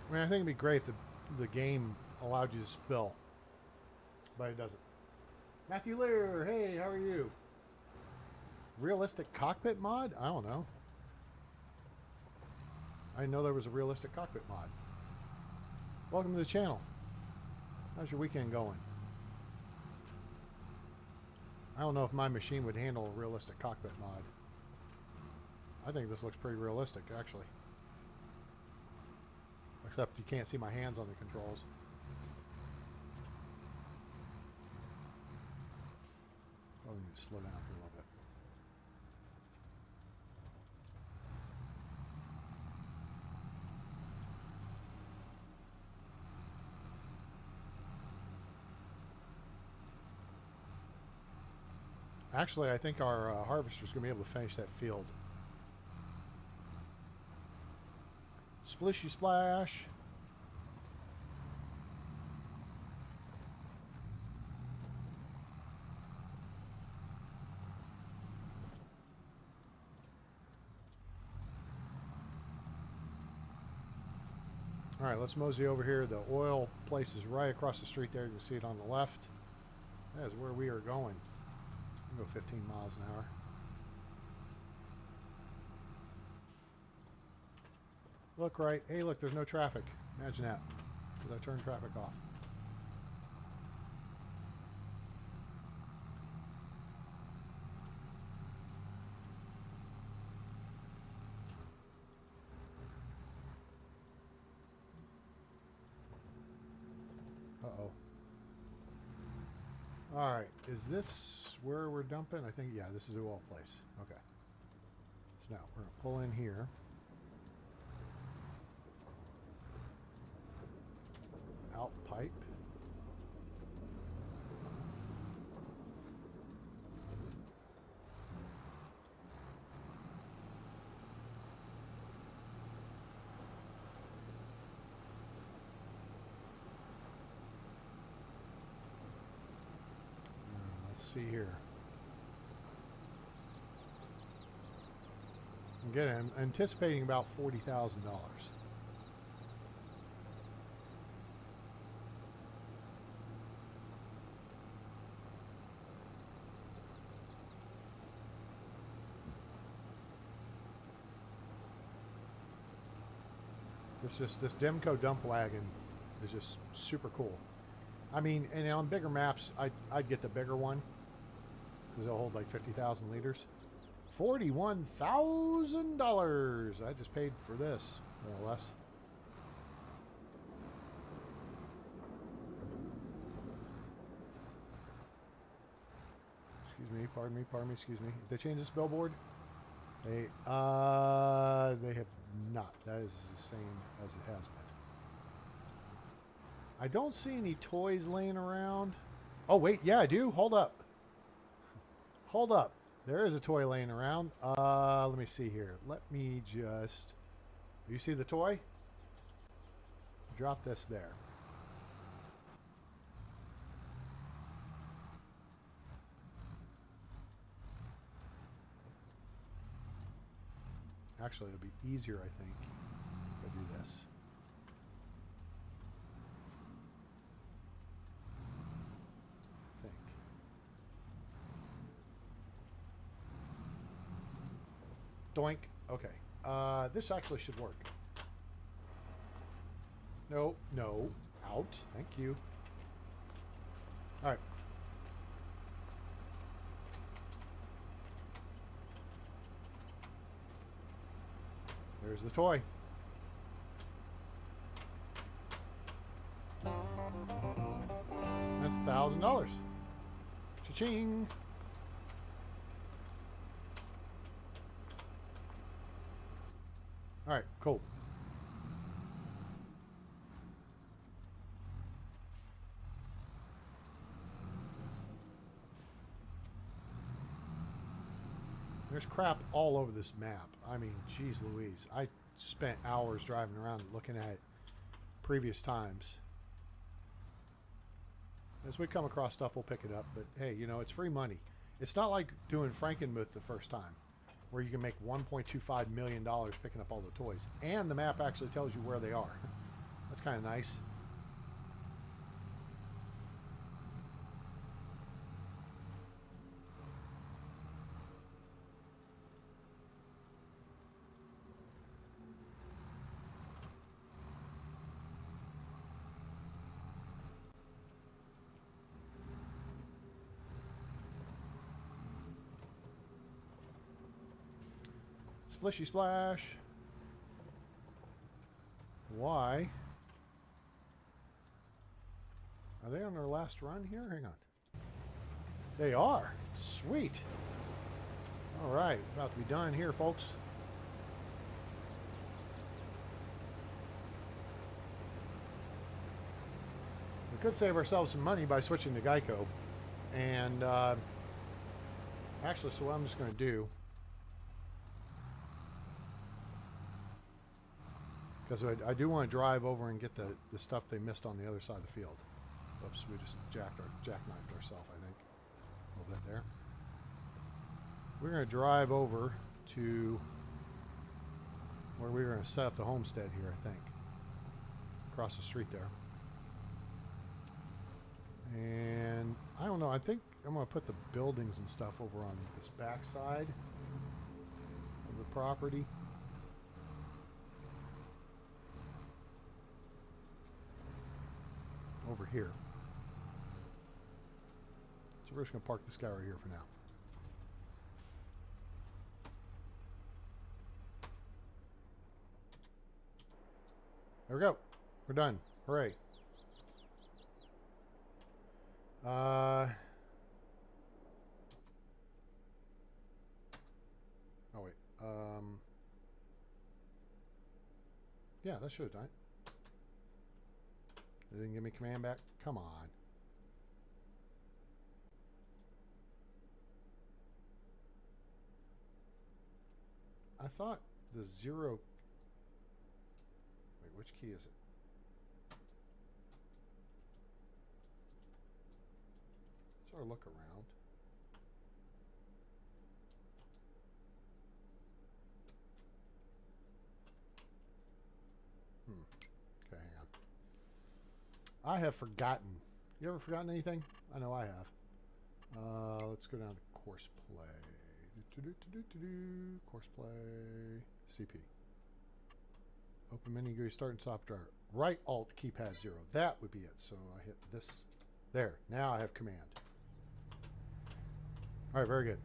I mean, I think it'd be great if the game allowed you to spill, but it doesn't. Matthew Lear, hey, how are you? Realistic cockpit mod? I don't know. I didn't know there was a realistic cockpit mod. Welcome to the channel. How's your weekend going? I don't know if my machine would handle a realistic cockpit mod. I think this looks pretty realistic, actually. Except you can't see my hands on the controls. Probably need to slow down here a little bit. Actually, I think our harvester's going to be able to finish that field. Splishy splash. All right, let's mosey over here. The oil place is right across the street there. You can see it on the left. That is where we are going. We'll go 15 miles an hour. Look right. Hey, look, there's no traffic. Imagine that. Because I turned traffic off. Uh-oh. All right. Is this where we're dumping? I think, yeah, this is the oil place. Okay. So now we're going to pull in here. out pipe. Let's see here. Again, I'm anticipating about $40,000. This Demco dump wagon is just super cool. I mean, and on bigger maps, I'd get the bigger one because it'll hold like 50,000 liters. $41,000 I just paid for this, more or less. Excuse me, pardon me, excuse me. Did they change this billboard? They have not. That is the same as it has been. I don't see any toys laying around. Oh wait, yeah I do. Hold up. Hold up. There is a toy laying around. Let me see here. Let me just... You see the toy? Drop this there. Actually, it'll be easier, I think, if I do this. Doink. Okay. This actually should work. No, no. Out. Thank you. All right. There's the toy. That's $1,000. Cha-ching. All right, cool. There's crap all over this map. I mean, geez Louise. I spent hours driving around looking at previous times. As we come across stuff, we'll pick it up. But hey, you know, it's free money. It's not like doing Frankenmuth the first time, where you can make $1.25 million picking up all the toys. And the map actually tells you where they are. That's kind of nice. Splishy splash. Why? Are they on their last run here? Hang on. They are. Sweet. All right. About to be done here, folks. We could save ourselves some money by switching to Geico. And actually, so what I'm just going to do, because I do want to drive over and get the stuff they missed on the other side of the field. Whoops, we just jackknifed ourselves, I think. A little bit there. We're going to drive over to where we're going to set up the homestead here, I think. Across the street there. And I don't know, I think I'm going to put the buildings and stuff over on this back side of the property. Over here. So we're just going to park this guy right here for now. There we go. We're done. Hooray. Oh wait. Yeah, that should have done it. They didn't give me command back? Come on. I thought the 0... Wait, which key is it? Let's sort of look around. Okay, hang on. I have forgotten. You ever forgotten anything? I know I have. Let's go down to course play. Course play. CP. Open menu, go start and stop drawer. Right Alt keypad 0. That would be it. So I hit this. There. Now I have command. All right, very good.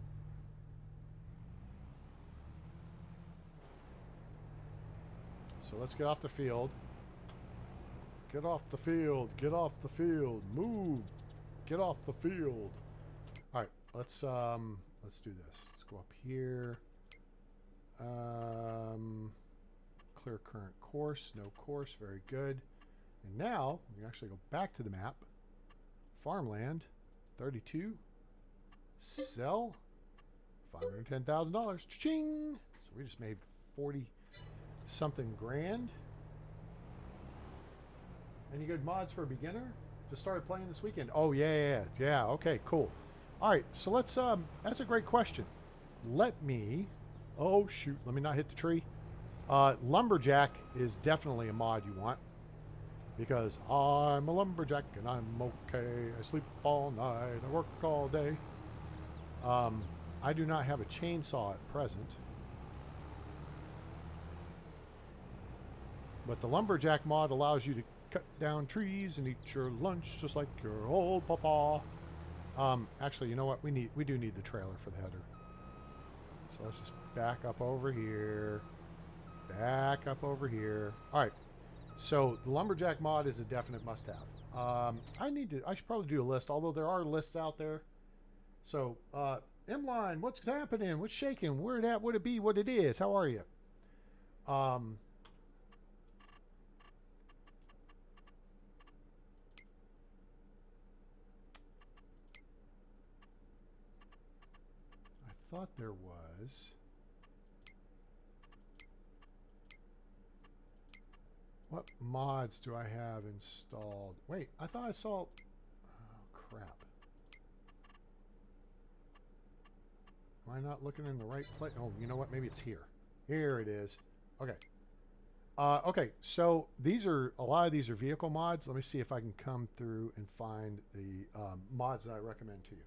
So let's get off the field. Get off the field. Get off the field. Move. Get off the field. All right, let's do this. Let's go up here. Clear current course. No course. Very good. And now we can actually go back to the map. Farmland. 32. Sell. $510,000. Cha-ching! So we just made 40 something grand. Any good mods for a beginner? Just started playing this weekend. Oh yeah. Okay, cool. All right, so let's that's a great question. Let me, oh shoot, let me not hit the tree. Lumberjack is definitely a mod you want, because I'm a lumberjack and I'm okay. I sleep all night, I work all day. I do not have a chainsaw at present, but the lumberjack mod allows you to cut down trees and eat your lunch just like your old papa. Actually, you know what? We do need the trailer for the header. So let's just back up over here. Back up over here. All right. So the lumberjack mod is a definite must-have. I should probably do a list, although there are lists out there. So, M-Line, what's happening? What's shaking? Where it at? Would it be? What it is? How are you? I thought there was. What mods do I have installed? Wait, I thought I saw. Oh, crap. Am I not looking in the right place? Oh, you know what? Maybe it's here. Here it is. Okay. Okay, so a lot of these are vehicle mods. Let me see if I can come through and find the mods that I recommend to you.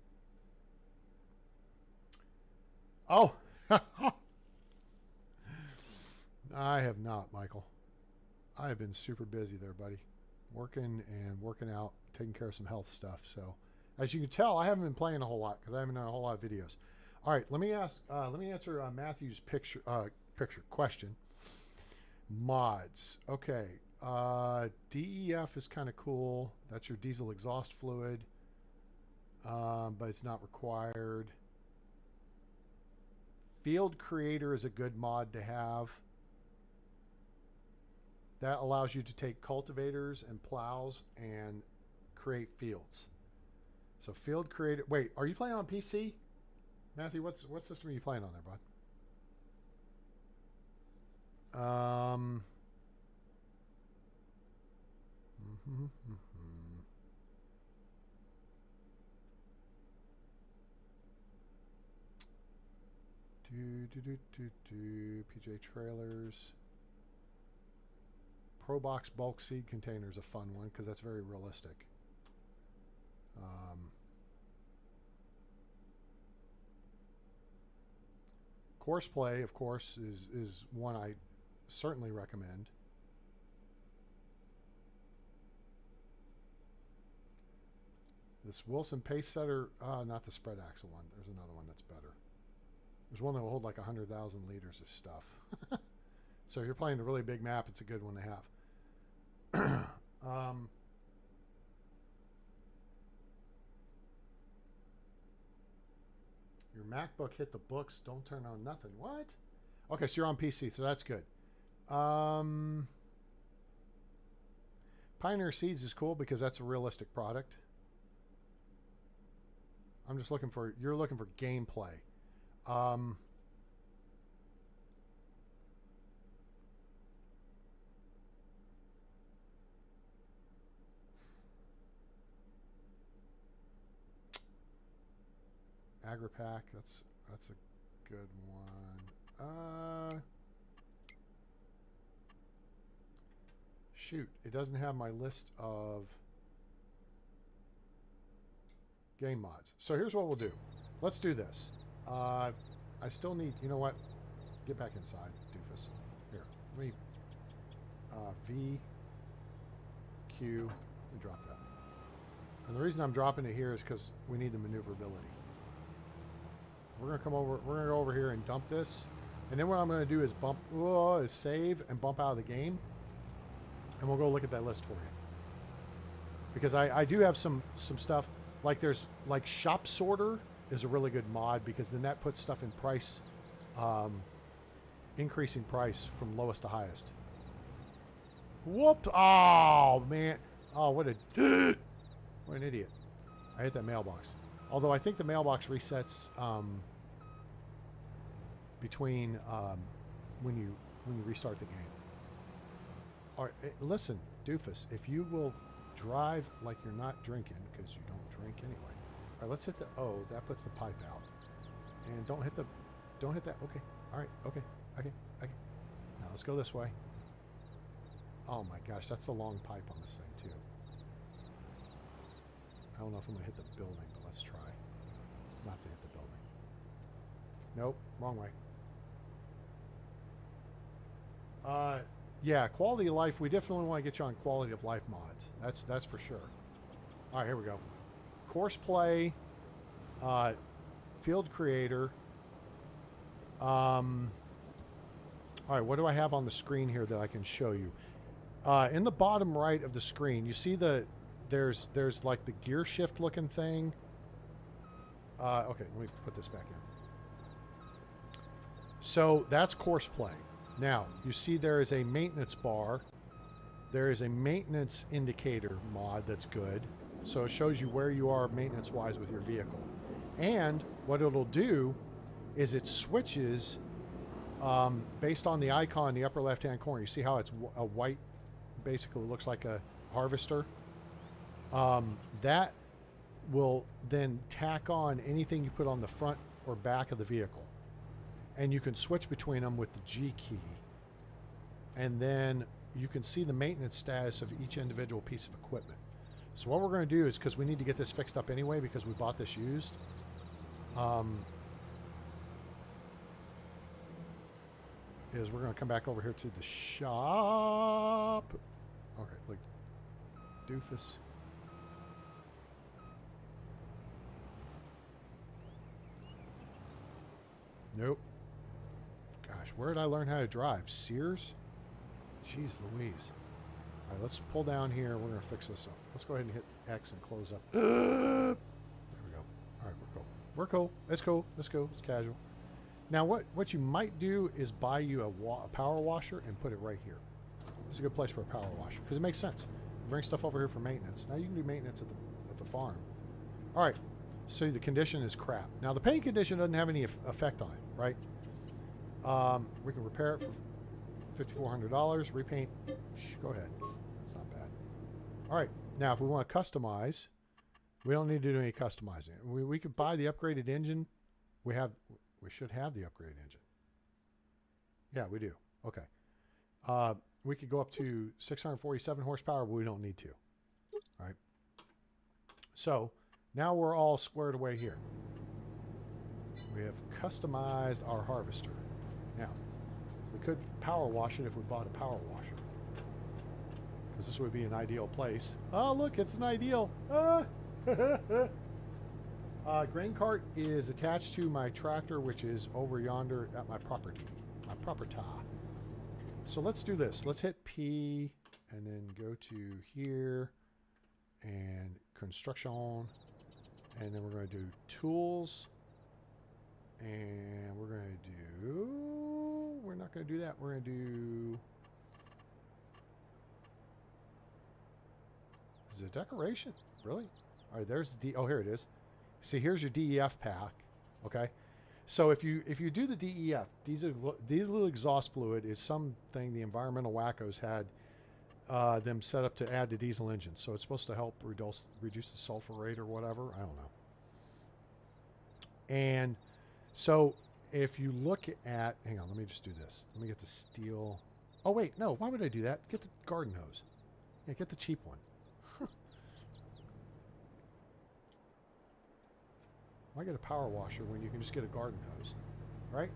Oh, I have not, Michael. I have been super busy there, buddy. Working and working out, taking care of some health stuff. So, as you can tell, I haven't been playing a whole lot because I haven't done a whole lot of videos. All right, let me answer Matthew's question. Mods. Okay. DEF is kind of cool. That's your diesel exhaust fluid, but it's not required. Field Creator is a good mod to have. That allows you to take cultivators and plows and create fields. So Field Creator. Wait, are you playing on PC? Matthew, what system are you playing on there, bud? PJ Trailers. Pro Box bulk seed container is a fun one because that's very realistic. Courseplay, of course, is one I certainly recommend. This Wilson Pace Setter, not the spread axle one. There's another one that's better. There's one that will hold like 100,000 liters of stuff. So if you're playing a really big map, it's a good one to have. Your MacBook hit the books. Don't turn on nothing. What? Okay, so you're on PC, so that's good. Pioneer Seeds is cool because that's a realistic product. I'm just looking for, you're looking for gameplay. AgriPack, that's a good one. Shoot, it doesn't have my list of game mods. So here's what we'll do. Let's do this. I still need, you know what? Get back inside, doofus. Here, let me V, Q, let me drop that. And the reason I'm dropping it here is because we need the maneuverability. We're gonna come over, we're gonna go over here and dump this. And then what I'm gonna do is is save and bump out of the game. And we'll go look at that list for you. Because I do have some stuff, like there's, like Shop Sorter is a really good mod because then that puts stuff in price, increasing price from lowest to highest. Whoop! Oh, man. Oh, what an idiot. I hit that mailbox. Although I think the mailbox resets between when you restart the game. All right, listen, doofus, if you will drive like you're not drinking, because you don't drink anyway. All right, let's hit the O. That puts the pipe out. And don't hit that. Okay. All right. Okay. Now let's go this way. Oh my gosh, that's a long pipe on this thing too. I don't know if I'm gonna hit the building, but let's try. Not to hit the building. Nope, wrong way. Yeah, quality of life. We definitely want to get you on quality of life mods. That's for sure. All right, here we go. Course play, field creator. All right, what do I have on the screen here that I can show you? In the bottom right of the screen, you see there's like the gear shift looking thing. Okay, let me put this back in. So that's course play. Now, you see there is a maintenance bar. There is a maintenance indicator mod that's good. So it shows you where you are maintenance-wise with your vehicle. And what it'll do is it switches based on the icon in the upper left-hand corner. You see how it's a white, basically looks like a harvester? That will then tack on anything you put on the front or back of the vehicle. And you can switch between them with the G key. And then you can see the maintenance status of each individual piece of equipment. So what we're going to do is, because we need to get this fixed up anyway because we bought this used, is we're going to come back over here to the shop. Okay, look, doofus. Nope. Gosh, where did I learn how to drive? Sears? Jeez Louise. All right, let's pull down here. We're going to fix this up. Let's go ahead and hit X and close up. There we go. All right, we're cool. We're cool. It's cool. Let's go. It's casual. Now, what you might do is buy you a power washer and put it right here. This is a good place for a power washer because it makes sense. You bring stuff over here for maintenance. Now you can do maintenance at the farm. All right. So the condition is crap. Now the paint condition doesn't have any effect on it, right? We can repair it for $5,400. Repaint. Go ahead. That's not bad. All right. Now if we want to customize, we don't need to do any customizing. We could buy the upgraded engine. We should have the upgraded engine. Yeah, we do. Okay. We could go up to 647 horsepower, but we don't need to. All right. So now we're all squared away here. We have customized our harvester. Now, we could power wash it if we bought a power washer. Because this would be an ideal place. Oh, look, it's an ideal. Grain cart is attached to my tractor, which is over yonder at my property. My property. So let's do this. Let's hit P and then go to here and construction. And then we're going to do tools. And we're going to do... We're not going to do that. We're going to do... Is it decoration? Really? All right, there's the D. Oh, here it is. See, here's your DEF pack. Okay. So if you do the DEF, diesel exhaust fluid is something the environmental wackos had them set up to add to diesel engines. So it's supposed to help reduce the sulfur rate or whatever. I don't know. And so if you look at, hang on, let me just do this. Let me get the steel. Oh, wait, no, why would I do that? Get the garden hose. Yeah, get the cheap one. Why get a power washer when you can just get a garden hose, right?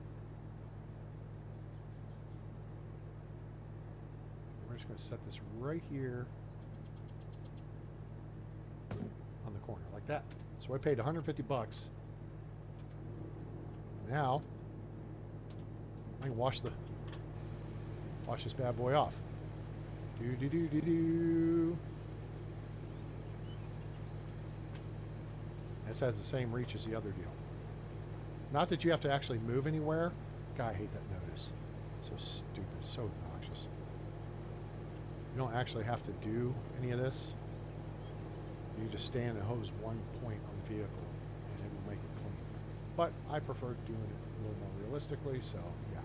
We're just going to set this right here on the corner, like that. So I paid 150 bucks. Now, I can wash this bad boy off. Do. This has the same reach as the other deal. Not that you have to actually move anywhere. God, I hate that notice. It's so stupid, so obnoxious. You don't actually have to do any of this. You just stand and hose one point on the vehicle and it will make it clean. But I prefer doing it a little more realistically, so yeah.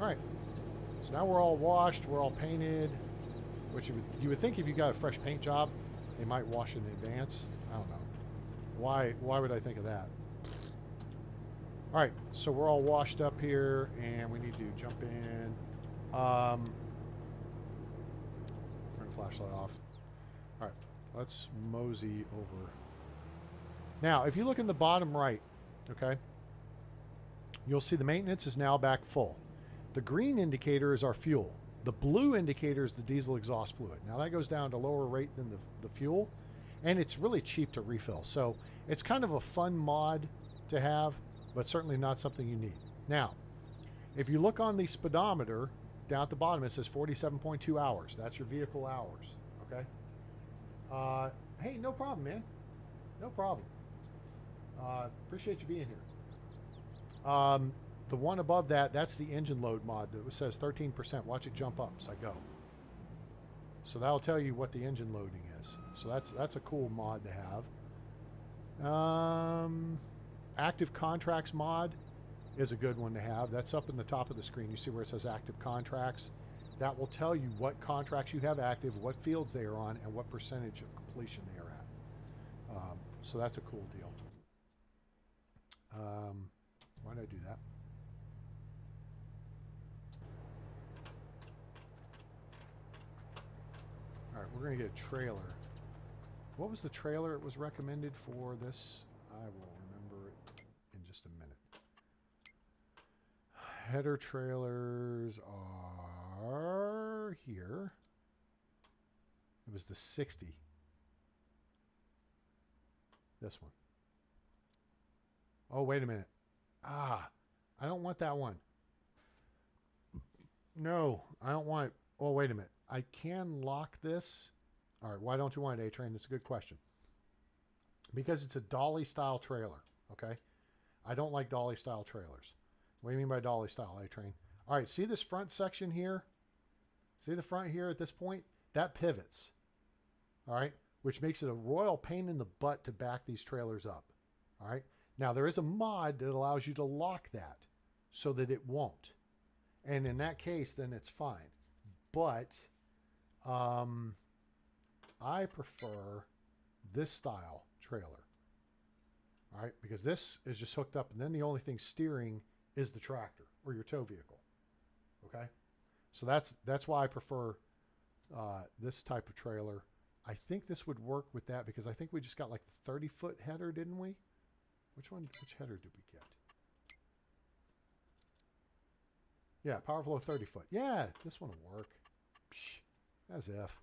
Alright, so now we're all washed, we're all painted, which you would think if you got a fresh paint job, they might wash it in advance. I don't know. Why would I think of that? Alright, so we're all washed up here, and we need to jump in. Turn the flashlight off. Alright, let's mosey over. Now, if you look in the bottom right, okay, you'll see the maintenance is now back full. The green indicator is our fuel. The blue indicator is the diesel exhaust fluid. Now that goes down to lower rate than the fuel, and it's really cheap to refill. So it's kind of a fun mod to have, but certainly not something you need. Now, if you look on the speedometer, down at the bottom it says 47.2 hours. That's your vehicle hours, okay? Hey, no problem, man. No problem. Appreciate you being here. The one above that, that's the engine load mod that says 13%. Watch it jump up as I go. So that'll tell you what the engine loading is. So that's a cool mod to have. Active contracts mod is a good one to have. That's up in the top of the screen. You see where it says active contracts? That will tell you what contracts you have active, what fields they are on, and what percentage of completion they are at. So that's a cool deal. Why did I do that? All right, we're going to get a trailer. What was the trailer it was recommended for this? I will remember it in just a minute. Header trailers are here. It was the 60. This one. Oh, wait a minute. I don't want that one. No, I don't want... Oh, wait a minute. I can lock this. All right, why don't you want it, A-Train? That's a good question. Because it's a dolly style trailer, okay? I don't like dolly style trailers. What do you mean by dolly style, A-Train? All right, see this front section here? See the front here at this point? That pivots, all right? Which makes it a royal pain in the butt to back these trailers up, all right? Now, there is a mod that allows you to lock that so that it won't. And in that case, then it's fine. But I prefer this style trailer, all right? Because this is just hooked up, and then the only thing steering is the tractor or your tow vehicle, okay? So that's why I prefer this type of trailer. I think this would work with that because I think we just got like the 30-foot header, didn't we? Which header did we get? Yeah, PowerFlow 30-foot. Yeah, this one will work. Psh, as if.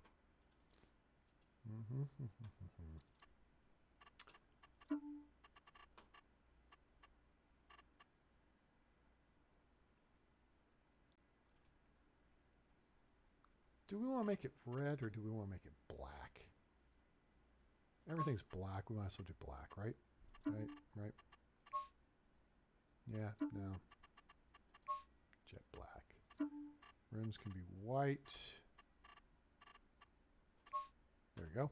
Do we want to make it red or do we want to make it black? Everything's black. We might as well do black, right? Right. Yeah, no. Jet Rims can be white. There you go.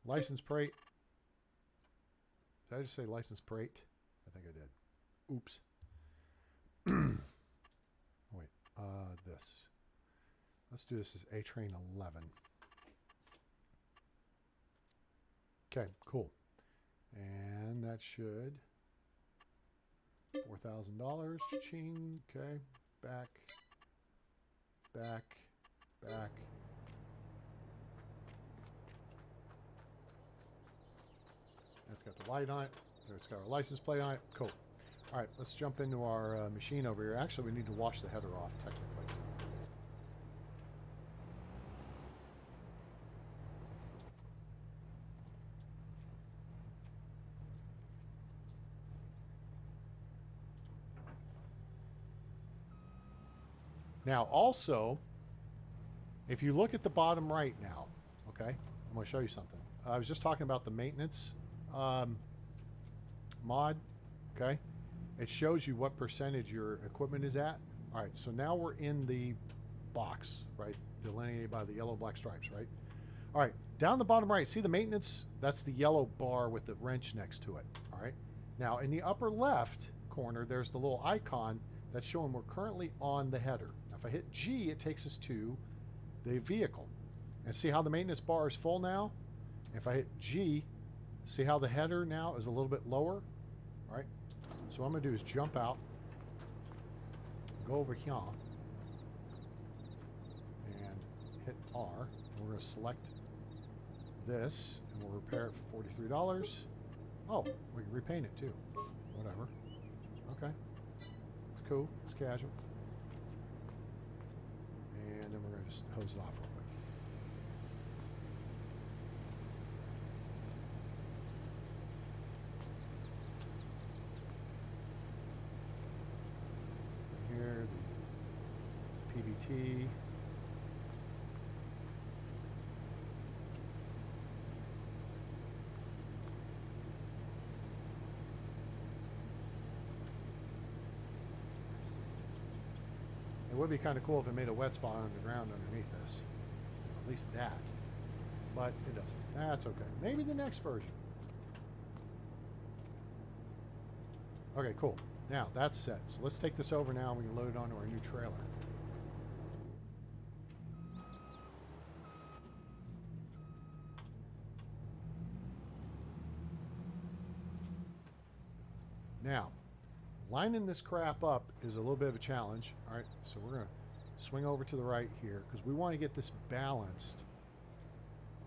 License plate. Did I just say license plate? I think I did. Oops. Wait. This. Let's do this as A-Train 11. Okay, cool. And that should $4,000. Ching. Okay. Back. Back. Back. That's got the light on it. It's got our license plate on it. Cool. All right, let's jump into our machine over here. Actually, we need to wash the header off, technically. Now, also, if you look at the bottom right now, okay, I'm going to show you something. I was just talking about the maintenance mod, okay? It shows you what percentage your equipment is at. All right, so now we're in the box, right? Delineated by the yellow black stripes, right? All right, down the bottom right, see the maintenance? That's the yellow bar with the wrench next to it, all right? Now, in the upper left corner, there's the little icon that's showing we're currently on the header. Now, if I hit G, it takes us to the vehicle. And see how the maintenance bar is full now? If I hit G, see how the header now is a little bit lower? All right? So what I'm going to do is jump out, go over here, and hit R. And we're going to select this, and we'll repair it for $43. Oh, we can repaint it too. Whatever. Okay. It's cool. It's casual. And then we're going to just hose it off real quick. Here, the PVT. It would be kind of cool if it made a wet spot on the ground underneath this. At least that. But it doesn't. That's okay. Maybe the next version. Okay, cool. Now, that's set. So let's take this over now and we can load it onto our new trailer. Now, lining this crap up is a little bit of a challenge. All right, so we're going to swing over to the right here because we want to get this balanced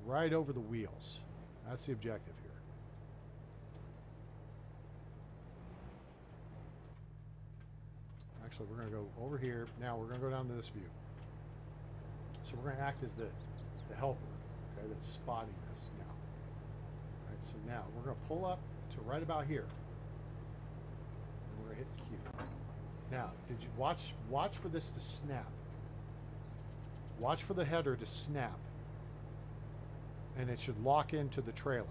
right over the wheels. That's the objective here. Actually, we're going to go over here. Now we're going to go down to this view. So we're going to act as the helper, okay, that's spotting this now. All right, so now we're going to pull up to right about here. And we're going to hit Q. Now, did you watch for this to snap? Watch for the header to snap. And it should lock into the trailer.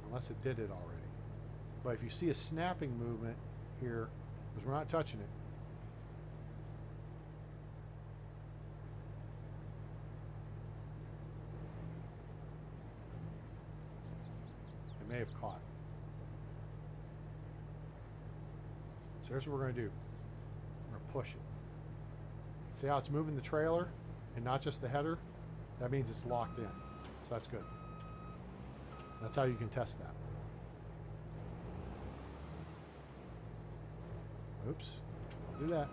Unless it did it already. But if you see a snapping movement here, because we're not touching it, it may have caught. So here's what we're going to do. We're going to push it. See how it's moving the trailer and not just the header? That means it's locked in. So that's good. That's how you can test that. Oops. Don't do that.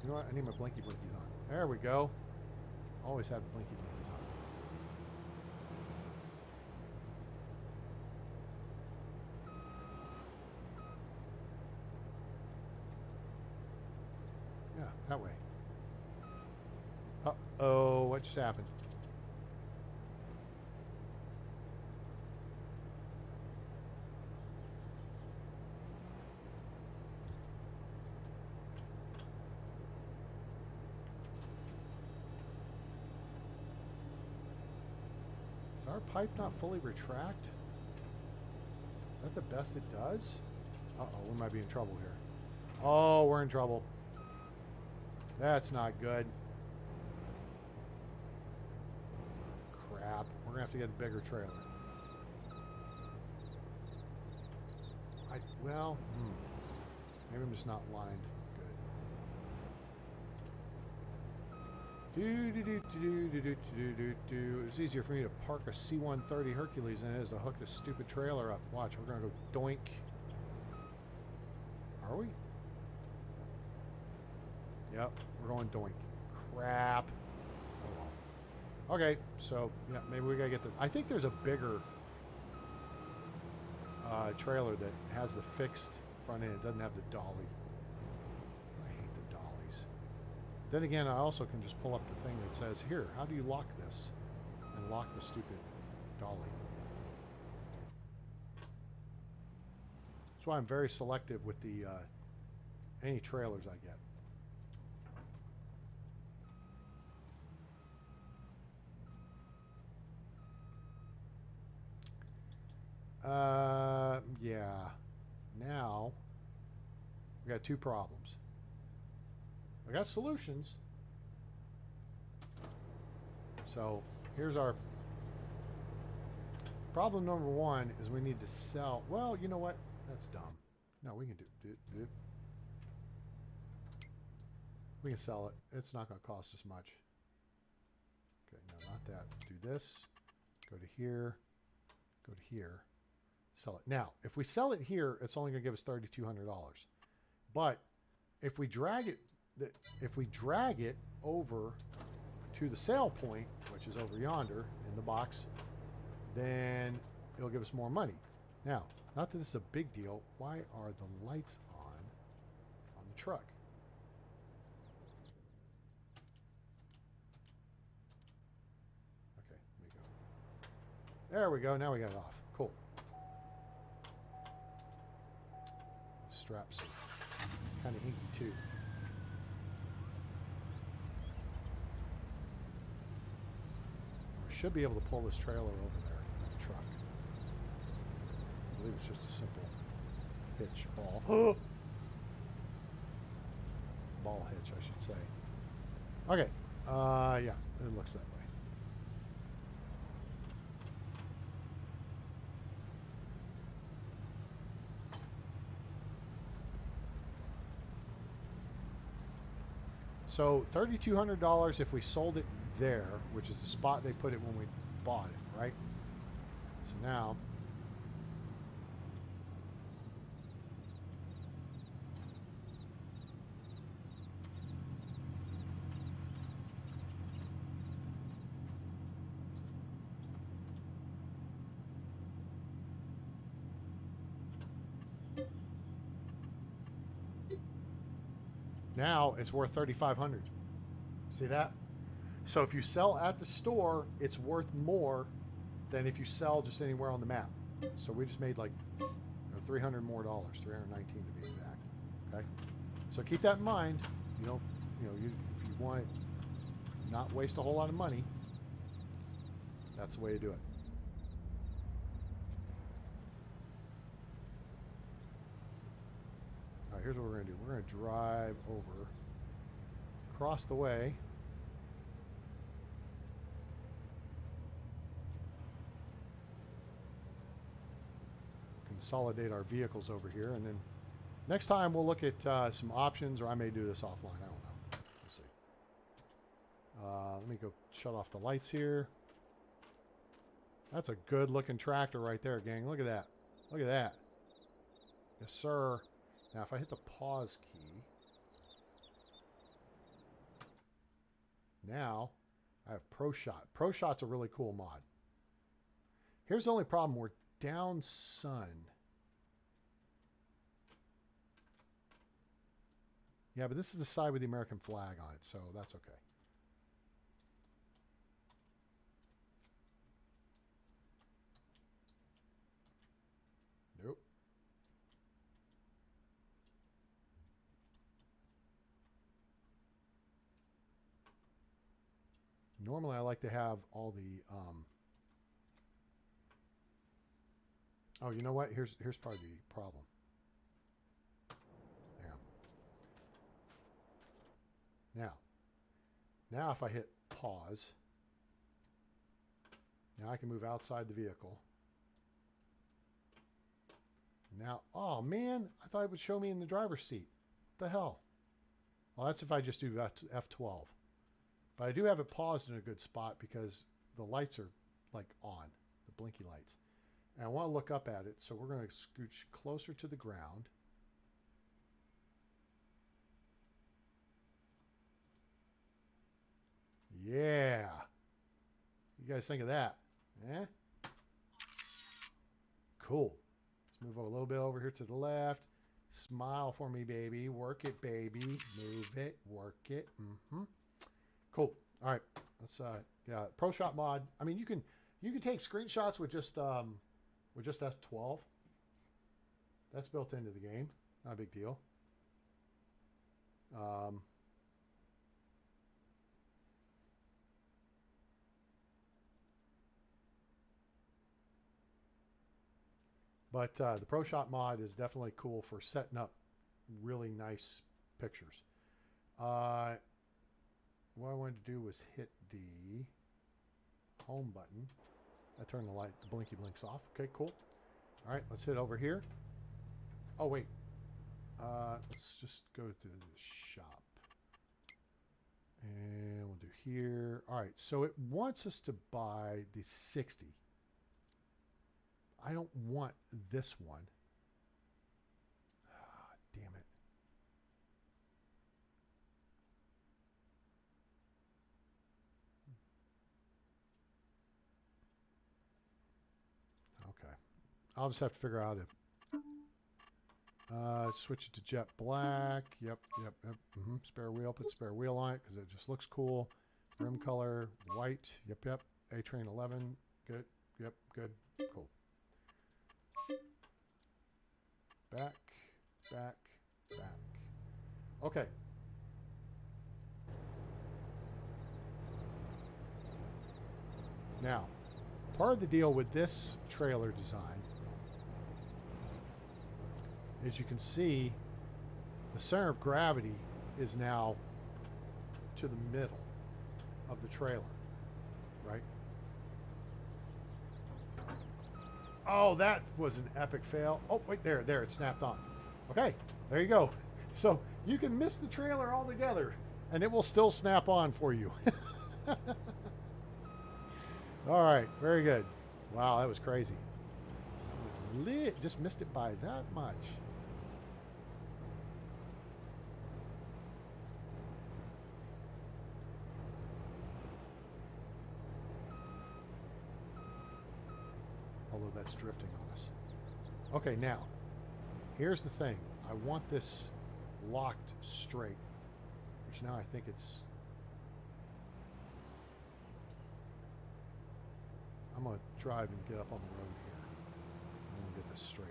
You know what? I need my blinky blinkies on. There we go. Always have the blinky blinkies on. Yeah, that way. Uh-oh, what just happened? Does our pipe not fully retract? Is that the best it does? Uh-oh, we might be in trouble here. Oh, we're in trouble. That's not good. Crap. We're going to have to get a bigger trailer. Well, maybe I'm just not lined good. It's easier for me to park a C-130 Hercules than it is to hook this stupid trailer up. Watch, we're going to go doink. Are we? Yep, we're going doink. Crap. Oh well. Okay, so, yeah, maybe we got to get the... I think there's a bigger trailer that has the fixed front end. It doesn't have the dolly. I hate the dollies. Then again, I also can just pull up the thing that says, here, how do you lock this? And lock the stupid dolly. That's why I'm very selective with the any trailers I get. Yeah. Now, we got two problems. I got solutions. So, here's our problem number one is we need to sell. Well, you know what? That's dumb. No, we can do. We can sell it. It's not going to cost us much. Okay, no, not that. Do this. Go to here. Go to here. Sell it. Now, if we sell it here, it's only going to give us $3,200. But if we drag it over to the sale point, which is over yonder in the box, then it'll give us more money. Now, not that this is a big deal. Why are the lights on the truck? Okay, let me go. There we go. Now we got it off. Cool. Straps kind of hinky too. We should be able to pull this trailer over there in the truck. I believe it's just a simple hitch ball. Ball hitch, I should say. Okay. Yeah, it looks that way. So $3,200 if we sold it there, which is the spot they put it when we bought it, right? So now, now it's worth $3,500. See that? So if you sell at the store, it's worth more than if you sell just anywhere on the map. So we just made like $300 more, $319 to be exact. Okay. So keep that in mind. If you want to not waste a whole lot of money, that's the way to do it. All right, here's what we're going to do. We're going to drive over, across the way. Consolidate our vehicles over here, and then next time we'll look at some options, or I may do this offline. I don't know. We'll see. Let me go shut off the lights here. That's a good looking tractor right there, gang. Look at that. Look at that. Yes, sir. Now, if I hit the pause key, now I have Pro Shot. Pro Shot's a really cool mod. Here's the only problem. We're down sun. Yeah, but this is the side with the American flag on it, so that's okay. Nope. Normally I like to have all the oh, you know what? Here's part of the problem. Hang on. Now if I hit pause, now I can move outside the vehicle. Now, oh man, I thought it would show me in the driver's seat. What the hell? Well, that's if I just do F12. But I do have it paused in a good spot because the lights are like on, the blinky lights. And I want to look up at it, so we're going to scooch closer to the ground. Yeah. You guys think of that? Eh? Cool. Let's move a little bit over here to the left. Smile for me, baby. Work it, baby. Move it. Work it. Cool. All right. Let's yeah, Pro Shot mod. I mean, you can take screenshots with just F12. That's built into the game. Not a big deal. But the Pro Shot mod is definitely cool for setting up really nice pictures. What I wanted to do was hit the home button. I turned the light, the blinky blinks off. Okay, cool. All right, let's hit over here. Oh, wait. Let's just go to the shop. And we'll do here. All right, so it wants us to buy the 60. I don't want this one. Ah, damn it. Okay. I'll just have to figure out if... switch it to jet black. Yep. Spare wheel. Put spare wheel on it because it just looks cool. Rim color, white. Yep. A-Train 11. Good. Yep, good. Cool. Back. Okay. Now, part of the deal with this trailer design, as you can see, the center of gravity is now to the middle of the trailer, right? Oh, that was an epic fail. Oh, wait, there, it snapped on. Okay, there you go. So you can miss the trailer altogether, and it will still snap on for you. All right, very good. Wow, that was crazy. Lit. Just missed it by that much. Although that's drifting on us. Okay, now, here's the thing. I want this locked straight, which now I think it's... I'm going to drive and get up on the road here. And then get this straight.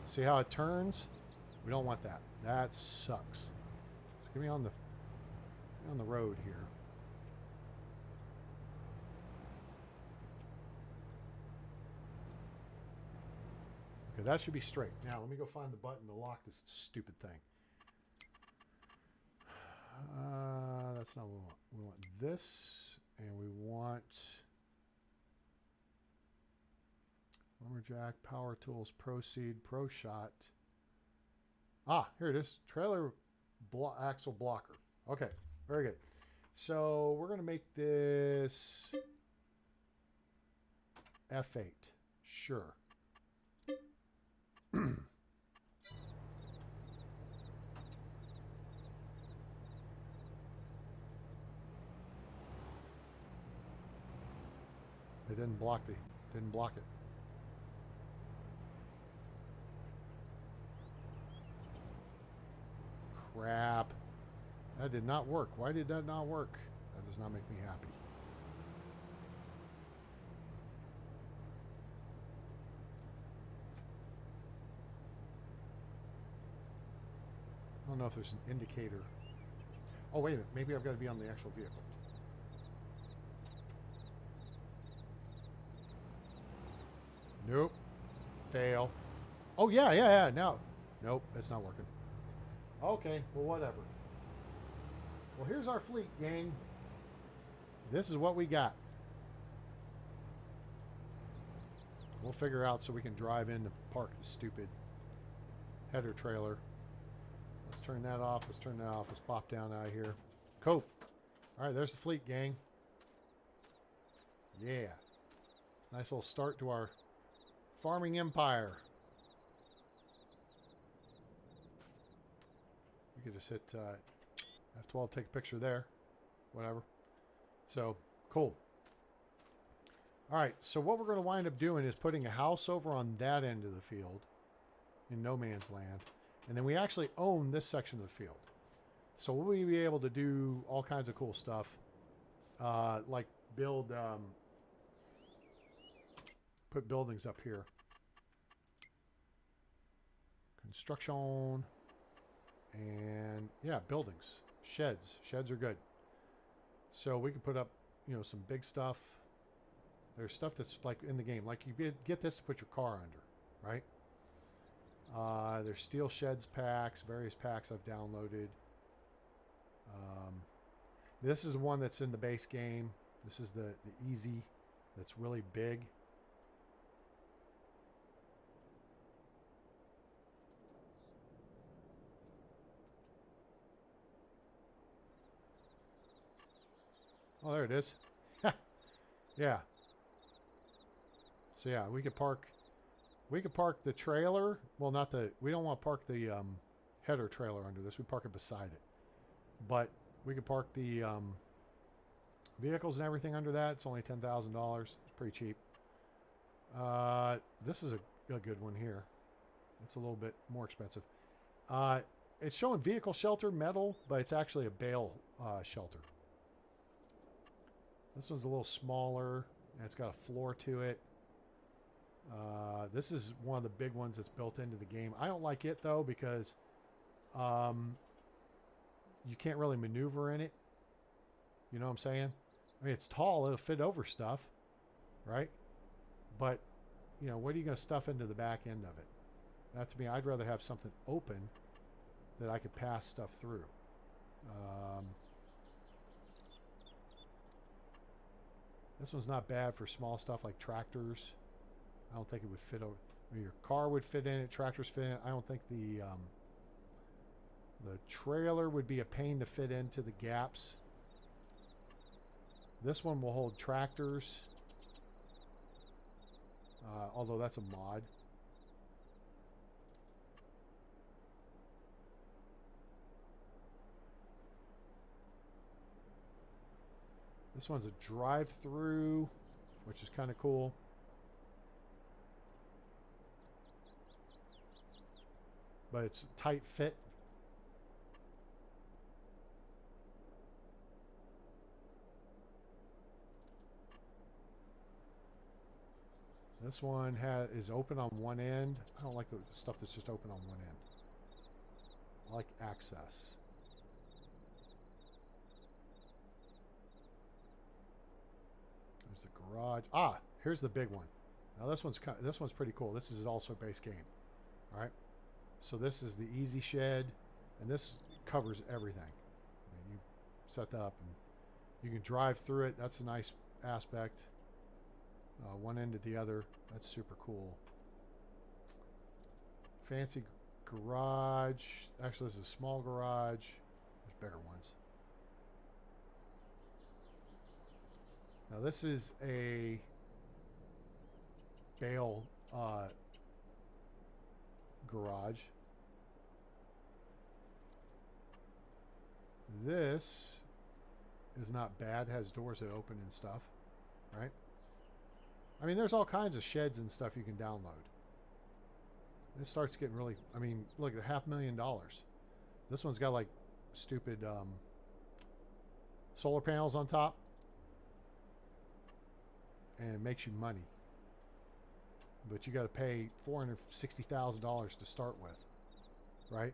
See how it turns? We don't want that. That sucks. So get me on the road here. Okay, that should be straight. Now, let me go find the button to lock this stupid thing. That's not what we want. We want this, and we want lumberjack, power tools, proceed, pro shot. Ah, here it is. Trailer axle blocker. Okay, very good. So we're going to make this F8. Sure. They didn't block it. Crap. That did not work. Why did that not work? That does not make me happy. I don't know if there's an indicator. Oh, wait a minute. Maybe I've got to be on the actual vehicle. Nope. Fail. Oh, yeah. Now. Nope, that's not working. Okay, well, whatever. Well, here's our fleet, gang. This is what we got. We'll figure out so we can drive in to park the stupid header trailer. Let's turn that off. Let's turn that off. Let's pop down out of here. Cool. All right, there's the fleet, gang. Yeah. Nice little start to our farming empire. You could just hit F12, take a picture there. Whatever. So, cool. All right, so what we're going to wind up doing is putting a house over on that end of the field in no man's land. And then we actually own this section of the field. So we'll be able to do all kinds of cool stuff. Like build, put buildings up here. Construction. And yeah, buildings. Sheds. Sheds are good. So we can put up, you know, some big stuff. There's stuff that's like in the game. Like you get this to put your car under, right? There's steel sheds packs, various packs I've downloaded. This is the one that's in the base game. This is the easy that's really big. Oh, there it is. Yeah. So yeah, we could park the trailer. Well, not the, we don't want to park the header trailer under this. We park it beside it. But we could park the vehicles and everything under that. It's only $10,000. It's pretty cheap. This is a good one here. It's a little bit more expensive. It's showing vehicle shelter metal, but it's actually a bale shelter. This one's a little smaller, and it's got a floor to it. This is one of the big ones that's built into the game. I don't like it, though, because you can't really maneuver in it. You know what I'm saying? I mean, it's tall. It'll fit over stuff, right? But, you know, what are you going to stuff into the back end of it? That, to me, I'd rather have something open that I could pass stuff through. This one's not bad for small stuff like tractors. I don't think it would fit over. I mean, your car would fit in it. Tractors fit in it. I don't think the trailer would be a pain to fit into the gaps. This one will hold tractors. Although that's a mod. This one's a drive-through, which is kind of cool. But it's a tight fit. This one is open on one end. I don't like the stuff that's just open on one end. I like access. There's the garage. Ah, here's the big one. Now this one's pretty cool. This is also a base game. All right. So this is the easy shed, and this covers everything. I mean, you set that up, and you can drive through it. That's a nice aspect. One end to the other. That's super cool. Fancy garage. Actually, this is a small garage. There's bigger ones. Now this is a bale garage. This is not bad. It has doors that open and stuff, right? I mean, there's all kinds of sheds and stuff you can download. It starts getting really, I mean, look at $500,000. This one's got like stupid solar panels on top, and it makes you money. But you got to pay $460,000 to start with, right?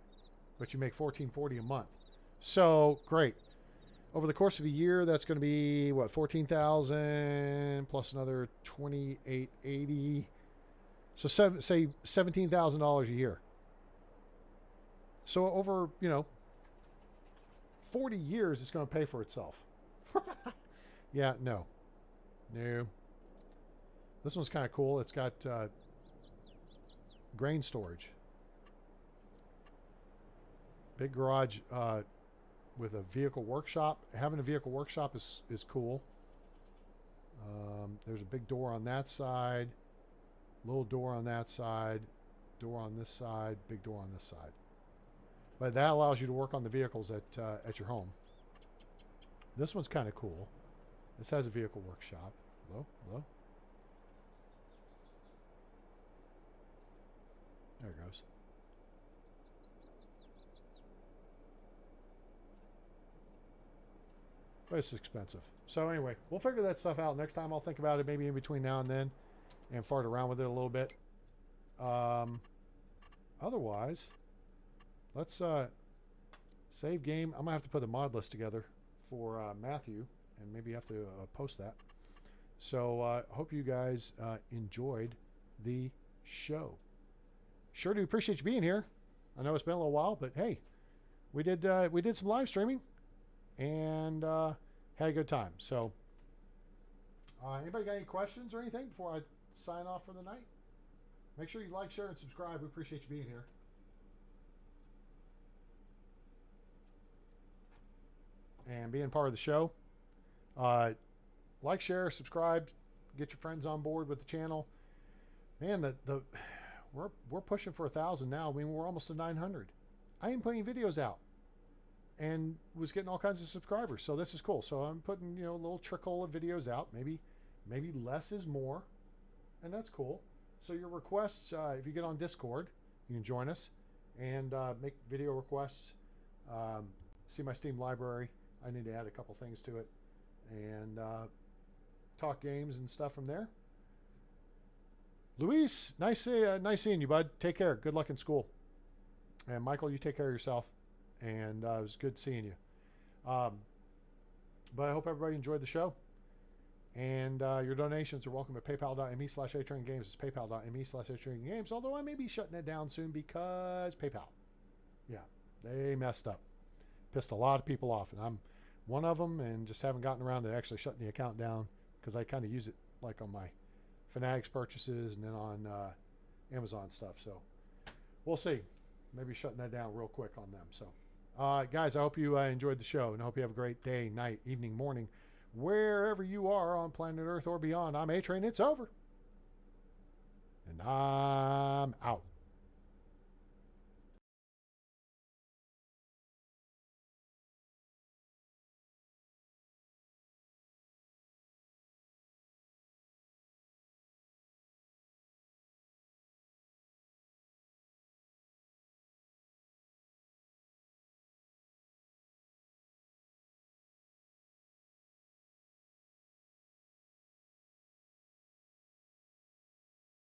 But you make $1,440 a month. So great. Over the course of a year, that's going to be what, $14,000 plus another $2,880. So say $17,000 a year. So over, you know, 40 years, it's going to pay for itself. Yeah, no. No. This one's kind of cool. It's got grain storage. Big garage with a vehicle workshop. Having a vehicle workshop is cool. There's a big door on that side, little door on that side, door on this side, big door on this side. But that allows you to work on the vehicles at your home. This one's kind of cool. This has a vehicle workshop. Hello, hello. There it goes. But it's expensive. So anyway, we'll figure that stuff out next time. I'll think about it maybe in between now and then and fart around with it a little bit. Otherwise, let's save game. I'm going to have to put a mod list together for Matthew and maybe have to post that. So hope you guys enjoyed the show. Sure do appreciate you being here. I know it's been a little while, but hey, we did some live streaming and had a good time. So anybody got any questions or anything before I sign off for the night? Make sure you like, share, and subscribe. We appreciate you being here. And being part of the show. Like, share, subscribe, get your friends on board with the channel. Man, we're pushing for 1,000 now. I mean, we're almost to 900. I ain't putting videos out and was getting all kinds of subscribers. So this is cool. So I'm putting, a little trickle of videos out. Maybe less is more, and that's cool. So your requests, if you get on Discord, you can join us and make video requests. See my Steam library. I need to add a couple things to it and talk games and stuff from there. Luis, nice seeing you, bud. Take care. Good luck in school. And Michael, you take care of yourself. And it was good seeing you. But I hope everybody enjoyed the show. And your donations are welcome at paypal.me/atraingames. It's paypal.me/atraingames. Although I may be shutting that down soon because PayPal. Yeah, they messed up. Pissed a lot of people off. And I'm one of them and just haven't gotten around to actually shutting the account down because I kind of use it like on my Fanatics purchases and then on Amazon stuff. So we'll see. Maybe shutting that down real quick on them. So guys, I hope you enjoyed the show and I hope you have a great day, night, evening, morning, wherever you are on planet Earth or beyond. I'm A-Train. It's over. And I'm out.